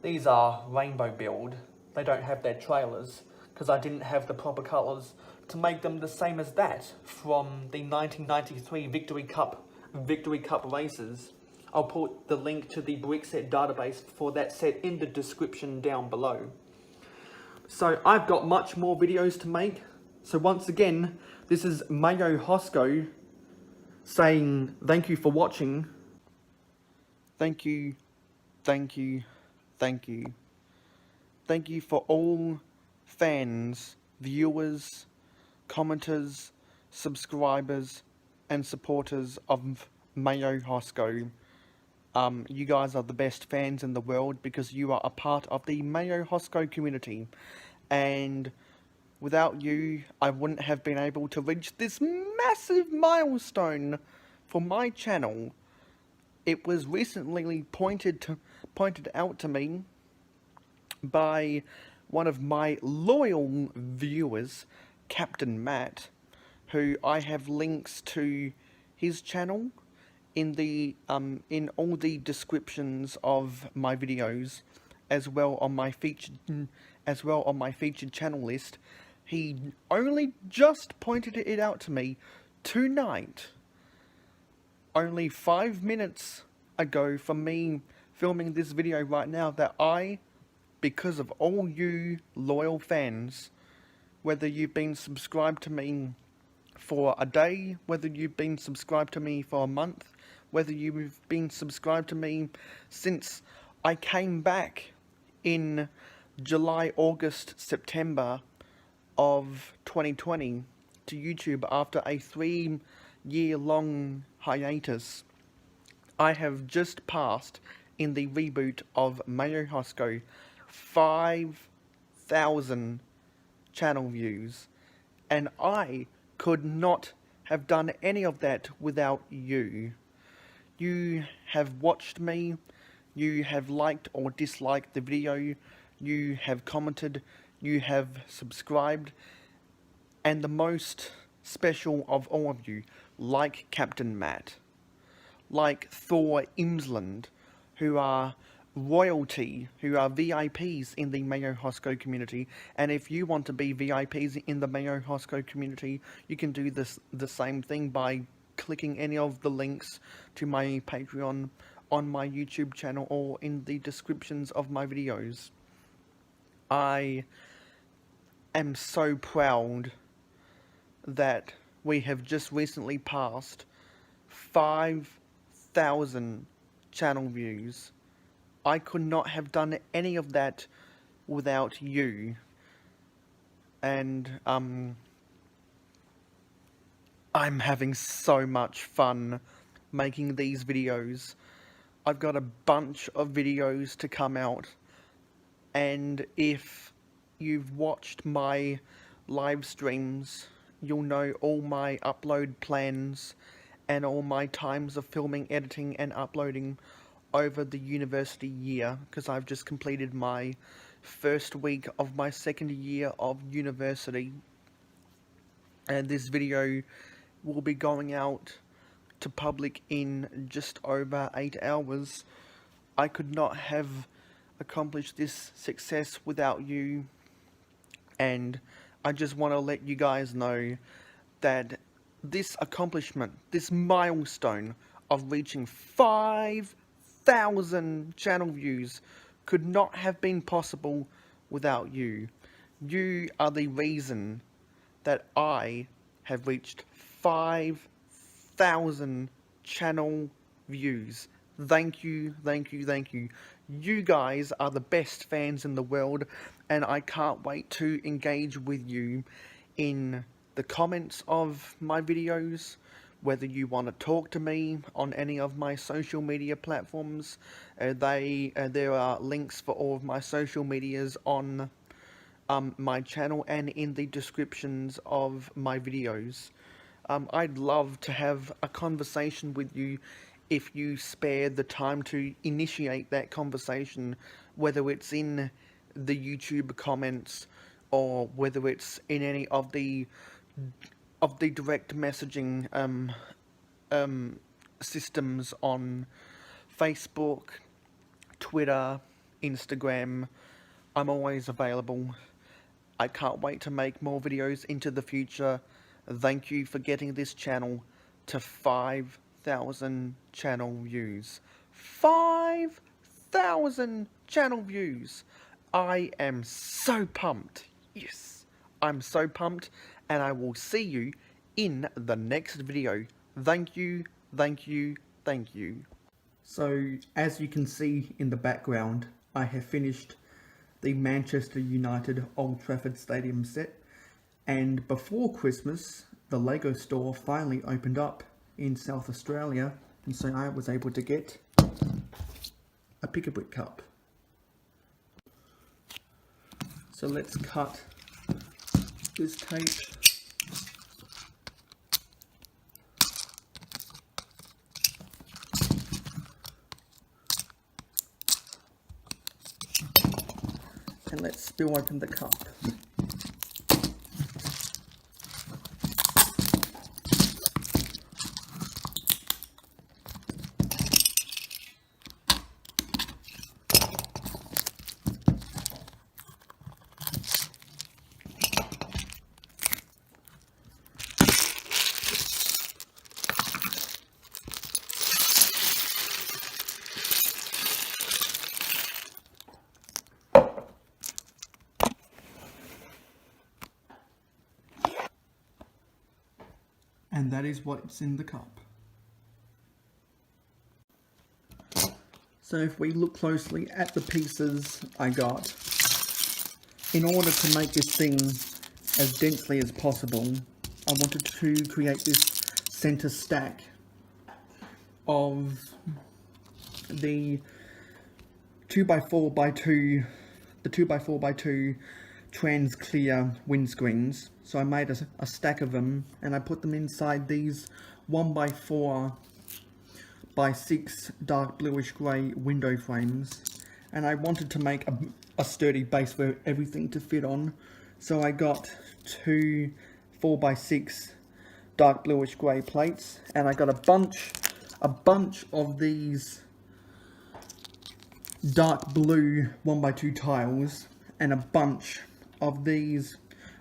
These are rainbow build. They don't have their trailers because I didn't have the proper colours to make them the same as that from the 1993 Victory Cup races. I'll put the link to the brickset database for that set in the description down below. So I've got much more videos to make. So once again, this is Mayo Hosko saying thank you for watching. Thank you, thank you, thank you. Thank you for all fans, viewers, commenters, subscribers, and supporters of Mayo Hosko. You guys are the best fans in the world because you are a part of the Mayo Hosko community. And without you, I wouldn't have been able to reach this massive milestone for my channel. It was recently pointed out to me by one of my loyal viewers, Captain Matt, who I have links to his channel in all the descriptions of my videos, as well on my featured channel list. He only just pointed it out to me tonight, only 5 minutes ago from me filming this video right now, that because of all you loyal fans, whether you've been subscribed to me for a day, whether you've been subscribed to me for a month, whether you've been subscribed to me since I came back in July, August, September of 2020 to YouTube after a 3-year-long hiatus. I have just passed, in the reboot of Mayo Hosko, 5,000 channel views, and I could not have done any of that without you. You have watched me, you have liked or disliked the video, you have commented, you have subscribed, and the most special of all of you, like Captain Matt, like Thor Imsland, who are royalty, who are VIPs in the Mayo Hosko community. And if you want to be VIPs in the Mayo Hosko community, you can do the same thing by clicking any of the links to my Patreon on my YouTube channel or in the descriptions of my videos. I am so proud that we have just recently passed 5,000 channel views. I could not have done any of that without you. And I'm having so much fun making these videos. I've got a bunch of videos to come out, and if you've watched my live streams, you'll know all my upload plans and all my times of filming, editing, and uploading over the university year, because I've just completed my first week of my second year of university, and this video will be going out to public in just over 8 hours. I could not have accomplished this success without you, and I just want to let you guys know that this accomplishment, this milestone of reaching 5,000 channel views, could not have been possible without you. You are the reason that I have reached 5,000 channel views. Thank you, thank you, thank you. You guys are the best fans in the world, and I can't wait to engage with you in the comments of my videos, whether you want to talk to me on any of my social media platforms. There are links for all of my social medias on my channel and in the descriptions of my videos. I'd love to have a conversation with you if you spare the time to initiate that conversation, whether it's in the YouTube comments or whether it's in any of the direct messaging systems on Facebook, Twitter, Instagram. I'm always available. I can't wait to make more videos into the future. Thank you for getting this channel to 5,000 channel views. 5,000 channel views! I am so pumped. Yes, I'm so pumped, and I will see you in the next video. Thank you, thank you, thank you. So as you can see in the background, I have finished the Manchester United Old Trafford Stadium set, and before Christmas the Lego store finally opened up in South Australia, and so I was able to get a Pick-a-Brick cup. So let's cut this tape. And let's spill open the cup. And that is what's in the cup. So if we look closely at the pieces I got, in order to make this thing as densely as possible, I wanted to create this center stack of the 2x4x2, the 2x4x2 trans clear windscreens. So I made a stack of them, and I put them inside these 1x4x6 dark bluish grey window frames, and I wanted to make a sturdy base for everything to fit on. So I got two 4x6 dark bluish grey plates, and I got a bunch of these dark blue 1x2 tiles, and a bunch of these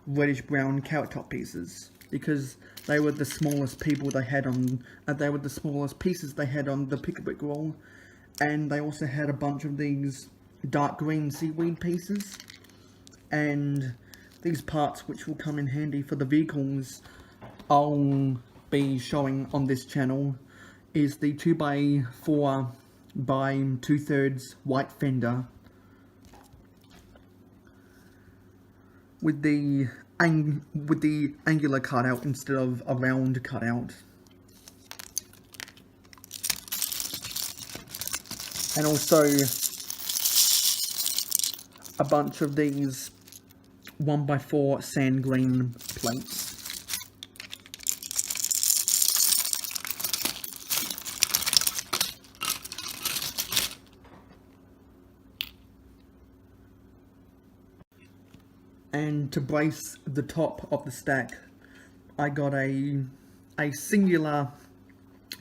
reddish brown countertop pieces, because they were the smallest people they had on. They were the smallest pieces they had on the Pick-a-Brick roll, and they also had a bunch of these dark green seaweed pieces, and these parts, which will come in handy for the vehicles I'll be showing on this channel, is the 2x4 by 2/3 white fender with the angular cutout instead of a round cutout, and also a bunch of these 1x4 sand green plates. And to brace the top of the stack, I got a singular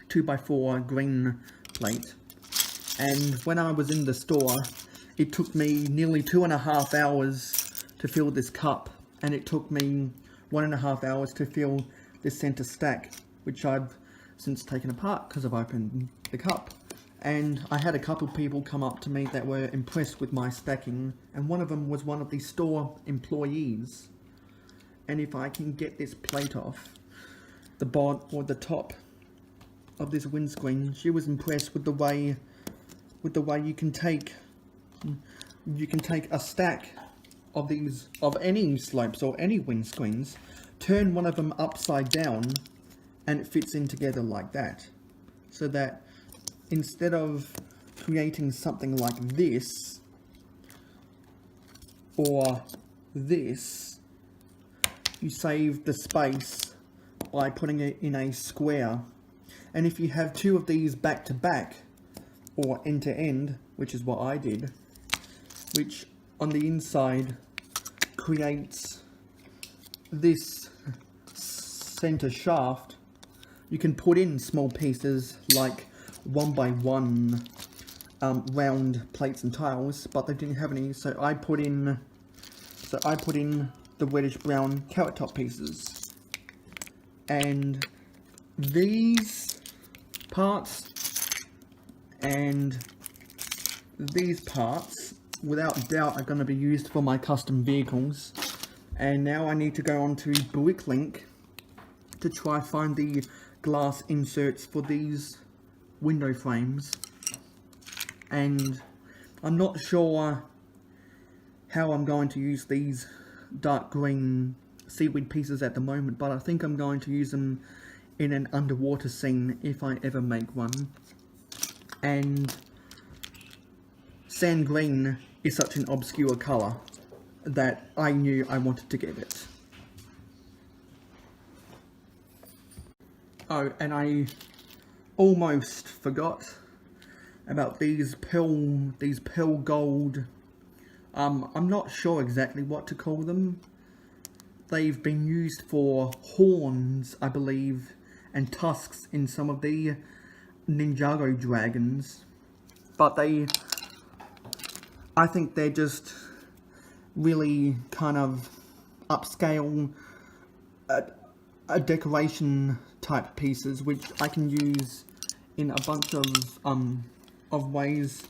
2x4 green plate. And when I was in the store, it took me nearly 2.5 hours to fill this cup, and it took me 1.5 hours to fill this center stack, which I've since taken apart because I've opened the cup. And I had a couple of people come up to me that were impressed with my stacking, and one of them was one of the store employees. And if I can get this plate off the bottom or the top of this windscreen, she was impressed with the way you can take a stack of any slopes or any windscreens, turn one of them upside down, and it fits in together like that, so that instead of creating something like this or this, you save the space by putting it in a square. And if you have two of these back to back or end to end, which is what I did, which on the inside creates this center shaft, you can put in small pieces like 1x1 round plates and tiles, but they didn't have any, so I put in the reddish brown countertop pieces. And these parts and these parts, without doubt, are going to be used for my custom vehicles. And now I need to go on to Bricklink to try find the glass inserts for these window frames. and I'm not sure how I'm going to use these dark green seaweed pieces at the moment, but I think I'm going to use them in an underwater scene if I ever make one. And sand green is such an obscure colour that I knew I wanted to get it. Oh, and I almost forgot about these pearl gold. I'm not sure exactly what to call them. They've been used for horns, I believe, and tusks in some of the Ninjago dragons. But I think they're just really kind of upscale a decoration type pieces, which I can use in a bunch of ways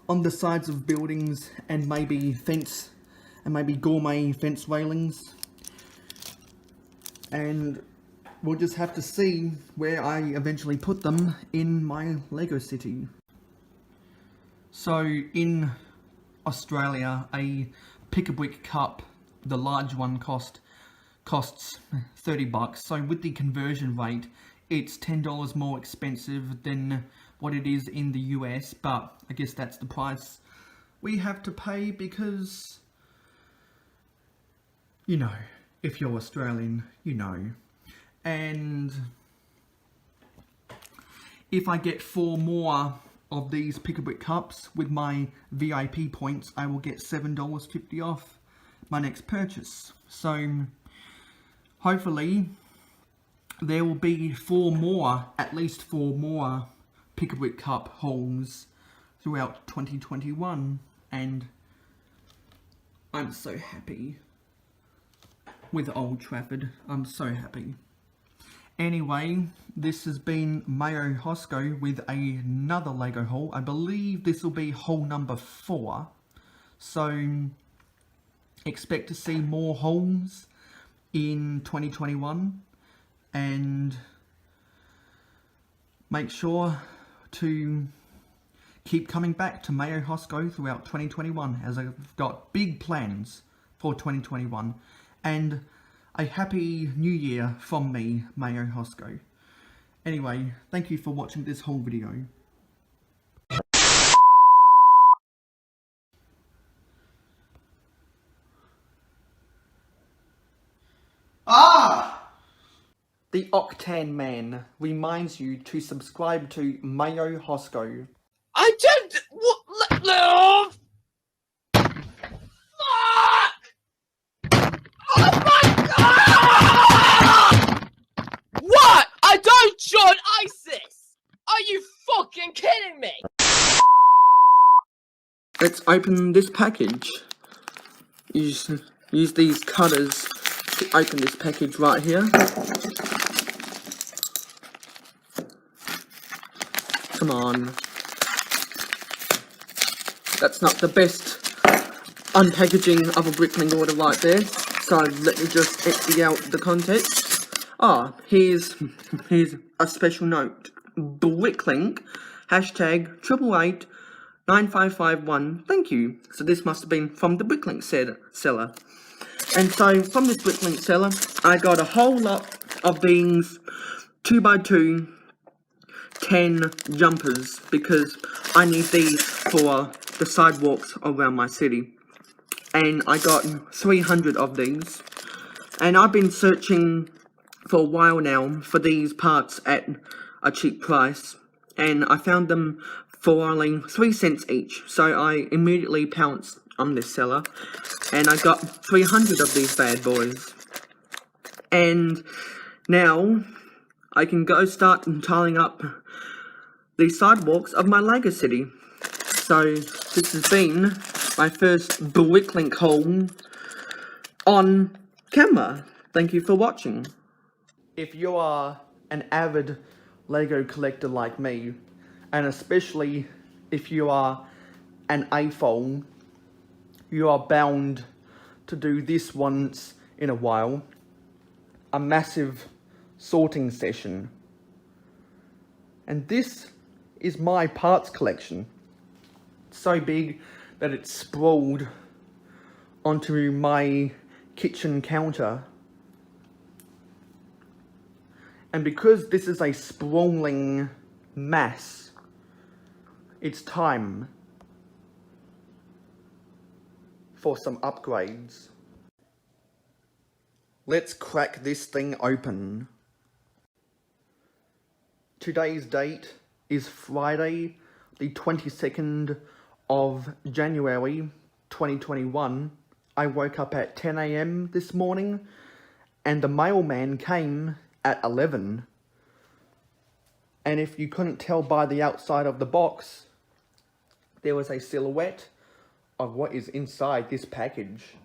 on the sides of buildings, and maybe gourmet fence railings. And we'll just have to see where I eventually put them in my Lego city. So in Australia, a pick-a-brick cup, the large one, costs $30. So with the conversion rate, it's $10 more expensive than what it is in the US, but I guess that's the price we have to pay because, you know, if you're Australian, you know. And if I get 4 more of these pick-a-brick cups with my VIP points, I will get $7.50 off my next purchase. So hopefully there will be at least 4 more pick-a-brick cup hauls throughout 2021, and I'm so happy with Old Trafford. I'm so happy. Anyway, this has been Mayo Hosko with another Lego haul. I believe this will be haul number 4. So expect to see more hauls in 2021, and make sure to keep coming back to Mayo Hosko throughout 2021, as I've got big plans for 2021. And a happy new year from me, Mayo Hosko. Anyway, thank you for watching this whole video. The Octan Man reminds you to subscribe to Mayo Hosko. I don't. What? No! Fuck! Oh my god! What? I don't join ISIS! Are you fucking kidding me? Let's open this package. Use these cutters to open this package right here. Come on. That's not the best unpackaging of a Bricklink order right there. So let me just empty out the contents. Here's a special note. Bricklink, hashtag 888-9551. Thank you. So this must have been from the Bricklink seller. And so from this Bricklink seller, I got a whole lot of these 2x2 10 jumpers, because I need these for the sidewalks around my city. And I got 300 of these. And I've been searching for a while now for these parts at a cheap price. And I found them for only 3 cents each. So I immediately pounced on this seller. And I got 300 of these bad boys. And now I can go start tiling up the sidewalks of my Lego city. So this has been my first Bricklink haul on camera. Thank you for watching. If you are an avid Lego collector like me, and especially if you are an AFOL, you are bound to do this once in a while. A massive sorting session. And this is my parts collection. so big that it's sprawled onto my kitchen counter. And because this is a sprawling mass, it's time for some upgrades. Let's crack this thing open. Today's date is Friday, the 22nd of January 2021. I woke up at 10 AM this morning and the mailman came at 11. And if you couldn't tell by the outside of the box, there was a silhouette of what is inside this package.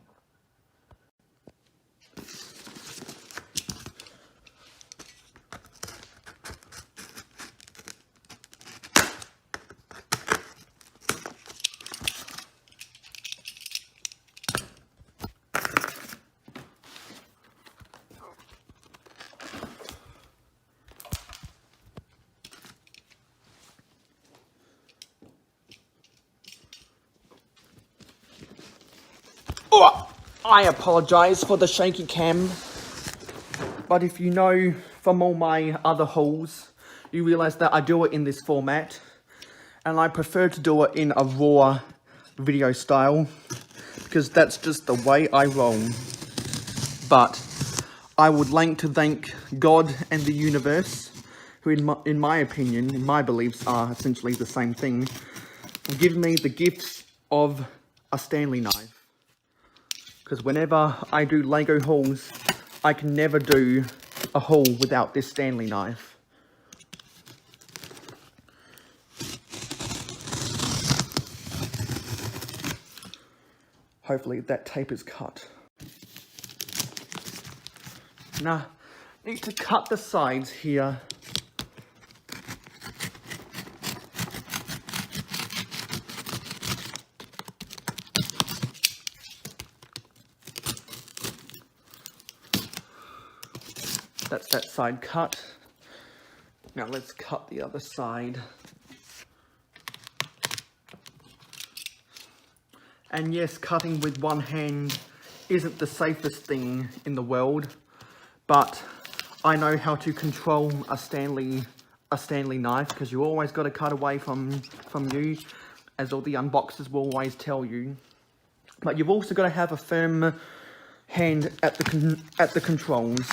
Oh, I apologise for the shaky cam, but if you know from all my other hauls, you realise that I do it in this format, and I prefer to do it in a raw video style, because that's just the way I roll. But I would like to thank God and the universe, who in my opinion, in my beliefs are essentially the same thing, for giving me the gifts of a Stanley knife. Because whenever I do Lego hauls, I can never do a haul without this Stanley knife. Hopefully that tape is cut. Now, need to cut the sides here. That's that side cut. Now let's cut the other side. And yes, cutting with one hand isn't the safest thing in the world, but I know how to control a Stanley knife, because you always got to cut away from you, as all the unboxers will always tell you. But you've also got to have a firm hand at the controls.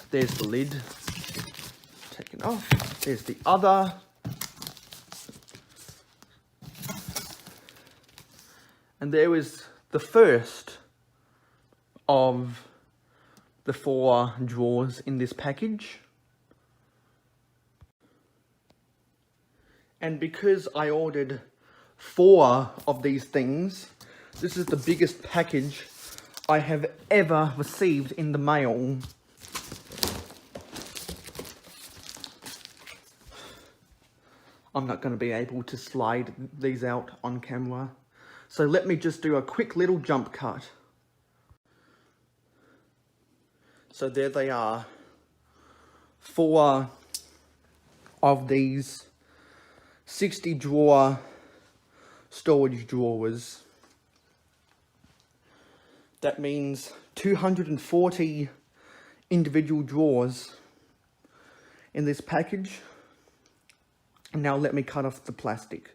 There's the lid, taken off. There's the other. And there is the first of the 4 drawers in this package. And because I ordered 4 of these things, this is the biggest package I have ever received in the mail. I'm not going to be able to slide these out on camera. So let me just do a quick little jump cut. So there they are. 4 of these 60 drawer storage drawers. That means 240 individual drawers in this package. Now let me cut off the plastic.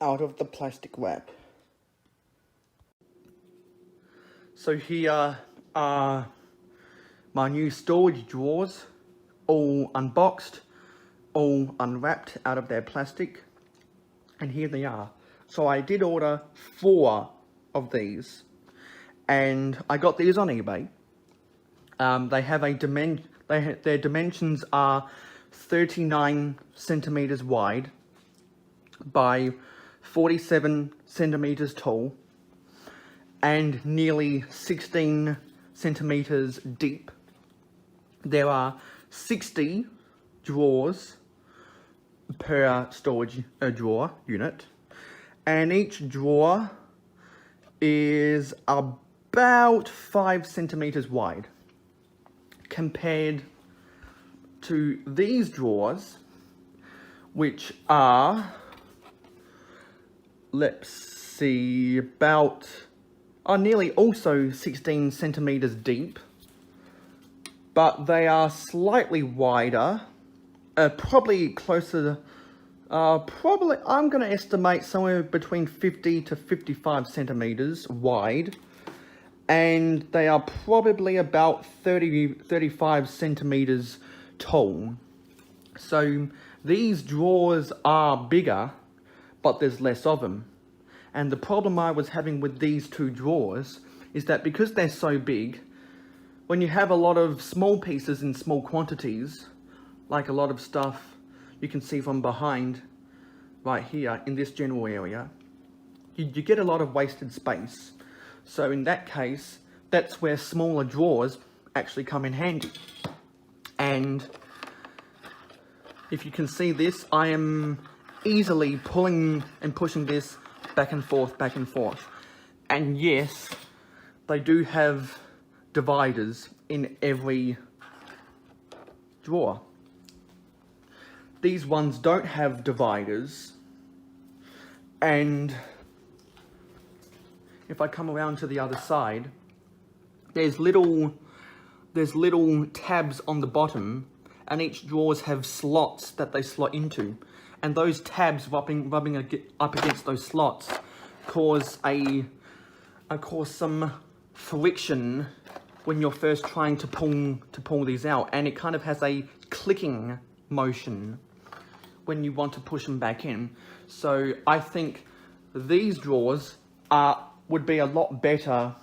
out of the plastic wrap. So here are my new storage drawers, all unboxed, all unwrapped out of their plastic, and here they are. So I did order 4 of these, and I got these on eBay. They have their dimensions are 39 centimeters wide by 47 centimeters tall and nearly 16 centimeters deep. There are 60 drawers per storage drawer unit, and each drawer is about 5 centimeters wide, compared to these drawers, which are, let's see, are nearly also 16 centimeters deep, but they are slightly wider, probably closer, probably, I'm going to estimate somewhere between 50 to 55 centimeters wide, and they are probably about 35 centimeters tall. So these drawers are bigger, but there's less of them. And the problem I was having with these 2 drawers is that because they're so big, when you have a lot of small pieces in small quantities, like a lot of stuff you can see from behind right here in this general area, you get a lot of wasted space. So in that case, that's where smaller drawers actually come in handy. And if you can see this, I am easily pulling and pushing this back and forth, back and forth. And yes, they do have dividers in every drawer. These ones don't have dividers, and if I come around to the other side, there's little tabs on the bottom, and each drawers have slots that they slot into, and those tabs rubbing up against those slots cause some friction when you're first trying to pull these out, and it kind of has a clicking motion when you want to push them back in. So I think these drawers would be a lot better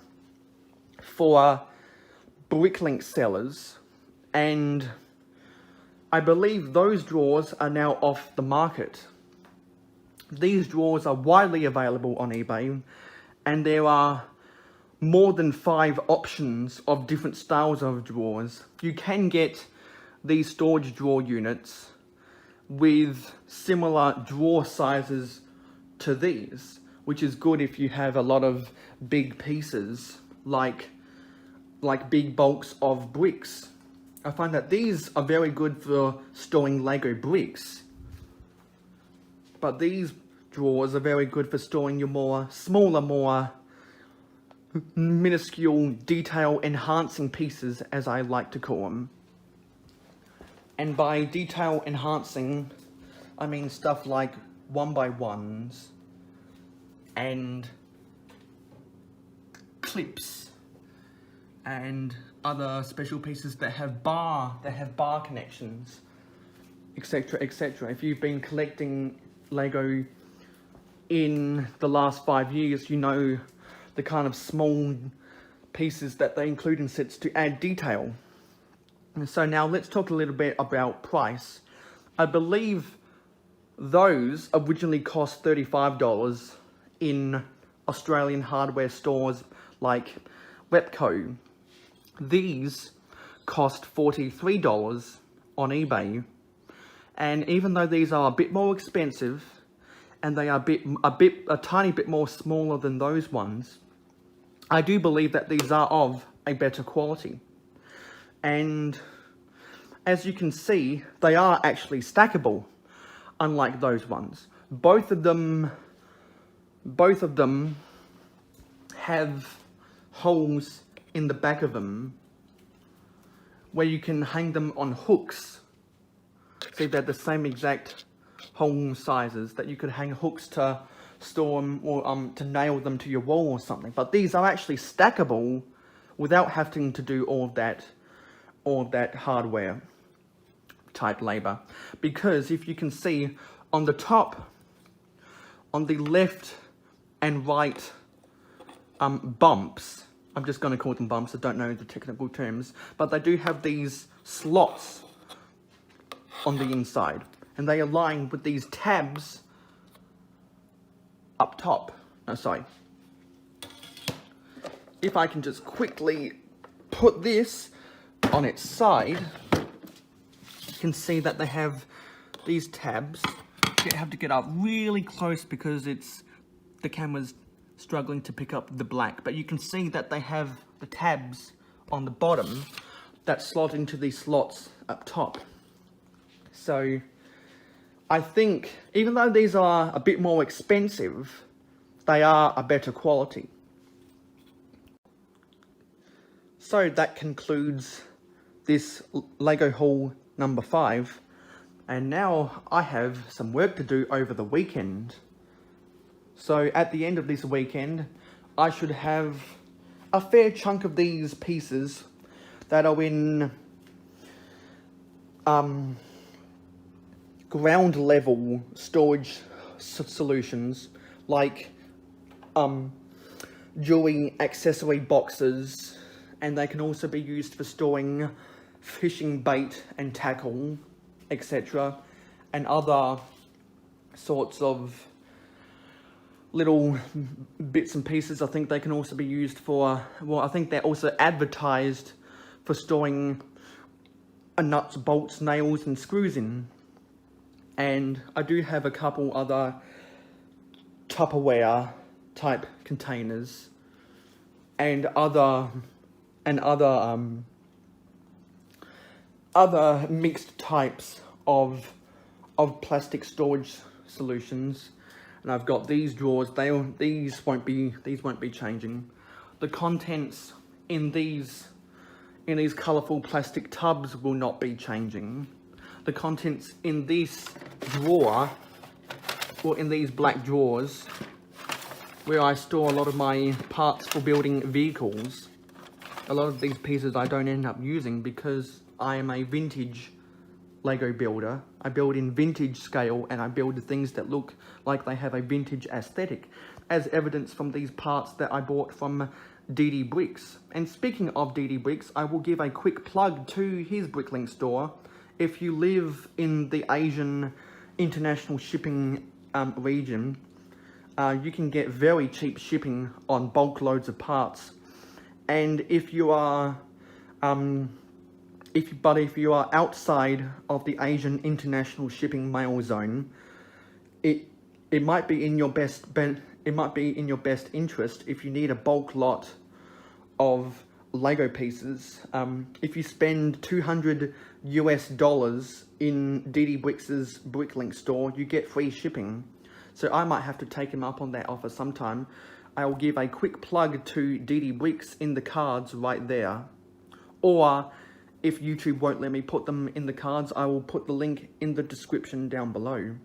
for bricklink sellers, and I believe those drawers are now off the market. These drawers are widely available on eBay, and there are more than 5 options of different styles of drawers. You can get these storage drawer units with similar drawer sizes to these, which is good if you have a lot of big pieces, like big bulks of bricks. I find that these are very good for storing Lego bricks, but these drawers are very good for storing your smaller, more minuscule, detail enhancing pieces, as I like to call them. And by detail enhancing, I mean stuff like 1x1s and clips and other special pieces that have bar connections, etc, etc. If you've been collecting Lego in the last 5 years, you know the kind of small pieces that they include in sets to add detail. And so now let's talk a little bit about price. I believe those originally cost $35 in Australian hardware stores like Webco. These cost $43 on eBay, and even though these are a bit more expensive and they are a tiny bit more smaller than those ones, I do believe that these are of a better quality. And as you can see, they are actually stackable, unlike those ones. Both of them have holes in the back of them where you can hang them on hooks. See, they're the same exact hole sizes that you could hang hooks to store them or to nail them to your wall or something. But these are actually stackable without having to do all of that hardware type labor. Because if you can see on the top, on the left and right bumps, I'm just going to call them bumps, I don't know the technical terms, but they do have these slots on the inside, and they align with these tabs up top. No, sorry. If I can just quickly put this on its side, you can see that they have these tabs. You have to get up really close because the camera's struggling to pick up the black, but you can see that they have the tabs on the bottom that slot into these slots up top. So I think even though these are a bit more expensive, they are a better quality. So that concludes this Lego haul number 5, and now I have some work to do over the weekend. So at the end of this weekend, I should have a fair chunk of these pieces that are in ground level storage solutions, like jewelry accessory boxes, and they can also be used for storing fishing bait and tackle, etc., and other sorts of little bits and pieces. I think they can also be used for, well, I think they're also advertised for storing nuts, bolts, nails and screws in. And I do have a couple other Tupperware type containers and other mixed types of plastic storage solutions. And I've got these drawers. These won't be changing. The contents in these colourful plastic tubs will not be changing. The contents in this drawer, or in these black drawers, where I store a lot of my parts for building vehicles, a lot of these pieces I don't end up using because I am a vintage Lego builder. I build in vintage scale, and I build things that look like they have a vintage aesthetic, as evidence from these parts that I bought from DD Bricks. And speaking of DD Bricks, I will give a quick plug to his Bricklink store. If you live in the Asian international shipping region, you can get very cheap shipping on bulk loads of parts. And if you are if you are outside of the Asian international shipping mail zone, it might be in your best interest if you need a bulk lot of Lego pieces. If you spend $200 US in DD Bricks' Bricklink store, you get free shipping. So I might have to take him up on that offer sometime. I will give a quick plug to DD Bricks in the cards right there. Or if YouTube won't let me put them in the cards, I will put the link in the description down below.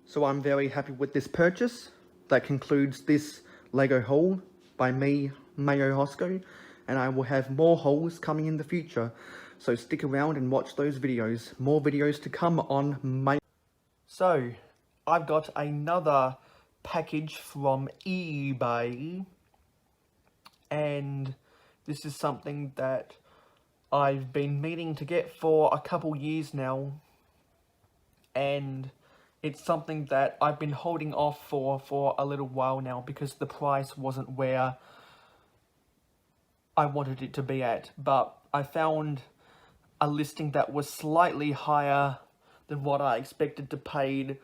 So I'm very happy with this purchase. That concludes this Lego haul by me, Mayo Hosko, and I will have more hauls coming in the future. So stick around and watch those videos. More videos to come on Mayo. So I've got another package from eBay, and this is something that I've been meaning to get for a couple years now, and it's something that I've been holding off for a little while now because the price wasn't where I wanted it to be at. But I found a listing that was slightly higher than what I expected to pay,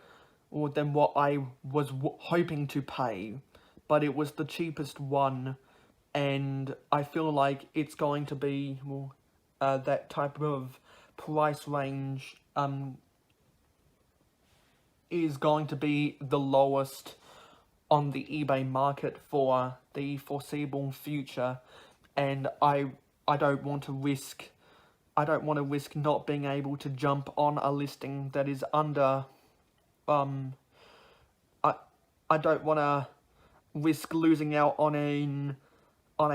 or than what I was hoping to pay, but it was the cheapest one, and I feel like it's going to be that type of price range is going to be the lowest on the eBay market for the foreseeable future, and I don't want to risk not being able to jump on a listing that is under I don't want to risk losing out on a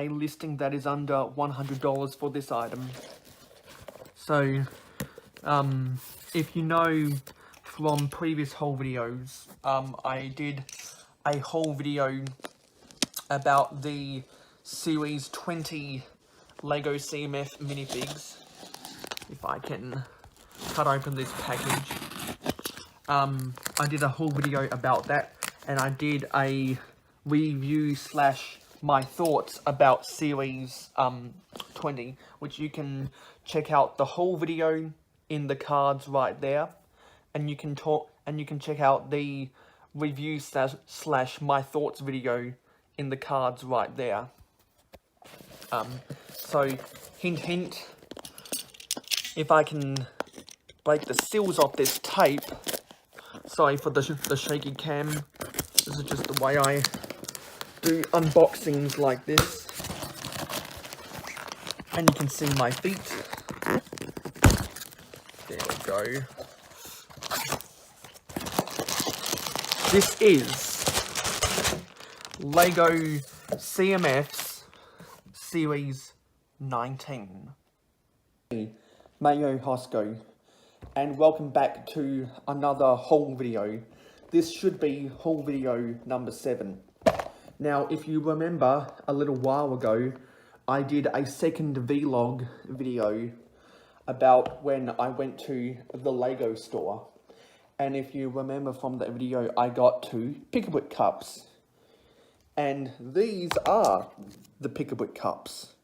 listing that is under $100 for this item. So, if you know from previous haul videos, I did a haul video about the Series 20 Lego CMF minifigs. If I can cut open this package. I did a whole video about that, and I did a review slash my thoughts about Series 20, which you can check out the whole video in the cards right there, and you can check out the review slash my thoughts video in the cards right there. So hint hint, if I can break the seals off this tape. Sorry for the shaky cam. This is just the way I do unboxings like this. And you can see my feet. There we go. This is Lego CMF's Series 19. Mayo Hosko, and welcome back to another haul video. This should be haul video number 7. Now, if you remember, a little while ago, I did a second vlog video about when I went to the Lego store. And if you remember from that video, I got 2 Pick-a-Brick cups. And these are the Pick-a-Brick cups.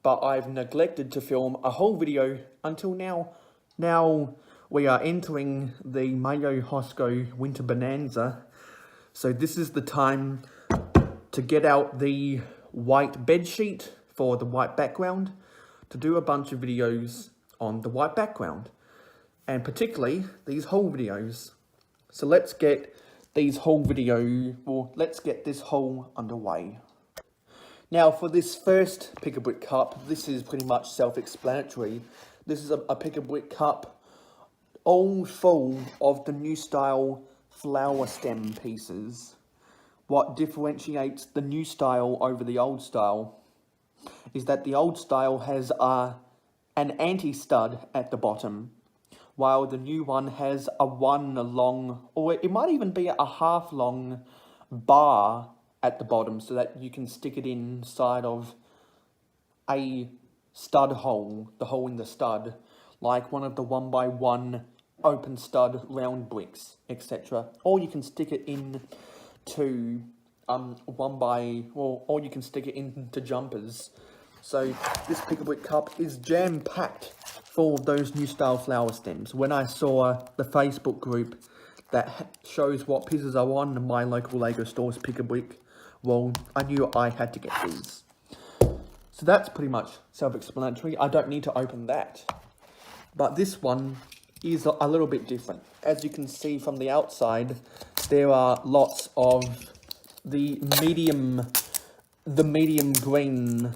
But I've neglected to film a whole video until now. Now we are entering the Mayo Hosko Winter Bonanza. So this is the time to get out the white bed sheet for the white background, to do a bunch of videos on the white background, and particularly these haul videos. So let's get let's get this haul underway. Now, for this first Pick-a-Brick cup, this is pretty much self-explanatory. This is a Pick-a-Brick cup all full of the new style flower stem pieces. What differentiates the new style over the old style is that the old style has an anti-stud at the bottom, while the new one has a 1 long, or it might even be a half long bar at the bottom, so that you can stick it inside of a stud hole, the hole in the stud, like one of the 1x1 open stud round bricks, etc. Or you can stick it into or you can stick it into jumpers. So this Pick-a-Brick cup is jam-packed full of those new style flower stems. When I saw the Facebook group that shows what pieces are on my local Lego store's Pick-a-Brick, well, I knew I had to get these. So that's pretty much self-explanatory. I don't need to open that. But this one is a little bit different. As you can see from the outside, there are lots of the medium green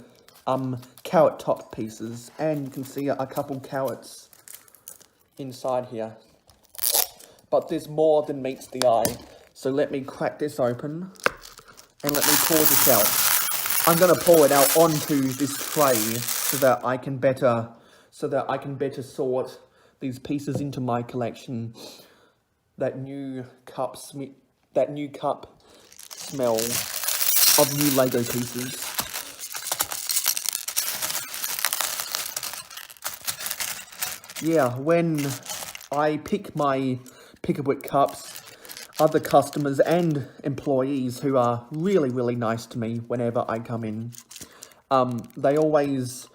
carrot top pieces, and you can see a couple carrots inside here. But there's more than meets the eye. So let me crack this open and let me pour this out. I'm going to pour it out onto this tray so that I can better sort these pieces into my collection. That new cup smell of new Lego pieces. Yeah, when I pick my Pick-a-Brick cups, other customers and employees who are really, really nice to me whenever I come in, they always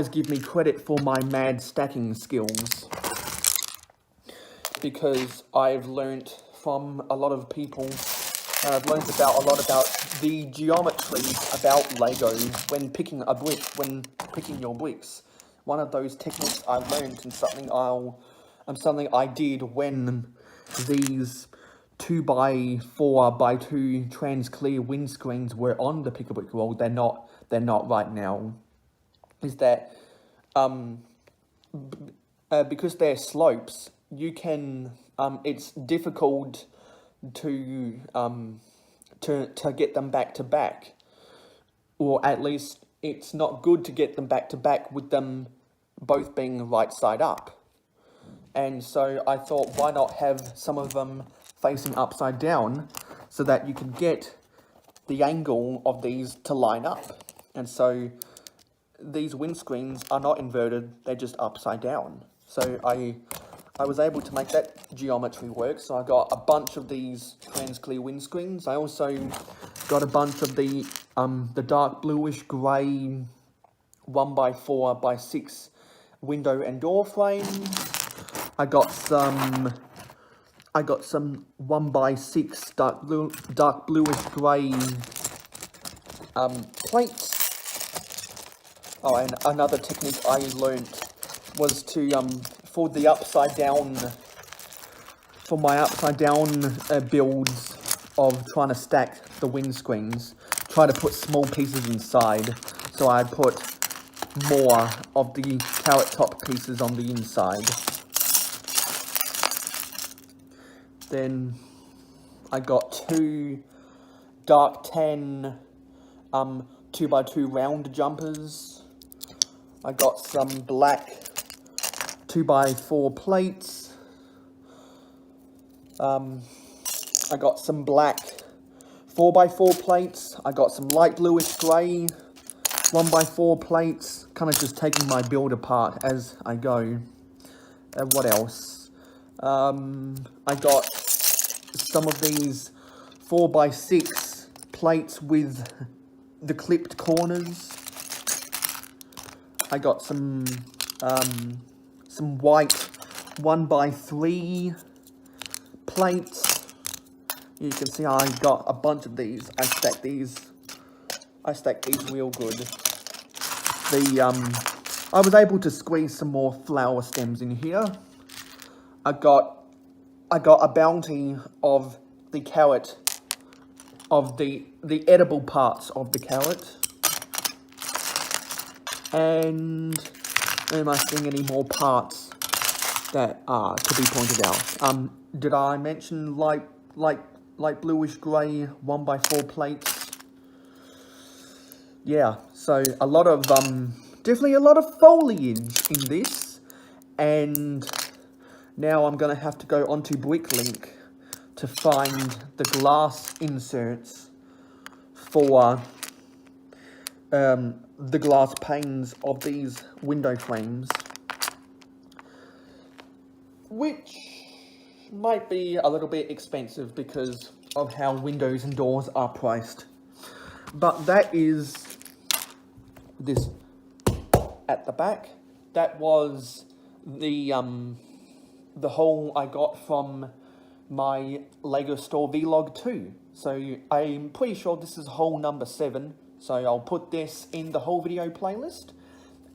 give me credit for my mad stacking skills, because I've learnt from a lot of people, and I've learnt a lot about the geometry about Lego when picking your bricks. One of those techniques I learned, and something I did when these 2x4x2 trans clear windscreens were on the Pick-a-Brick roll. They're not right now. Is that because they're slopes, you can it's difficult to get them back to back, or at least it's not good to get them back to back with them both being right side up. And so I thought, why not have some of them facing upside down so that you can get the angle of these to line up. And so these windscreens are not inverted, they're just upside down. So I was able to make that geometry work. So I got a bunch of these trans clear windscreens. I also got a bunch of the dark bluish grey 1x4x6 window and door frames. I got some 1x6 dark bluish grey plates. Oh, and another technique I learnt was to for my upside down builds of trying to stack the windscreens, try to put small pieces inside. So I put more of the carrot top pieces on the inside. Then I got two dark tan 2x2 round jumpers. I got some black 2x4 plates. I got some black 4x4 plates. I got some light bluish grey 1x4 plates. Kind of just taking my build apart as I go. What else? I got some of these 4x6 plates with the clipped corners. I got some white 1x3 plates. You can see I got a bunch of these. I stacked these real good. I was able to squeeze some more flower stems in here. I got a bounty of the carrot, of the edible parts of the carrot. And am I seeing any more parts that are to be pointed out? Did I mention light bluish grey 1x4 plates? Yeah, so a lot of definitely a lot of foliage in this, and now I'm gonna have to go onto Bricklink to find the glass inserts for the glass panes of these window frames, which might be a little bit expensive because of how windows and doors are priced. But that is this at the back. That was the haul I got from my Lego store vlog 2. So I'm pretty sure this is haul number 7. So I'll put this in the haul video playlist,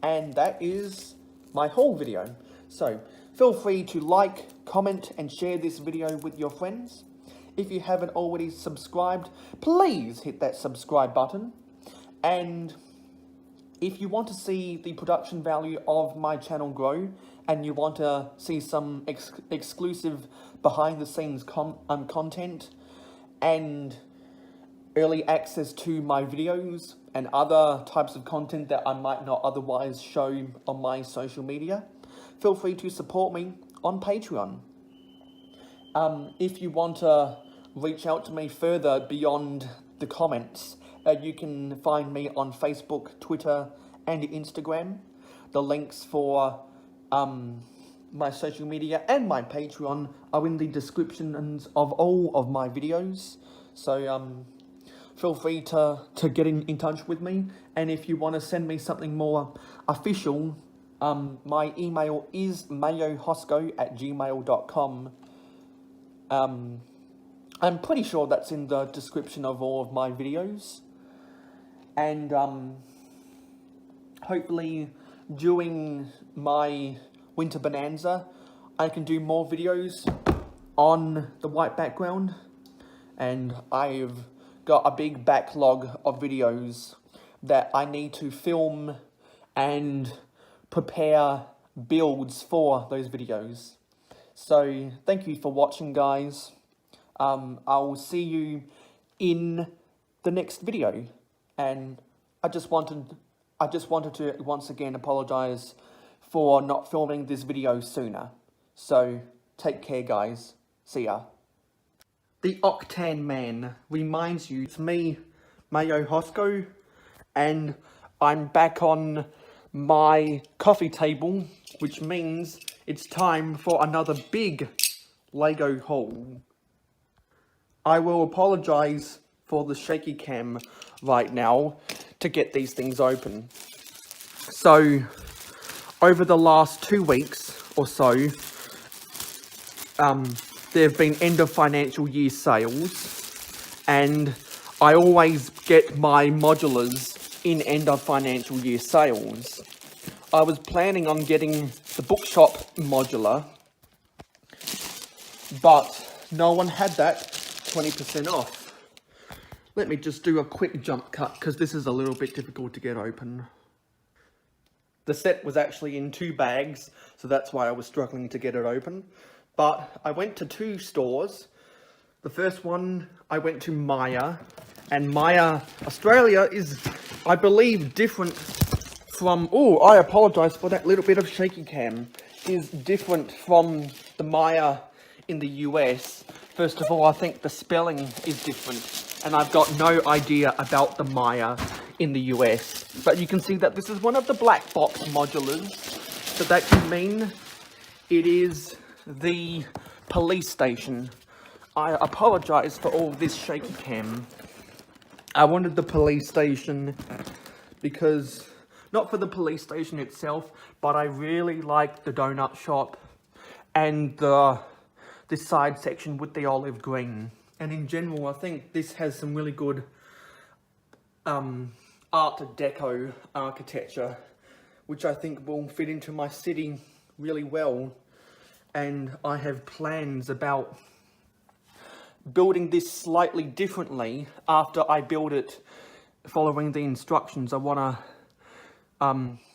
and that is my haul video. So feel free to like, comment, and share this video with your friends. If you haven't already subscribed, please hit that subscribe button. And if you want to see the production value of my channel grow, and you want to see some exclusive behind the scenes content, and early access to my videos and other types of content that I might not otherwise show on my social media, feel free to support me on Patreon. If you want to reach out to me further beyond the comments, you can find me on Facebook, Twitter, and Instagram. The links for my social media and my Patreon are in the descriptions of all of my videos. So feel free to get in touch with me. And if you want to send me something more official, my email is mayohosko@gmail.com. I'm pretty sure that's in the description of all of my videos. And hopefully during my winter bonanza, I can do more videos on the white background. And I've got a big backlog of videos that I need to film and prepare builds for those videos. So thank you for watching, guys. I'll see you in the next video, and I just wanted to once again apologize for not filming this video sooner. So take care, guys. See ya. The Octane Man reminds you it's me, Mayo Hosko, and I'm back on my coffee table, which means it's time for another big Lego haul. I will apologize for the shaky cam right now to get these things open. So, over the last 2 weeks or so, there have been end of financial year sales, and I always get my modulars in end of financial year sales. I was planning on getting the bookshop modular, but no one had that 20% off. Let me just do a quick jump cut because this is a little bit difficult to get open. The set was actually in 2 bags, so that's why I was struggling to get it open. But I went to 2 stores. The first one, I went to Maya, and Maya Australia is, I believe, different from, oh, I apologise for that little bit of shaky cam, is different from the Maya in the US. First of all, I think the spelling is different, and I've got no idea about the Maya in the US. But you can see that this is one of the black box modulars, so that can mean it is the police station. I apologise for all this shaky cam. I wanted the police station because, not for the police station itself, but I really like the donut shop and this side section with the olive green. And in general, I think this has some really good Art Deco architecture, which I think will fit into my city really well. And I have plans about building this slightly differently after I build it following the instructions. I want to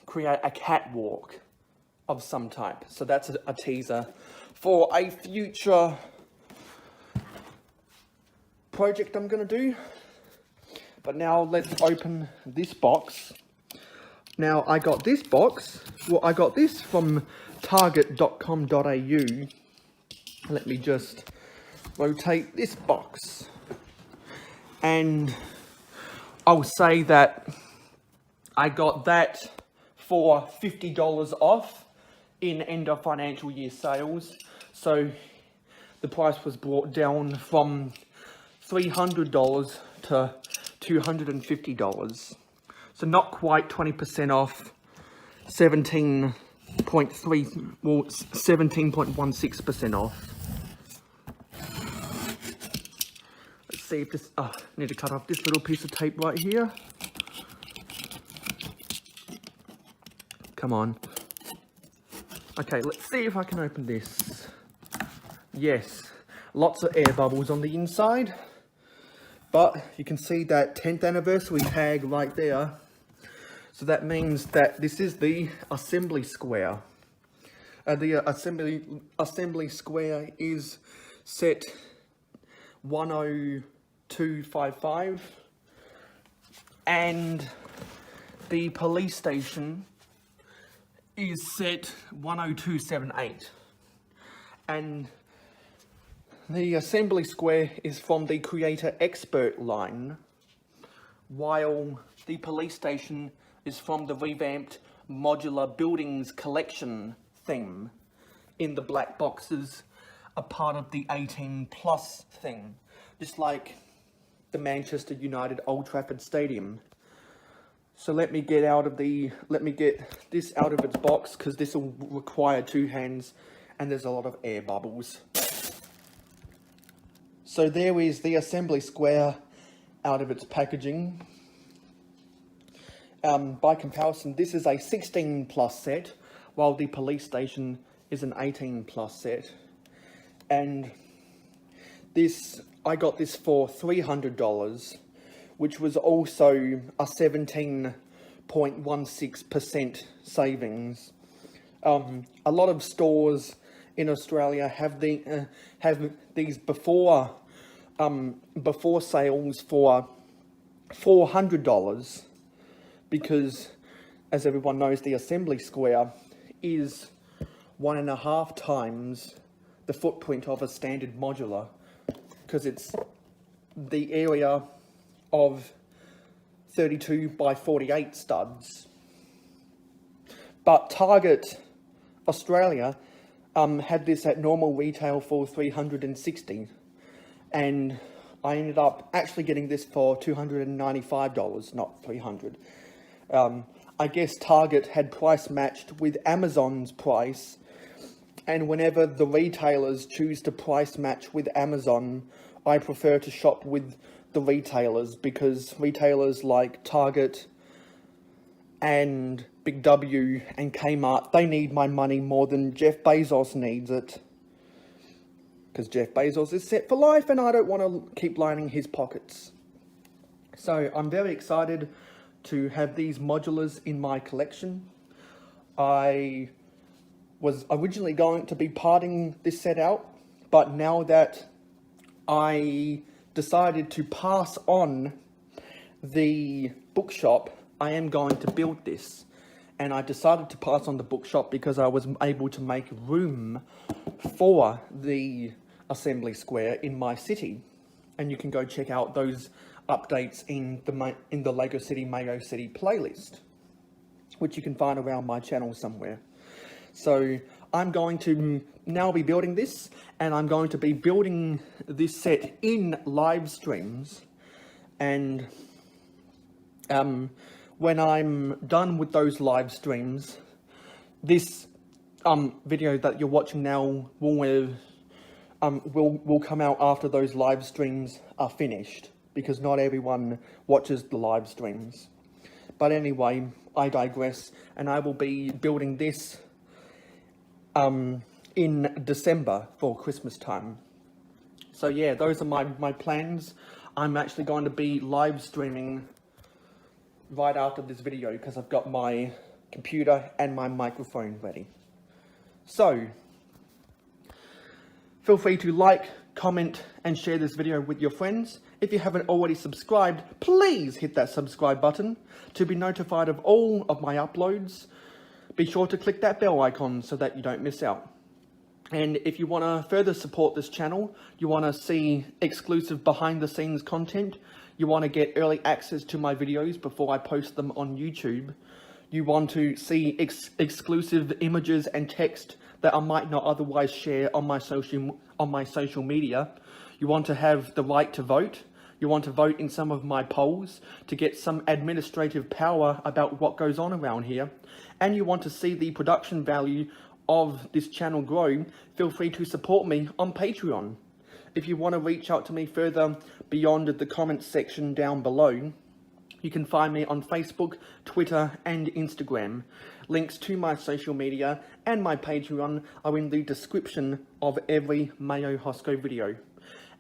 create a catwalk of some type. So that's a teaser for a future project I'm going to do. But now let's open this box. Now I got this box, well, I got this from target.com.au. Let me just rotate this box. And I'll say that I got that for $50 off in end of financial year sales. So the price was brought down from $300 to $250. So not quite 20% off, 17.16% off. Let's see if this, I need to cut off this little piece of tape right here. Come on. Okay, let's see if I can open this. Yes, lots of air bubbles on the inside. But you can see that 10th anniversary tag right there. So that means that this is the assembly square. The assembly square is set 10255. And the police station is set 10278. And the assembly square is from the Creator Expert line, while the police station is from the revamped Modular Buildings Collection theme in the black boxes, a part of the 18 plus thing, just like the Manchester United Old Trafford Stadium. So let me get this out of its box, because this will require 2 hands and there's a lot of air bubbles. So there is the assembly square out of its packaging. By comparison, this is a 16 plus set, while the police station is an 18 plus set. And this, I got this for $300, which was also a 17.16% savings. A lot of stores in Australia have these before sales for $400, because, as everyone knows, the assembly square is 1.5 times the footprint of a standard modular, because it's the area of 32 by 48 studs. But Target Australia had this at normal retail for $360, and I ended up actually getting this for $295, not $300. I guess Target had price matched with Amazon's price, and whenever the retailers choose to price match with Amazon, I prefer to shop with the retailers, because retailers like Target and Big W and Kmart, they need my money more than Jeff Bezos needs it. Because Jeff Bezos is set for life and I don't want to keep lining his pockets. So I'm very excited to have these modulars in my collection. I was originally going to be parting this set out, but now that I decided to pass on the bookshop, I am going to build this. And I decided to pass on the bookshop because I was able to make room for the assembly square in my city. And you can go check out those updates in the Lego City Mayo City playlist, which you can find around my channel somewhere. So I'm going to now be building this, and I'm going to be building this set in live streams. And when I'm done with those live streams, this video that you're watching now will come out after those live streams are finished, because not everyone watches the live streams. But anyway, I digress, and I will be building this in December for Christmas time. So yeah, those are my plans. I'm actually going to be live streaming right after this video, because I've got my computer and my microphone ready. So feel free to like, comment, and share this video with your friends. If you haven't already subscribed, please hit that subscribe button to be notified of all of my uploads. Be sure to click that bell icon so that you don't miss out. And if you want to further support this channel, you want to see exclusive behind the scenes content, you want to get early access to my videos before I post them on YouTube, you want to see exclusive images and text that I might not otherwise share on my social media, you want to have the right to vote, you want to vote in some of my polls to get some administrative power about what goes on around here, and you want to see the production value of this channel grow, feel free to support me on Patreon. If you want to reach out to me further beyond the comments section down below, you can find me on Facebook, Twitter, and Instagram. Links to my social media and my Patreon are in the description of every Mayo Hosko video.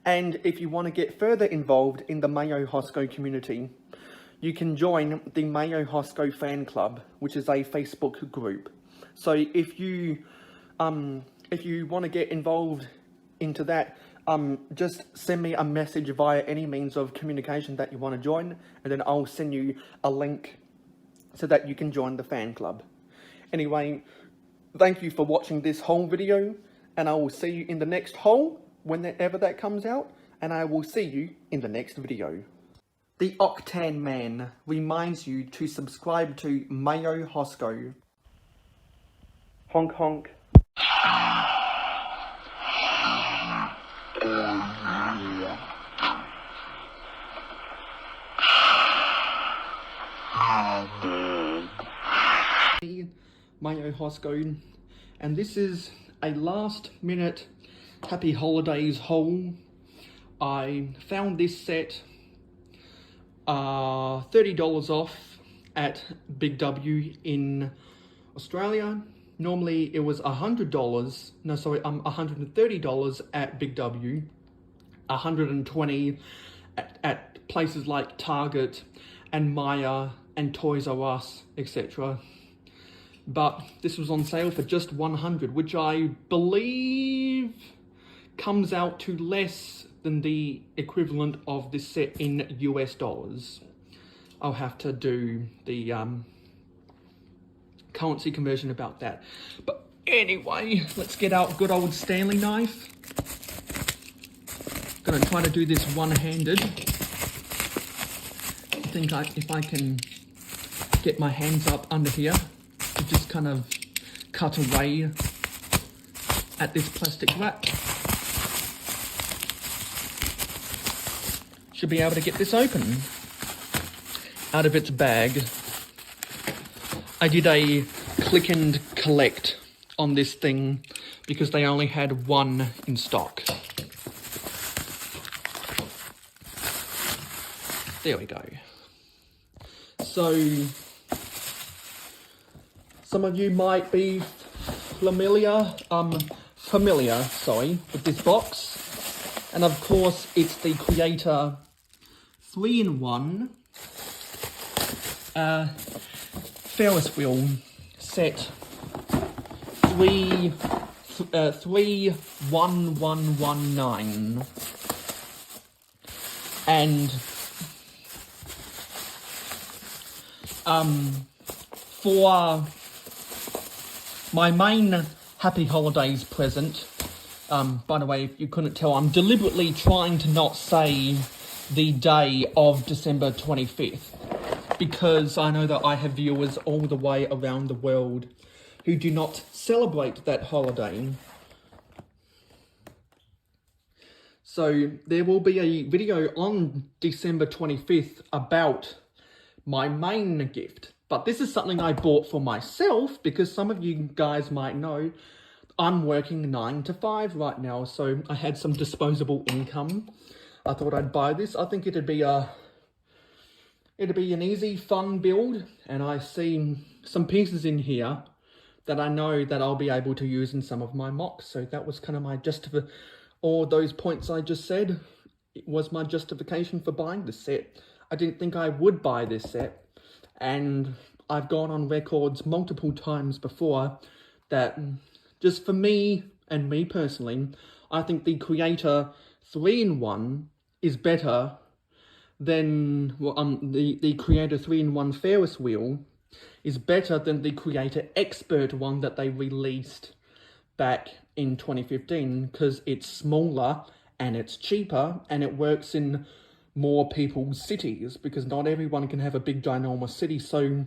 And if you want to get further involved in the Mayo Hosko community, you can join the Mayo Hosko fan club, which is a Facebook group. So if you want to get involved into that, just send me a message via any means of communication that you want to join, and then I'll send you a link so that you can join the fan club. Anyway, thank you for watching this whole video, and I will see you in the next haul, whenever that comes out, and I will see you in the next video. The Octan Man reminds you to subscribe to Mayo Hosko. Honk honk. Mayo Hosko, and this is a last minute happy holidays haul. I found this set $30 off at Big W in Australia. Normally it was $100, no sorry, $130 at Big W, $120 at places like Target and Maya and Toys R Us, etc. but this was on sale for just 100, which I believe comes out to less than the equivalent of this set in US dollars. I'll have to do the currency conversion about that. But anyway, let's get out good old Stanley knife. Gonna try to do this one-handed. I think if I can get my hands up under here to just kind of cut away at this plastic wrap. Should be able to get this open out of its bag. I did a click and collect on this thing because they only had one in stock. There we go. So, some of you might be familiar with this box. And of course, it's the Creator 3-in-1 Ferris wheel set 31119. And for my main Happy Holidays present, by the way, if you couldn't tell, I'm deliberately trying to not say the day of December 25th, because I know that I have viewers all the way around the world who do not celebrate that holiday. So there will be a video on December 25th about my main gift. But this is something I bought for myself because some of you guys might know I'm working 9 to 5 right now, so I had some disposable income. I thought I'd buy this. I think it'd be an easy, fun build, and I see some pieces in here that I know that I'll be able to use in some of my mocks. So that was kind of my all those points I just said. It was my justification for buying this set. I didn't think I would buy this set, and I've gone on records multiple times before that just for me and me personally, I think the Creator 3-in-1 is better than the Creator 3-in-1 Ferris wheel is better than the Creator Expert one that they released back in 2015, because it's smaller and it's cheaper and it works in more people's cities, because not everyone can have a big ginormous city. So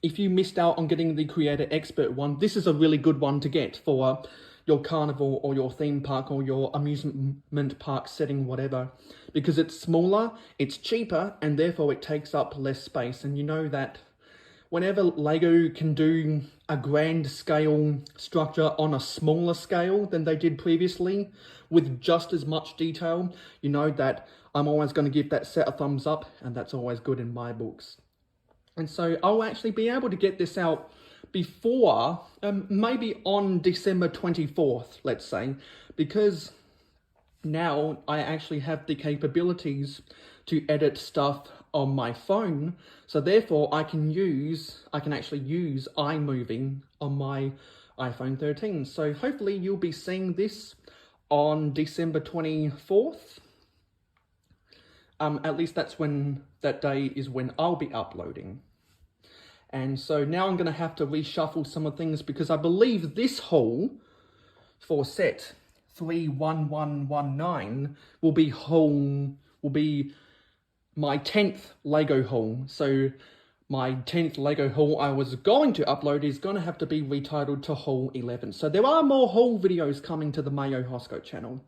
if you missed out on getting the Creator Expert one, this is a really good one to get for your carnival or your theme park or your amusement park setting, whatever, because it's smaller, it's cheaper, and therefore it takes up less space. And you know that whenever Lego can do a grand scale structure on a smaller scale than they did previously with just as much detail, you know that I'm always going to give that set a thumbs up, and that's always good in my books. And so I'll actually be able to get this out before, maybe on December 24th, let's say, because now I actually have the capabilities to edit stuff on my phone. So therefore I can actually use iMovie on my iPhone 13. So hopefully you'll be seeing this on December 24th. At least that day is when I'll be uploading. And so now I'm going to have to reshuffle some of things, because I believe this haul for set 31119 will be my 10th Lego haul. So my 10th Lego haul I was going to upload is going to have to be retitled to haul 11. So there are more haul videos coming to the Mayo Hosko channel.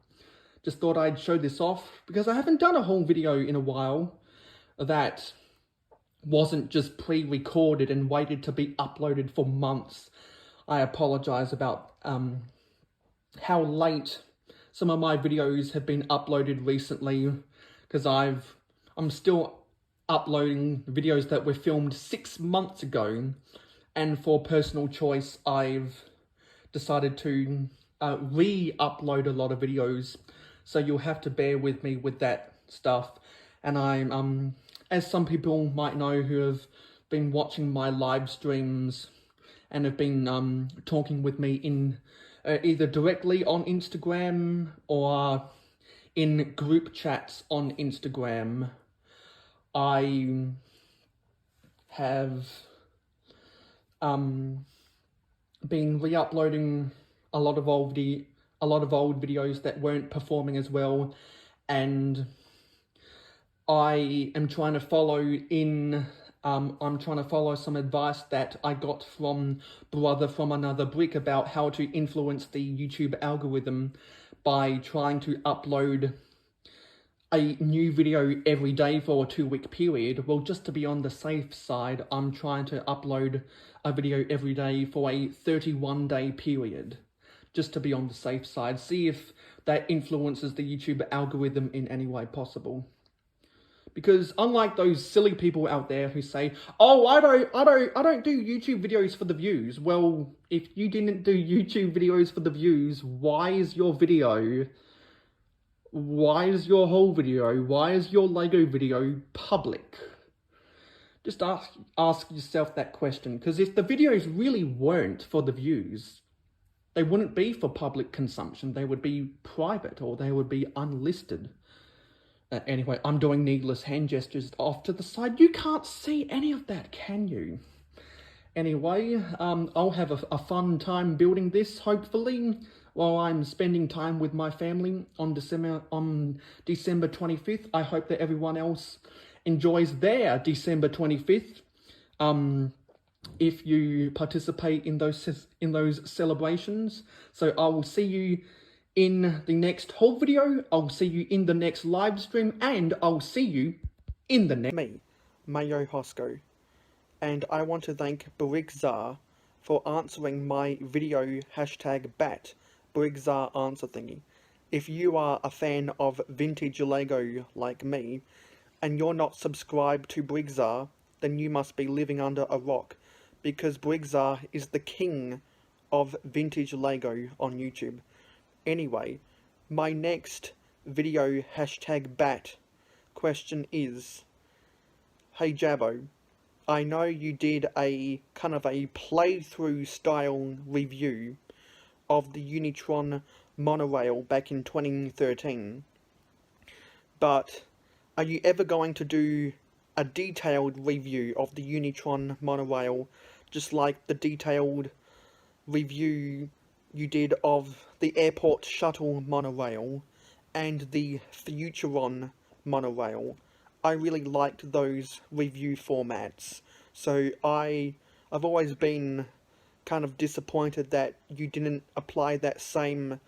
Just thought I'd show this off, because I haven't done a haul video in a while that wasn't just pre-recorded and waited to be uploaded for months. I apologize about how late some of my videos have been uploaded recently, because I'm still uploading videos that were filmed 6 months ago, and for personal choice I've decided to re-upload a lot of videos, so you'll have to bear with me with that stuff. And I'm as some people might know who have been watching my live streams and have been talking with me in either directly on Instagram or in group chats on Instagram. I have been re-uploading a lot of old videos that weren't performing as well, and I am trying to follow in. I'm trying to follow some advice that I got from Brother from Another Brick about how to influence the YouTube algorithm by trying to upload a new video every day for a 2-week period. Well, just to be on the safe side, I'm trying to upload a video every day for a 31-day period. Just to be on the safe side. See if that influences the YouTube algorithm in any way possible. Because unlike those silly people out there who say, "Oh, I don't do YouTube videos for the views." Well, if you didn't do YouTube videos for the views, why is your video? Why is your whole video? Why is your Lego video public? Just ask yourself that question. Because if the videos really weren't for the views, they wouldn't be for public consumption. They would be private, or they would be unlisted. Anyway, I'm doing needless hand gestures off to the side. You can't see any of that, can you? Anyway, I'll have a fun time building this, hopefully, while I'm spending time with my family on December 25th. I hope that everyone else enjoys their December 25th. If you participate in those celebrations. So I will see you in the next haul video, I'll see you in the next live stream, and I'll see you in the next... Me, Mayo Hosko, and I want to thank Brigzar for answering my video #bat Brigzar answer thingy. If you are a fan of vintage Lego like me, and you're not subscribed to Brigzar, then you must be living under a rock, because Brigzar is the king of vintage Lego on YouTube. Anyway, my next video #bat question is, hey Jabbo, I know you did a kind of a playthrough style review of the Unitron monorail back in 2013, but are you ever going to do a detailed review of the Unitron monorail, just like the detailed review you did of the airport shuttle monorail and the Futuron monorail? I really liked those review formats, so I've always been kind of disappointed that you didn't apply that same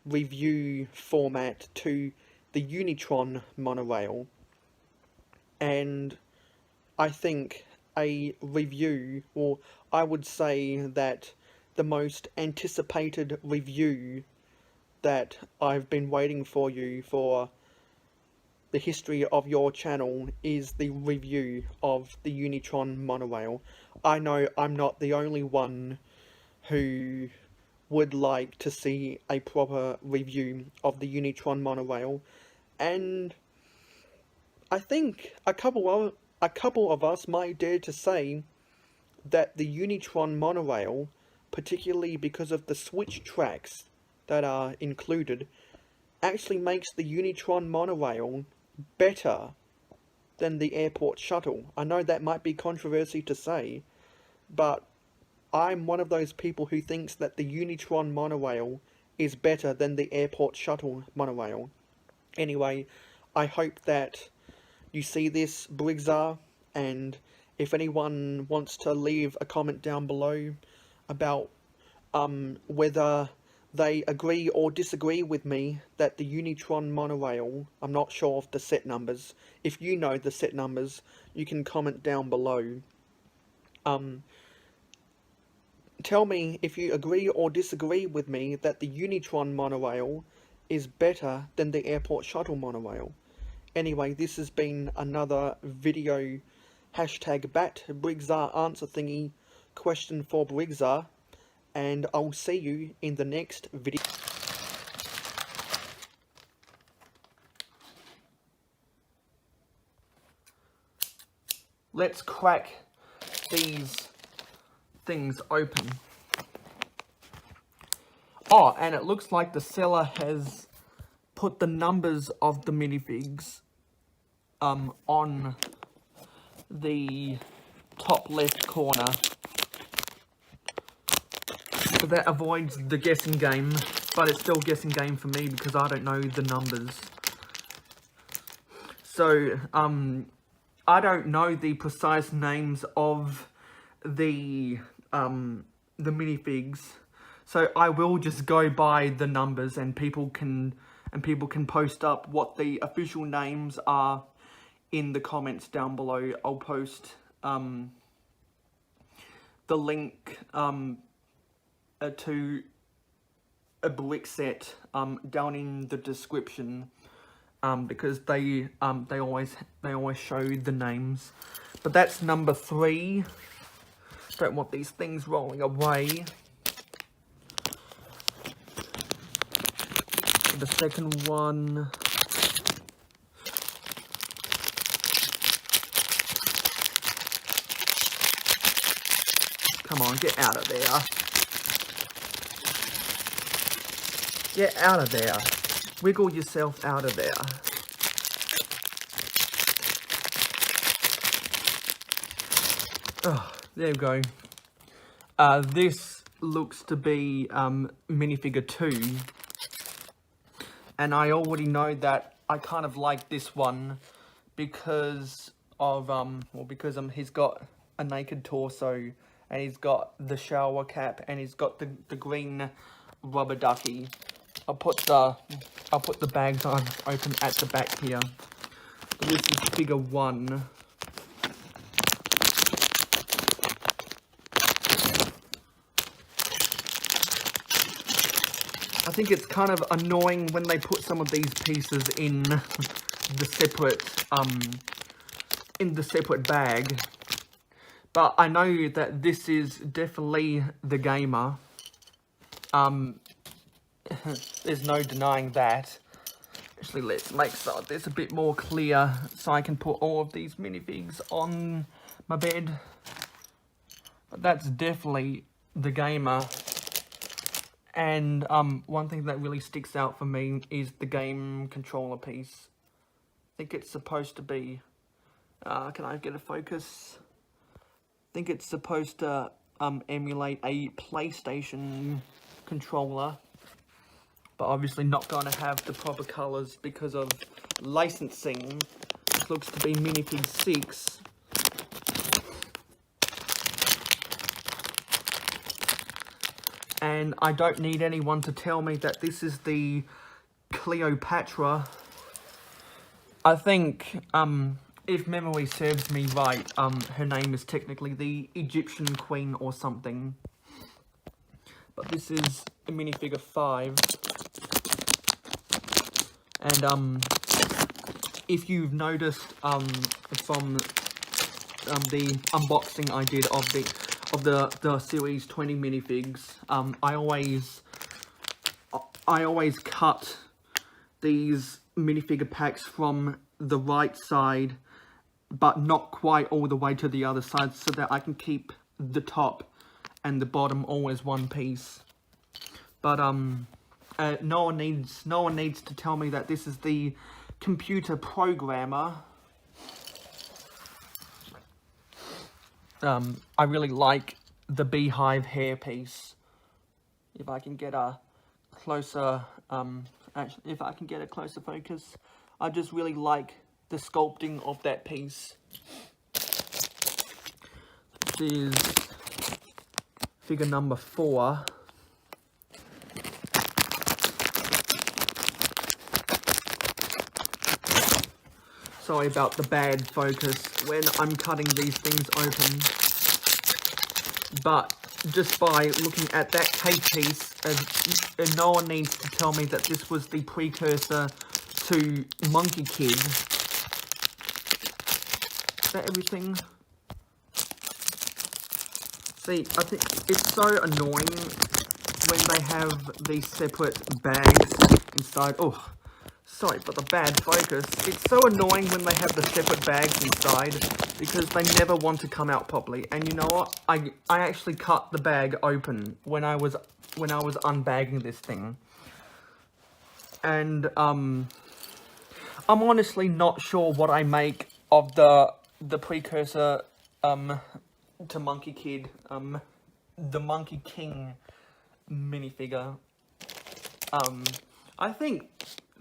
review format to the Unitron monorail. And I think a review, or I would say that the most anticipated review that I've been waiting for you for the history of your channel is the review of the Unitron monorail. I know I'm not the only one who would like to see a proper review of the Unitron monorail, and I think a couple of us might dare to say that the Unitron monorail, particularly because of the switch tracks that are included, actually makes the Unitron monorail better than the airport shuttle. I know that might be controversy to say, but I'm one of those people who thinks that the Unitron monorail is better than the airport shuttle monorail. Anyway, I hope that you see this, Brigzar, and if anyone wants to leave a comment down below about whether they agree or disagree with me that the Unitron monorail, I'm not sure of the set numbers. If you know the set numbers, you can comment down below. Tell me if you agree or disagree with me that the Unitron monorail is better than the airport shuttle monorail. Anyway, this has been another video #bat Brigzar answer thingy question for Brigzar, and I'll see you in the next video. Let's crack these things open. Oh, and it looks like the seller has put the numbers of the minifigs on the top left corner. So that avoids the guessing game, but it's still guessing game for me because I don't know the numbers. So, I don't know the precise names of the minifigs. So I will just go by the numbers, and people can post up what the official names are in the comments down below. I'll post the link to a brick set down in the description, because they always show the names. But that's number 3. Don't want these things rolling away. The second one. Come on, get out of there. Get out of there. Wiggle yourself out of there. Oh, there we go. This looks to be minifigure 2. And I already know that I kind of like this one because of, he's got a naked torso, and he's got the shower cap, and he's got the green rubber ducky. I'll put the bags I've opened at the back here. This is figure 1. I think it's kind of annoying when they put some of these pieces in the separate bag. But I know that this is definitely the gamer. There's no denying that. Actually, let's make some of this a bit more clear so I can put all of these minifigs on my bed. But that's definitely the gamer. And one thing that really sticks out for me is the game controller piece. I think it's supposed to be, can I get a focus? I think it's supposed to emulate a PlayStation controller, but obviously not going to have the proper colours because of licensing. This looks to be minifig 6. And I don't need anyone to tell me that this is the Cleopatra. I think, if memory serves me right, her name is technically the Egyptian Queen or something. But this is a minifigure 5. And, if you've noticed, from the unboxing I did of the series 20 minifigs, I always cut these minifigure packs from the right side, but not quite all the way to the other side, so that I can keep the top and the bottom always one piece. But no one needs to tell me that this is the computer programmer. I really like the beehive hair piece. If I can get a closer, actually, if I can get a closer focus, I just really like the sculpting of that piece. This is figure number 4. Sorry about the bad focus when I'm cutting these things open. But just by looking at that cake piece, no one needs to tell me that this was the precursor to Monkey Kid. Is that everything? See, I think it's so annoying when they have these separate bags inside. Oh, Sorry for the bad focus. It's so annoying when they have the separate bags inside because they never want to come out properly. And you know what? I actually cut the bag open when I was unbagging this thing. And I'm honestly not sure what I make of the precursor to Monkey Kid, the Monkey King minifigure. I think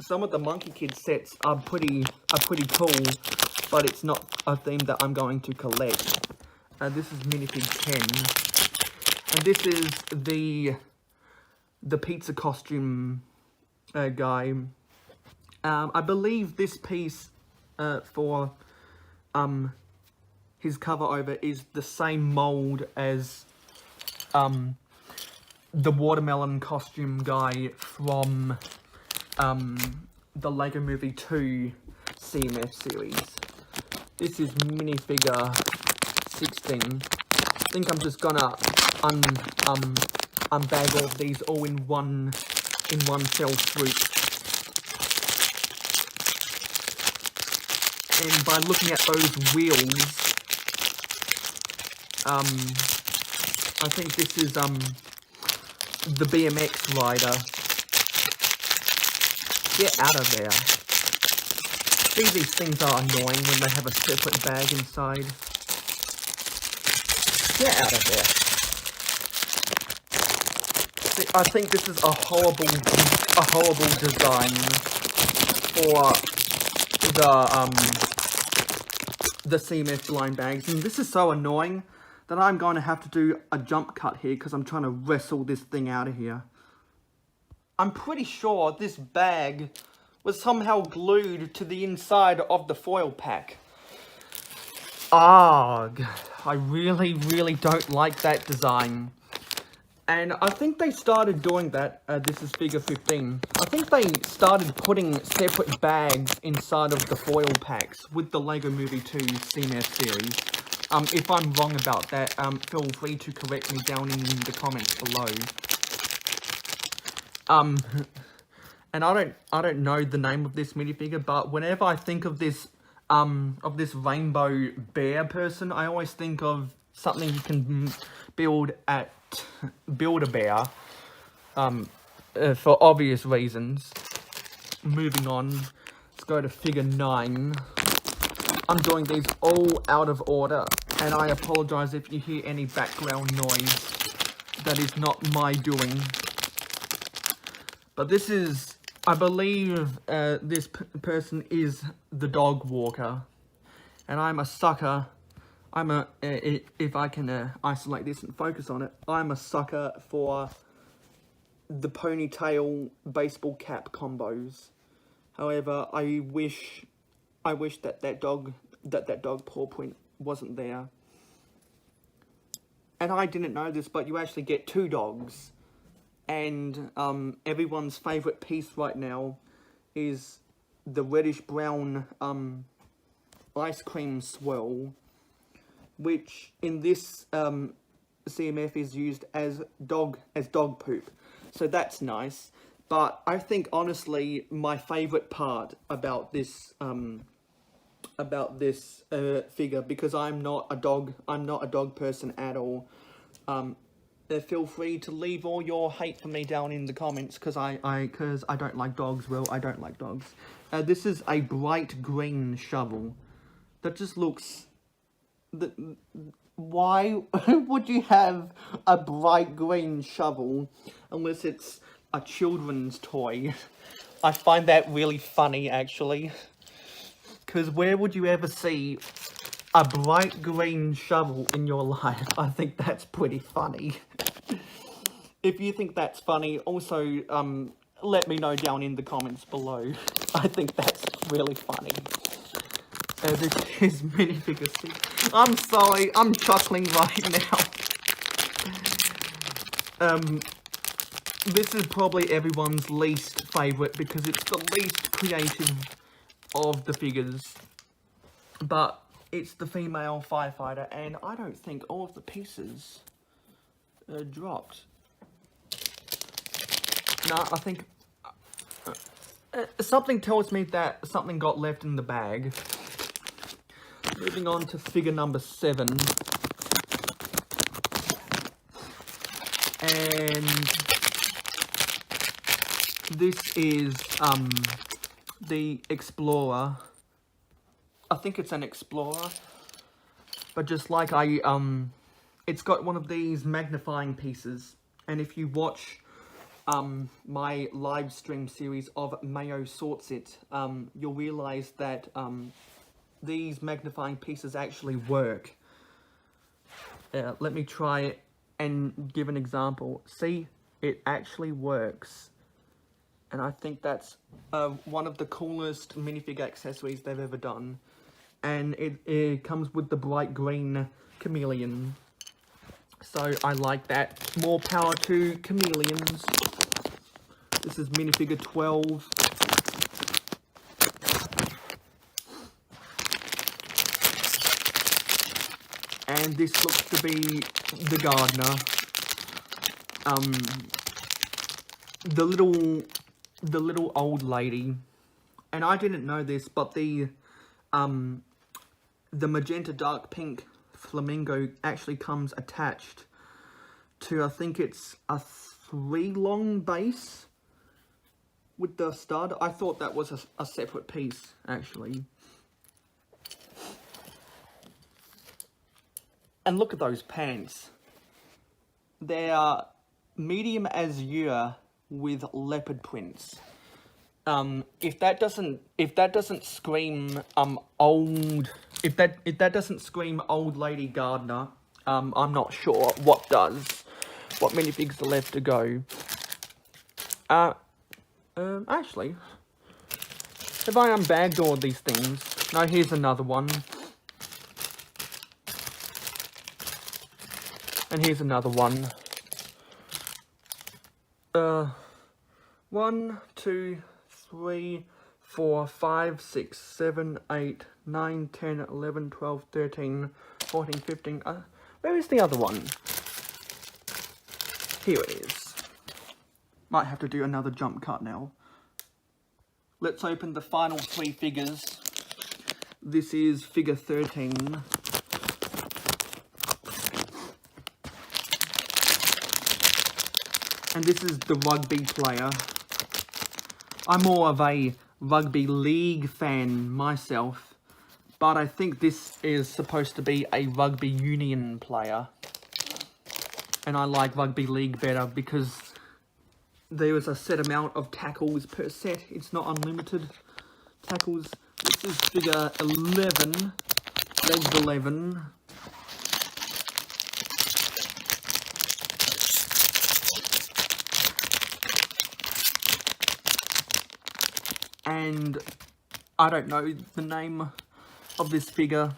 some of the Monkey Kid sets are pretty cool, but it's not a theme that I'm going to collect. This is minifig 10, and this is the pizza costume guy. I believe this piece for his cover over is the same mold as the watermelon costume guy from the Lego Movie 2 CMF series. This is minifigure 16. I think I'm just gonna unbag all of these all in one fell swoop. And by looking at those wheels, I think this is the BMX rider. Get out of there. See, these things are annoying when they have a separate bag inside. Get out of there. See, I think this is a horrible design for the CMF line bags, and this is so annoying that I'm going to have to do a jump cut here because I'm trying to wrestle this thing out of here. I'm pretty sure this bag was somehow glued to the inside of the foil pack. Ugh, I really don't like that design. And I think they started doing that, this is figure 15. I think they started putting separate bags inside of the foil packs with the Lego Movie 2 CMF series. If I'm wrong about that, feel free to correct me down in the comments below. And I don't know the name of this minifigure, but whenever I think of this rainbow bear person, I always think of something you can build at Build-A-Bear, for obvious reasons. Moving on, let's go to figure 9. I'm doing these all out of order, and I apologize if you hear any background noise. That is not my doing. But this is, I believe, this person is the dog walker, and I'm a sucker. If I can isolate this and focus on it, I'm a sucker for the ponytail baseball cap combos. However, I wish that dog paw print wasn't there. And I didn't know this, but you actually get 2 dogs. And everyone's favourite piece right now is the reddish-brown ice cream swirl, which in this CMF is used as dog poop. So that's nice. But I think honestly my favourite part about this figure, because I'm not a dog person at all. Feel free to leave all your hate for me down in the comments, because I don't like dogs. Well, I don't like dogs. This is a bright green shovel that just looks. Why would you have a bright green shovel unless it's a children's toy? I find that really funny, actually. Because where would you ever see a bright green shovel in your life? I think that's pretty funny. If you think that's funny, also let me know down in the comments below. I think that's really funny. This is minifigure 6. I'm sorry, I'm chuckling right now. This is probably everyone's least favourite because it's the least creative of the figures. But it's the female firefighter, and I don't think all of the pieces dropped. No, I think Something tells me that something got left in the bag. Moving on to figure number 7. And this is the Explorer. I think it's an Explorer. But just like it's got one of these magnifying pieces. And if you watch my live stream series of Mayo Sorts It, you'll realize that these magnifying pieces actually work. Let me try and give an example. See, it actually works. And I think that's one of the coolest minifig accessories they've ever done. And it comes with the bright green chameleon. So I like that. More power to chameleons. This is minifigure 12. And this looks to be the gardener. The little old lady. And I didn't know this, but the magenta dark pink flamingo actually comes attached to, I think it's a 3-long base with the stud. I thought that was a separate piece, actually. And look at those pants. They are medium azure with leopard prints. If that doesn't scream old, if that doesn't scream old lady gardener, I'm not sure what does. What minifigs are left to go? Actually, have I unbagged all of these things? No, here's another one. And here's another one. 1, 2, 3, 4, 5, 6, 7, 8, 9, 10, 11, 12, 13, 14, 15. Where is the other one? Here it is. Might have to do another jump cut now. Let's open the final 3 figures. This is figure 13. And this is the rugby player. I'm more of a rugby league fan myself, but I think this is supposed to be a rugby union player. And I like rugby league better because there is a set amount of tackles per set. It's not unlimited tackles. This is figure 11, legs 11. And I don't know the name of this figure,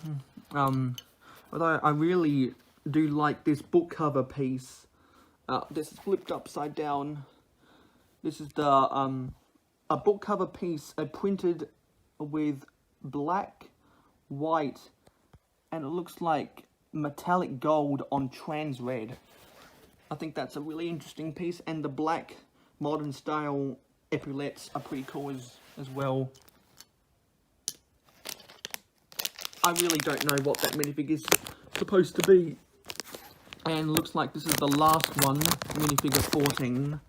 although I really do like this book cover piece. This is flipped upside down. This is the a book cover piece printed with black, white, and it looks like metallic gold on trans red. I think that's a really interesting piece, and the black modern style epaulettes are pretty cool as well. I really don't know what that minifig is supposed to be. And looks like this is the last one, minifigure 14.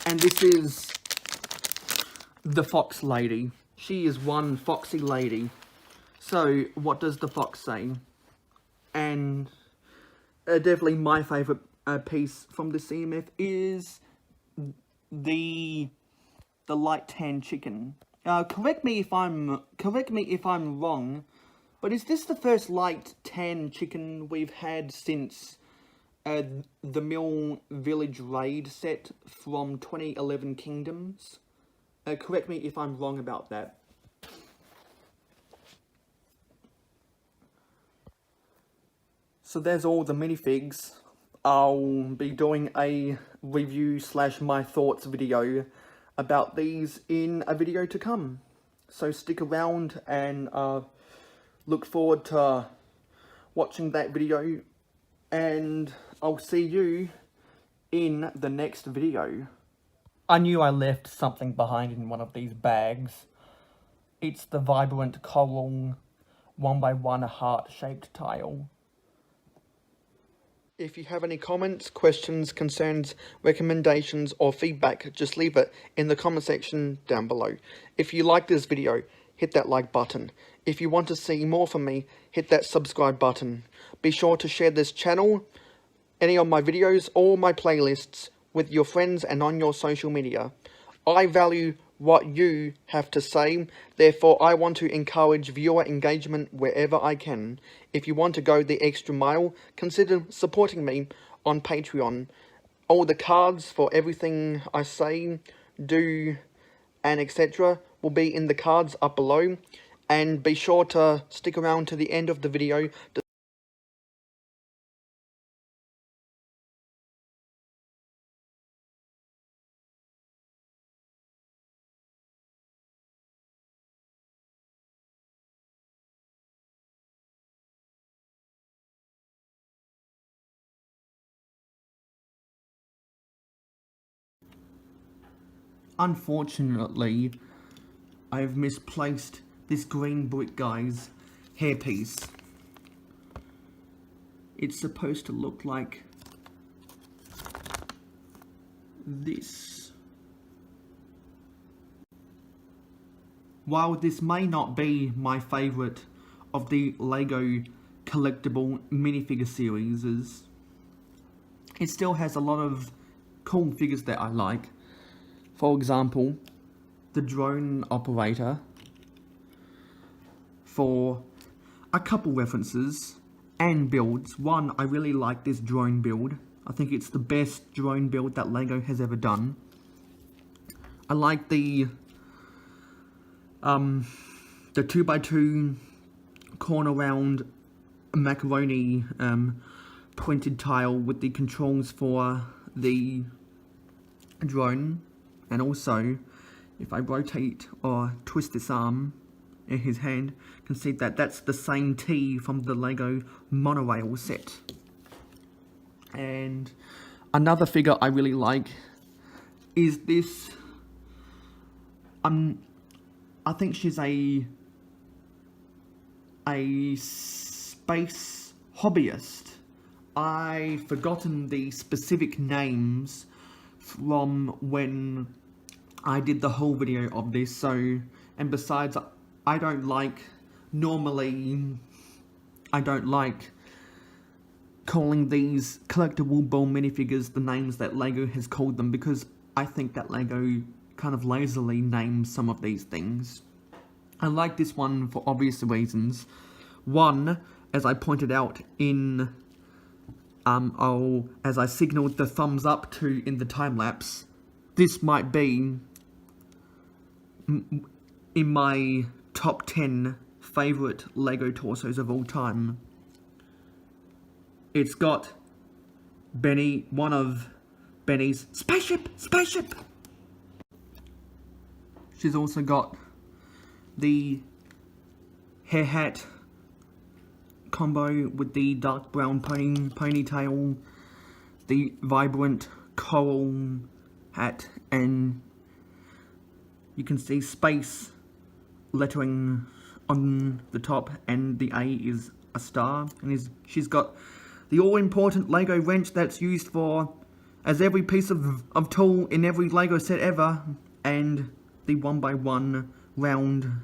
And this is the fox lady. She is one foxy lady. So, what does the fox say? And definitely my favourite piece from the CMF is the light tan chicken. Correct me if I'm wrong, but is this the first light tan chicken we've had since the Mill Village Raid set from 2011 Kingdoms? Correct me if I'm wrong about that. So there's all the minifigs. I'll be doing a review / my thoughts video about these in a video to come. So stick around and look forward to watching that video, and I'll see you in the next video. I knew I left something behind in one of these bags. It's the vibrant coral 1x1 heart-shaped tile. If you have any comments, questions, concerns, recommendations, or feedback, just leave it in the comment section down below. If you like this video, hit that like button. If you want to see more from me, hit that subscribe button. Be sure to share this channel, any of my videos, or my playlists with your friends and on your social media. I value what you have to say, therefore I want to encourage viewer engagement wherever I can. If you want to go the extra mile, consider supporting me on Patreon. All the cards for everything I say, do, and etc. will be in the cards up below, and be sure to stick around to the end of the video to Unfortunately, I've misplaced this green brick guy's hairpiece. It's supposed to look like this. While this may not be my favourite of the LEGO collectible minifigure series, it still has a lot of cool figures that I like. For example, the drone operator, for a couple references and builds. One, I really like this drone build. I think it's the best drone build that LEGO has ever done. I like the 2x2 corner round macaroni printed tile with the controls for the drone. And also, if I rotate or twist this arm in his hand, you can see that that's the same T from the LEGO monorail set. And another figure I really like is this. I think she's a space hobbyist. I've forgotten the specific names from when I did the whole video of this, so, and besides, I don't like calling these collectible ball minifigures the names that LEGO has called them, because I think that LEGO kind of lazily names some of these things. I like this one for obvious reasons. One, as I pointed out in as I signaled the thumbs up to in the time-lapse, this might be in my top 10 favourite LEGO torsos of all time. It's got Benny, one of Benny's spaceship! She's also got the hair hat combo with the dark brown ponytail, the vibrant coral hat, and you can see space lettering on the top, and the A is a star, and she's got the all-important LEGO wrench that's used for as every piece of tool in every LEGO set ever, and the 1x1 round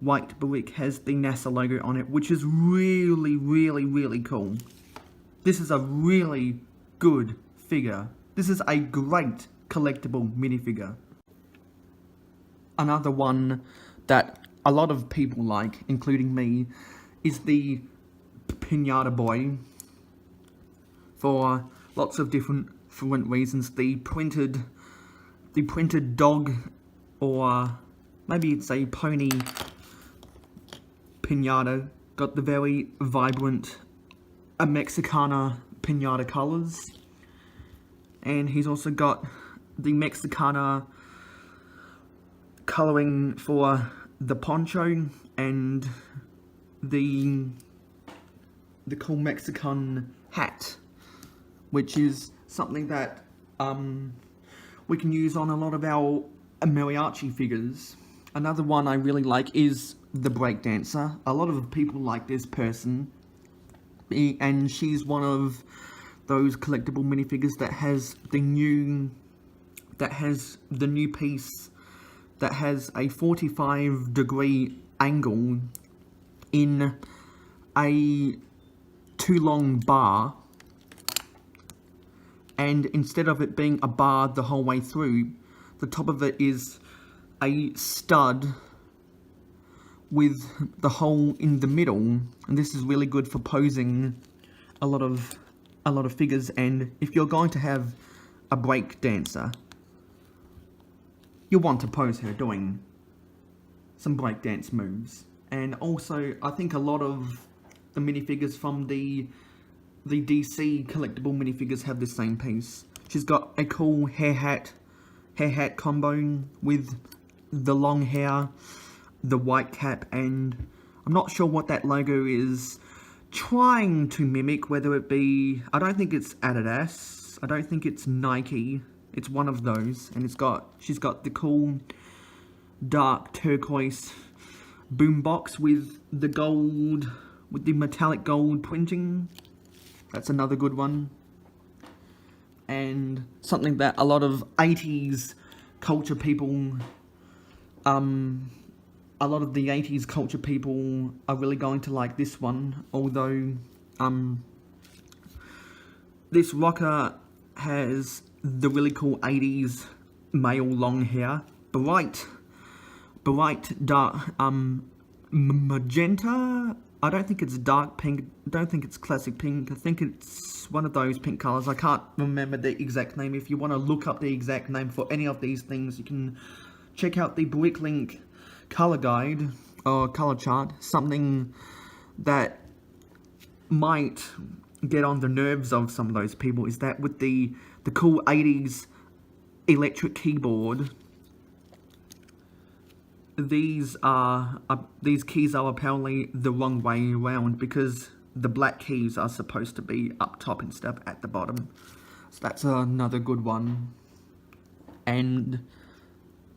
white brick has the NASA logo on it, which is really cool. This is a really good figure. This is a great collectible minifigure. Another one that a lot of people like, including me, is the Pinata Boy. For lots of different reasons. The printed dog, or maybe it's a pony pinata, got the very vibrant Mexicana pinata colors, and he's also got the Mexicana coloring for the poncho and the cool Mexican hat, which is something that we can use on a lot of our mariachi figures. Another one I really like is the breakdancer. A lot of people like this person, and she's one of those collectible minifigures that has the new piece that has a 45-degree angle in a too long bar, and instead of it being a bar the whole way through, the top of it is a stud with the hole in the middle, and this is really good for posing a lot of figures. And if you're going to have a break dancer, you want to pose her doing some breakdance moves. And also, I think a lot of the minifigures from the DC collectible minifigures have the same piece. She's got a cool hair hat combo with the long hair, the white cap, and I'm not sure what that logo is trying to mimic, whether it be, I don't think it's Adidas, I don't think it's Nike, it's one of those, and she's got the cool dark turquoise boombox with the gold, with the metallic gold printing. That's another good one. And something that a lot of 80s culture people, a lot of the 80s culture people are really going to like this one, although this rocker has the really cool 80s male long hair, bright dark magenta. I don't think it's dark pink, I don't think it's classic pink, I think it's one of those pink colours. I can't remember the exact name. If you want to look up the exact name for any of these things, you can check out the Bricklink colour guide or colour chart. Something that might get on the nerves of some of those people is that with the cool 80s electric keyboard, these keys are apparently the wrong way around, because the black keys are supposed to be up top instead of at the bottom. So that's another good one. And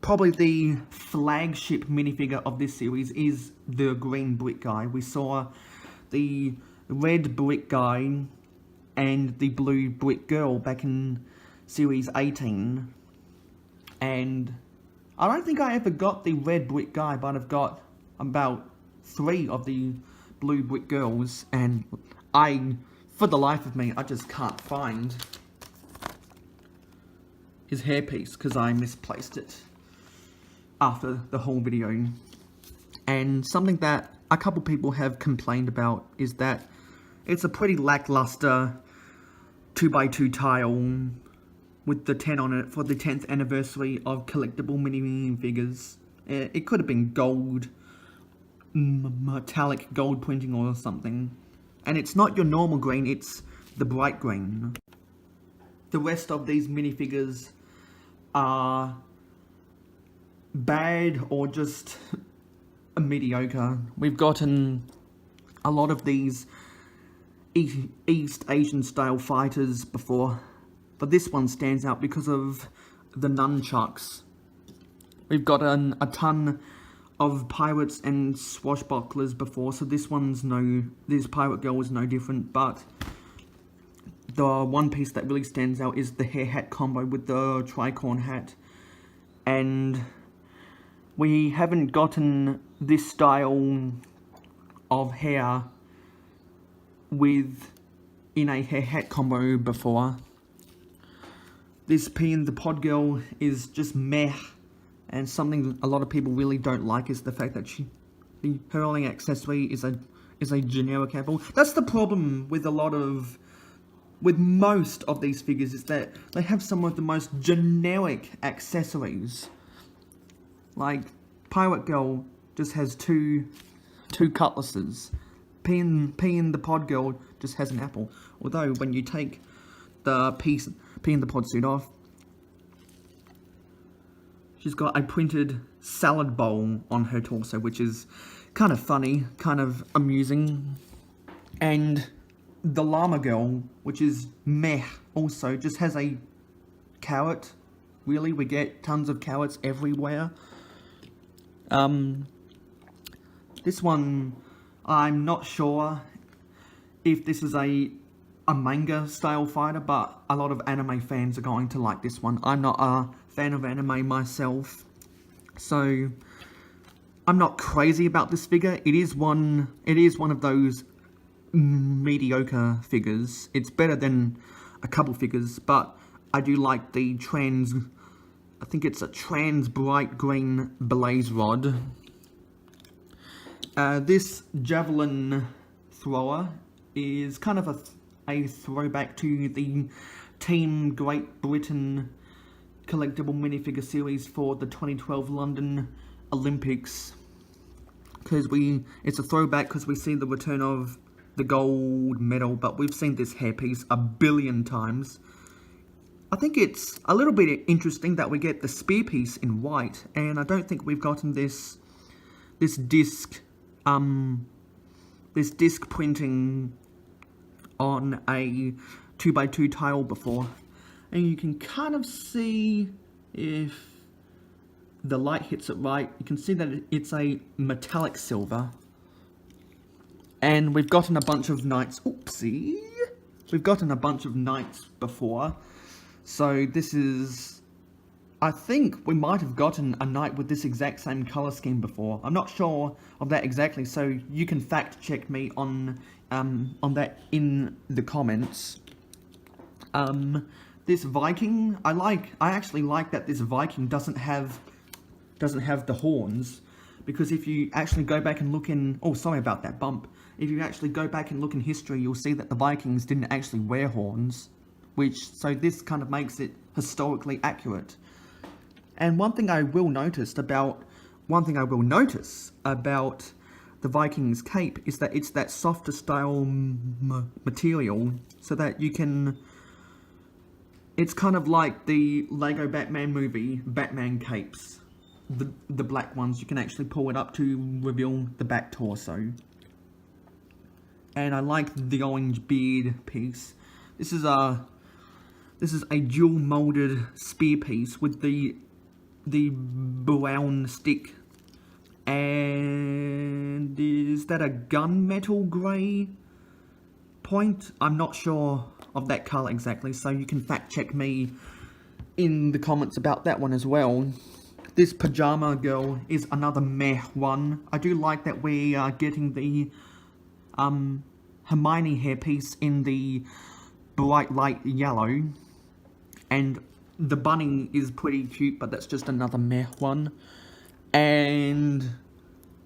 probably the flagship minifigure of this series is the green brick guy. We saw the red brick guy and the blue brick girl back in series 18, and I don't think I ever got the red brick guy, but I've got about 3 of the blue brick girls, and for the life of me, I just can't find his hairpiece because I misplaced it after the whole video. And something that a couple people have complained about is that it's a pretty lackluster 2x2 tile with the 10 on it for the 10th anniversary of collectible minifigures. It could have been gold, metallic gold printing or something. And it's not your normal green, it's the bright green. The rest of these minifigures are bad or just mediocre. We've gotten a lot of these East Asian style fighters before, but this one stands out because of the nunchucks. We've got a ton of pirates and swashbucklers before, so this pirate girl is no different, but the one piece that really stands out is the hair hat combo with the tricorn hat. And we haven't gotten this style of hair in a hair hat combo before. This P in the Pod Girl is just meh, and something a lot of people really don't like is the fact that her only accessory is a generic apple. That's the problem with most of these figures, is that they have some of the most generic accessories. Like Pirate Girl just has two cutlasses. P in the Pod Girl just has an apple. Although when you take the P in the Pod suit off, she's got a printed salad bowl on her torso, which is kind of funny, kind of amusing. And the Llama Girl, which is meh also, just has a carrot. Really, we get tons of carrots everywhere. This one, I'm not sure if this is a manga style fighter, but a lot of anime fans are going to like this one. I'm not a fan of anime myself, so I'm not crazy about this figure. It is one of those mediocre figures. It's better than a couple figures, but I do like the I think it's a trans bright green blaze rod. This javelin thrower is kind of a throwback to the Team Great Britain collectible minifigure series for the 2012 London Olympics. It's a throwback because we see the return of the gold medal, but we've seen this hairpiece a billion times. I think it's a little bit interesting that we get the spear piece in white, and I don't think we've gotten this disc printing on a 2x2 tile before. And you can kind of see, if the light hits it right, you can see that it's a metallic silver. And we've gotten a bunch of knights. Oopsie! We've gotten a bunch of knights before. So this is... I think we might have gotten a knight with this exact same colour scheme before. I'm not sure of that exactly, so you can fact check me on that in the comments. This Viking, I actually like that this Viking doesn't have the horns, because if you actually go back and look in... Oh, sorry about that bump. If you actually go back and look in history, you'll see that the Vikings didn't actually wear horns, so this kind of makes it historically accurate. And one thing I will notice about the Vikings cape is that it's that softer style material, so that you can... It's kind of like the Lego Batman movie, Batman capes. The black ones, you can actually pull it up to reveal the back torso. And I like the orange beard piece. This is a dual molded spear piece with the brown stick. And is that a gunmetal grey point? I'm not sure of that colour exactly, so you can fact check me in the comments about that one as well. This pajama girl is another meh one. I do like that we are getting the Hermione hairpiece in the bright light yellow, and the bunny is pretty cute, but that's just another meh one. And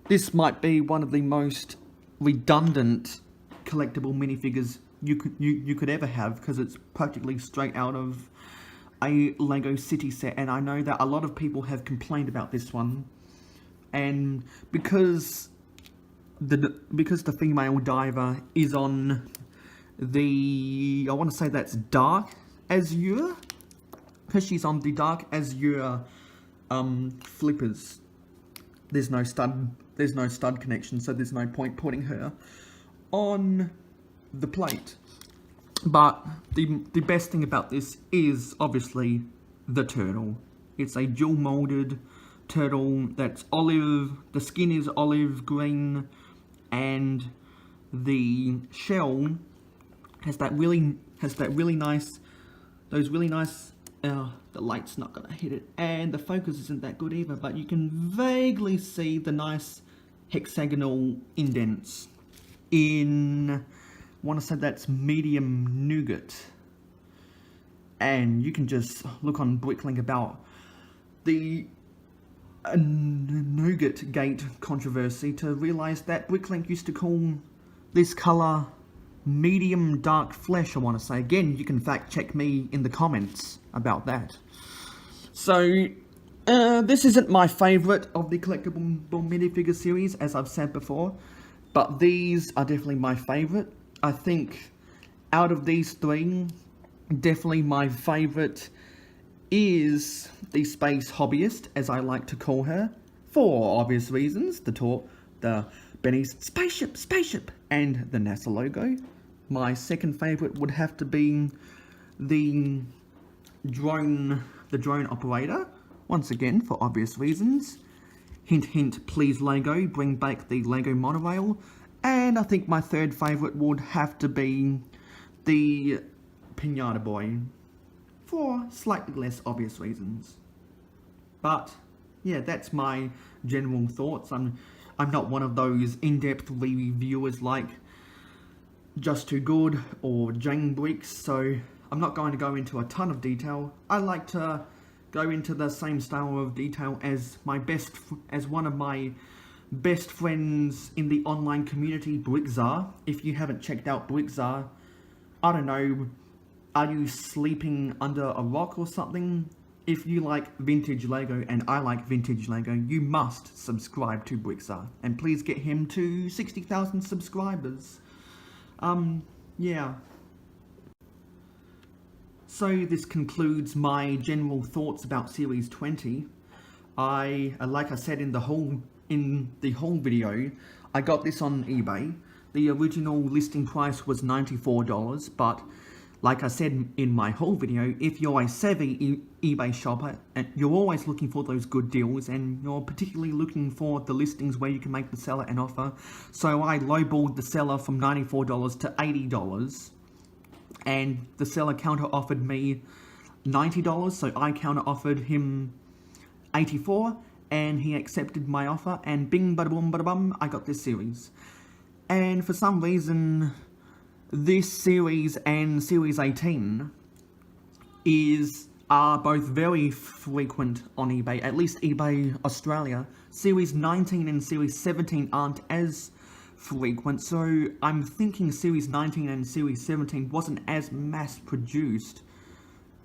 this might be one of the most redundant collectible minifigures you could ever have, because it's practically straight out of a Lego City set, and I know that a lot of people have complained about this one. And because the female diver is on the, I want to say that's dark azure, because she's on the dark azure flippers. There's no stud connection, so there's no point putting her on the plate. But the best thing about this is obviously the turtle. It's a dual molded turtle that's olive, the skin is olive green, and the shell has that really nice, the light's not gonna hit it, and the focus isn't that good either, but you can vaguely see the nice hexagonal indents in, I want to say that's medium nougat. And you can just look on Bricklink about the nougat gate controversy to realise that Bricklink used to call this colour medium dark flesh, I want to say. Again, you can fact check me in the comments about that. So, this isn't my favourite of the collectible minifigure series, as I've said before, but these are definitely my favourite. I think out of these three, definitely my favourite is the Space Hobbyist, as I like to call her, for obvious reasons. The Benny's spaceship, and the NASA logo. My second favourite would have to be the the drone operator, once again for obvious reasons. Hint hint, please Lego, bring back the Lego monorail. And I think my third favourite would have to be the Pinata Boy, for slightly less obvious reasons. But yeah, that's my general thoughts. I'm not one of those in-depth reviewers like Just Too Good or Jane Bricks, so I'm not going to go into a ton of detail. I like to go into the same style of detail as one of my best friends in the online community, Brickzar. If you haven't checked out Brickzar, I don't know, are you sleeping under a rock or something? If you like vintage Lego and I like vintage Lego, you must subscribe to Brickzar. And please get him to 60,000 subscribers. Yeah. So this concludes my general thoughts about Series 20. Like I said in the whole video, I got this on eBay. The original listing price was $94, but like I said in my whole video, if you're a savvy eBay shopper, and you're always looking for those good deals, and you're particularly looking for the listings where you can make the seller an offer, so I lowballed the seller from $94 to $80, and the seller counter-offered me $90, so I counter-offered him $84, and he accepted my offer, and bing, bada boom, bada bum, I got this series. And for some reason, this series and Series 18 are both very frequent on eBay, at least eBay Australia. Series 19 and Series 17 aren't as frequent, so I'm thinking Series 19 and Series 17 wasn't as mass-produced,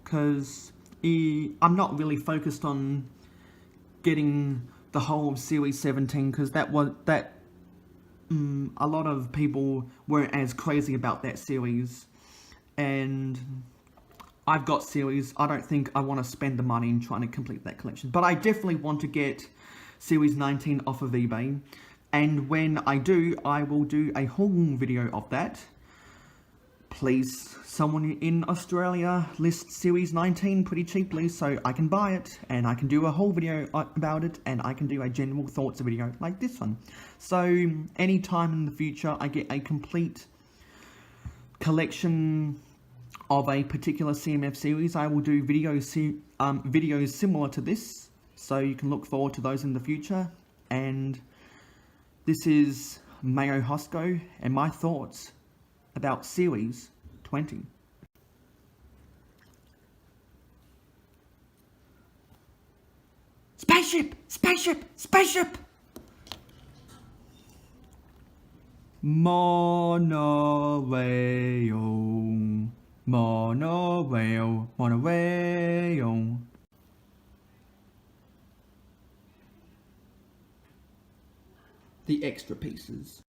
because I'm not really focused on getting the whole of Series 17, because a lot of people weren't as crazy about that series, and I've got series. I don't think I want to spend the money in trying to complete that collection, but I definitely want to get Series 19 off of eBay, and when I do, I will do a haul video of that. Please, someone in Australia list Series 19 pretty cheaply so I can buy it, and I can do a whole video about it, and I can do a general thoughts video like this one. So, anytime in the future I get a complete collection of a particular CMF series, I will do videos similar to this, so you can look forward to those in the future. And this is Mayo Hosko and my thoughts about Series 20. Spaceship! Spaceship! Spaceship! Monorail, monorail, monorail. The extra pieces.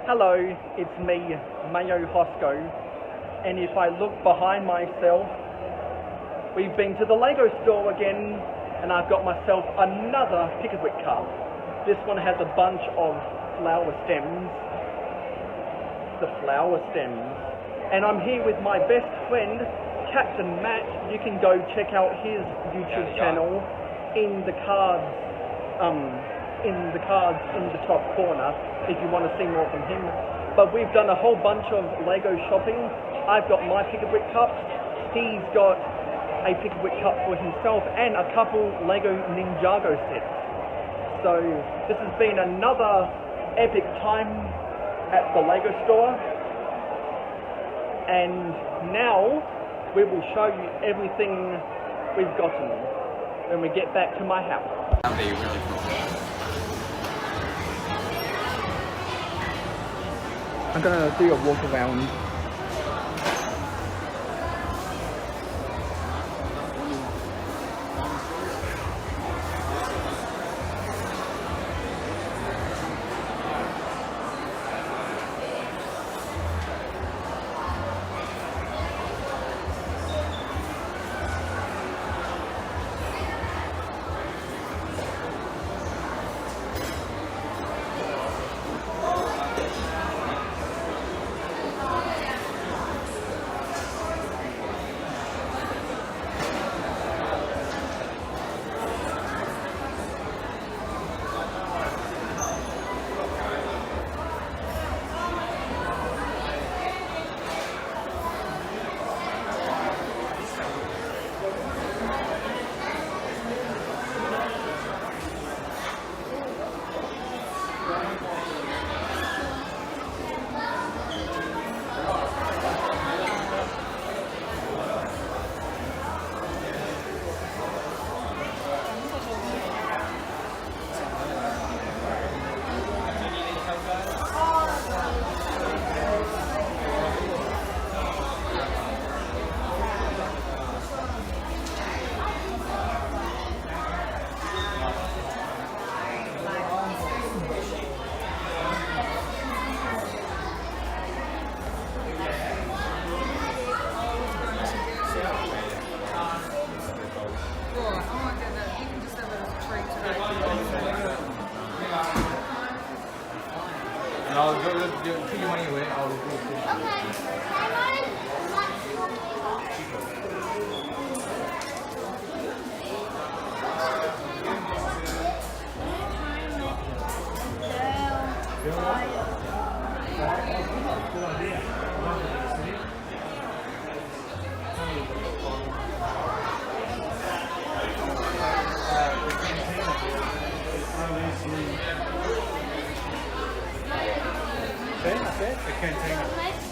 Hello, it's me, Mayo Hosko, and if I look behind myself, we've been to the Lego store again, and I've got myself another Pick-a-Brick cup. This one has a bunch of flower stems, and I'm here with my best friend, Captain Matt. You can go check out his YouTube channel in the cards in the top corner if you want to see more from him. But we've done a whole bunch of Lego shopping. I've got my Pick-a-Brick cups, he's got a Pick-a-Brick cup for himself, and a couple Lego Ninjago sets. So this has been another epic time at the Lego store, and now we will show you everything we've gotten when we get back to my house. That'd be really cool. I'm gonna do a walk around. I'll go put your money away. I'll go. The container.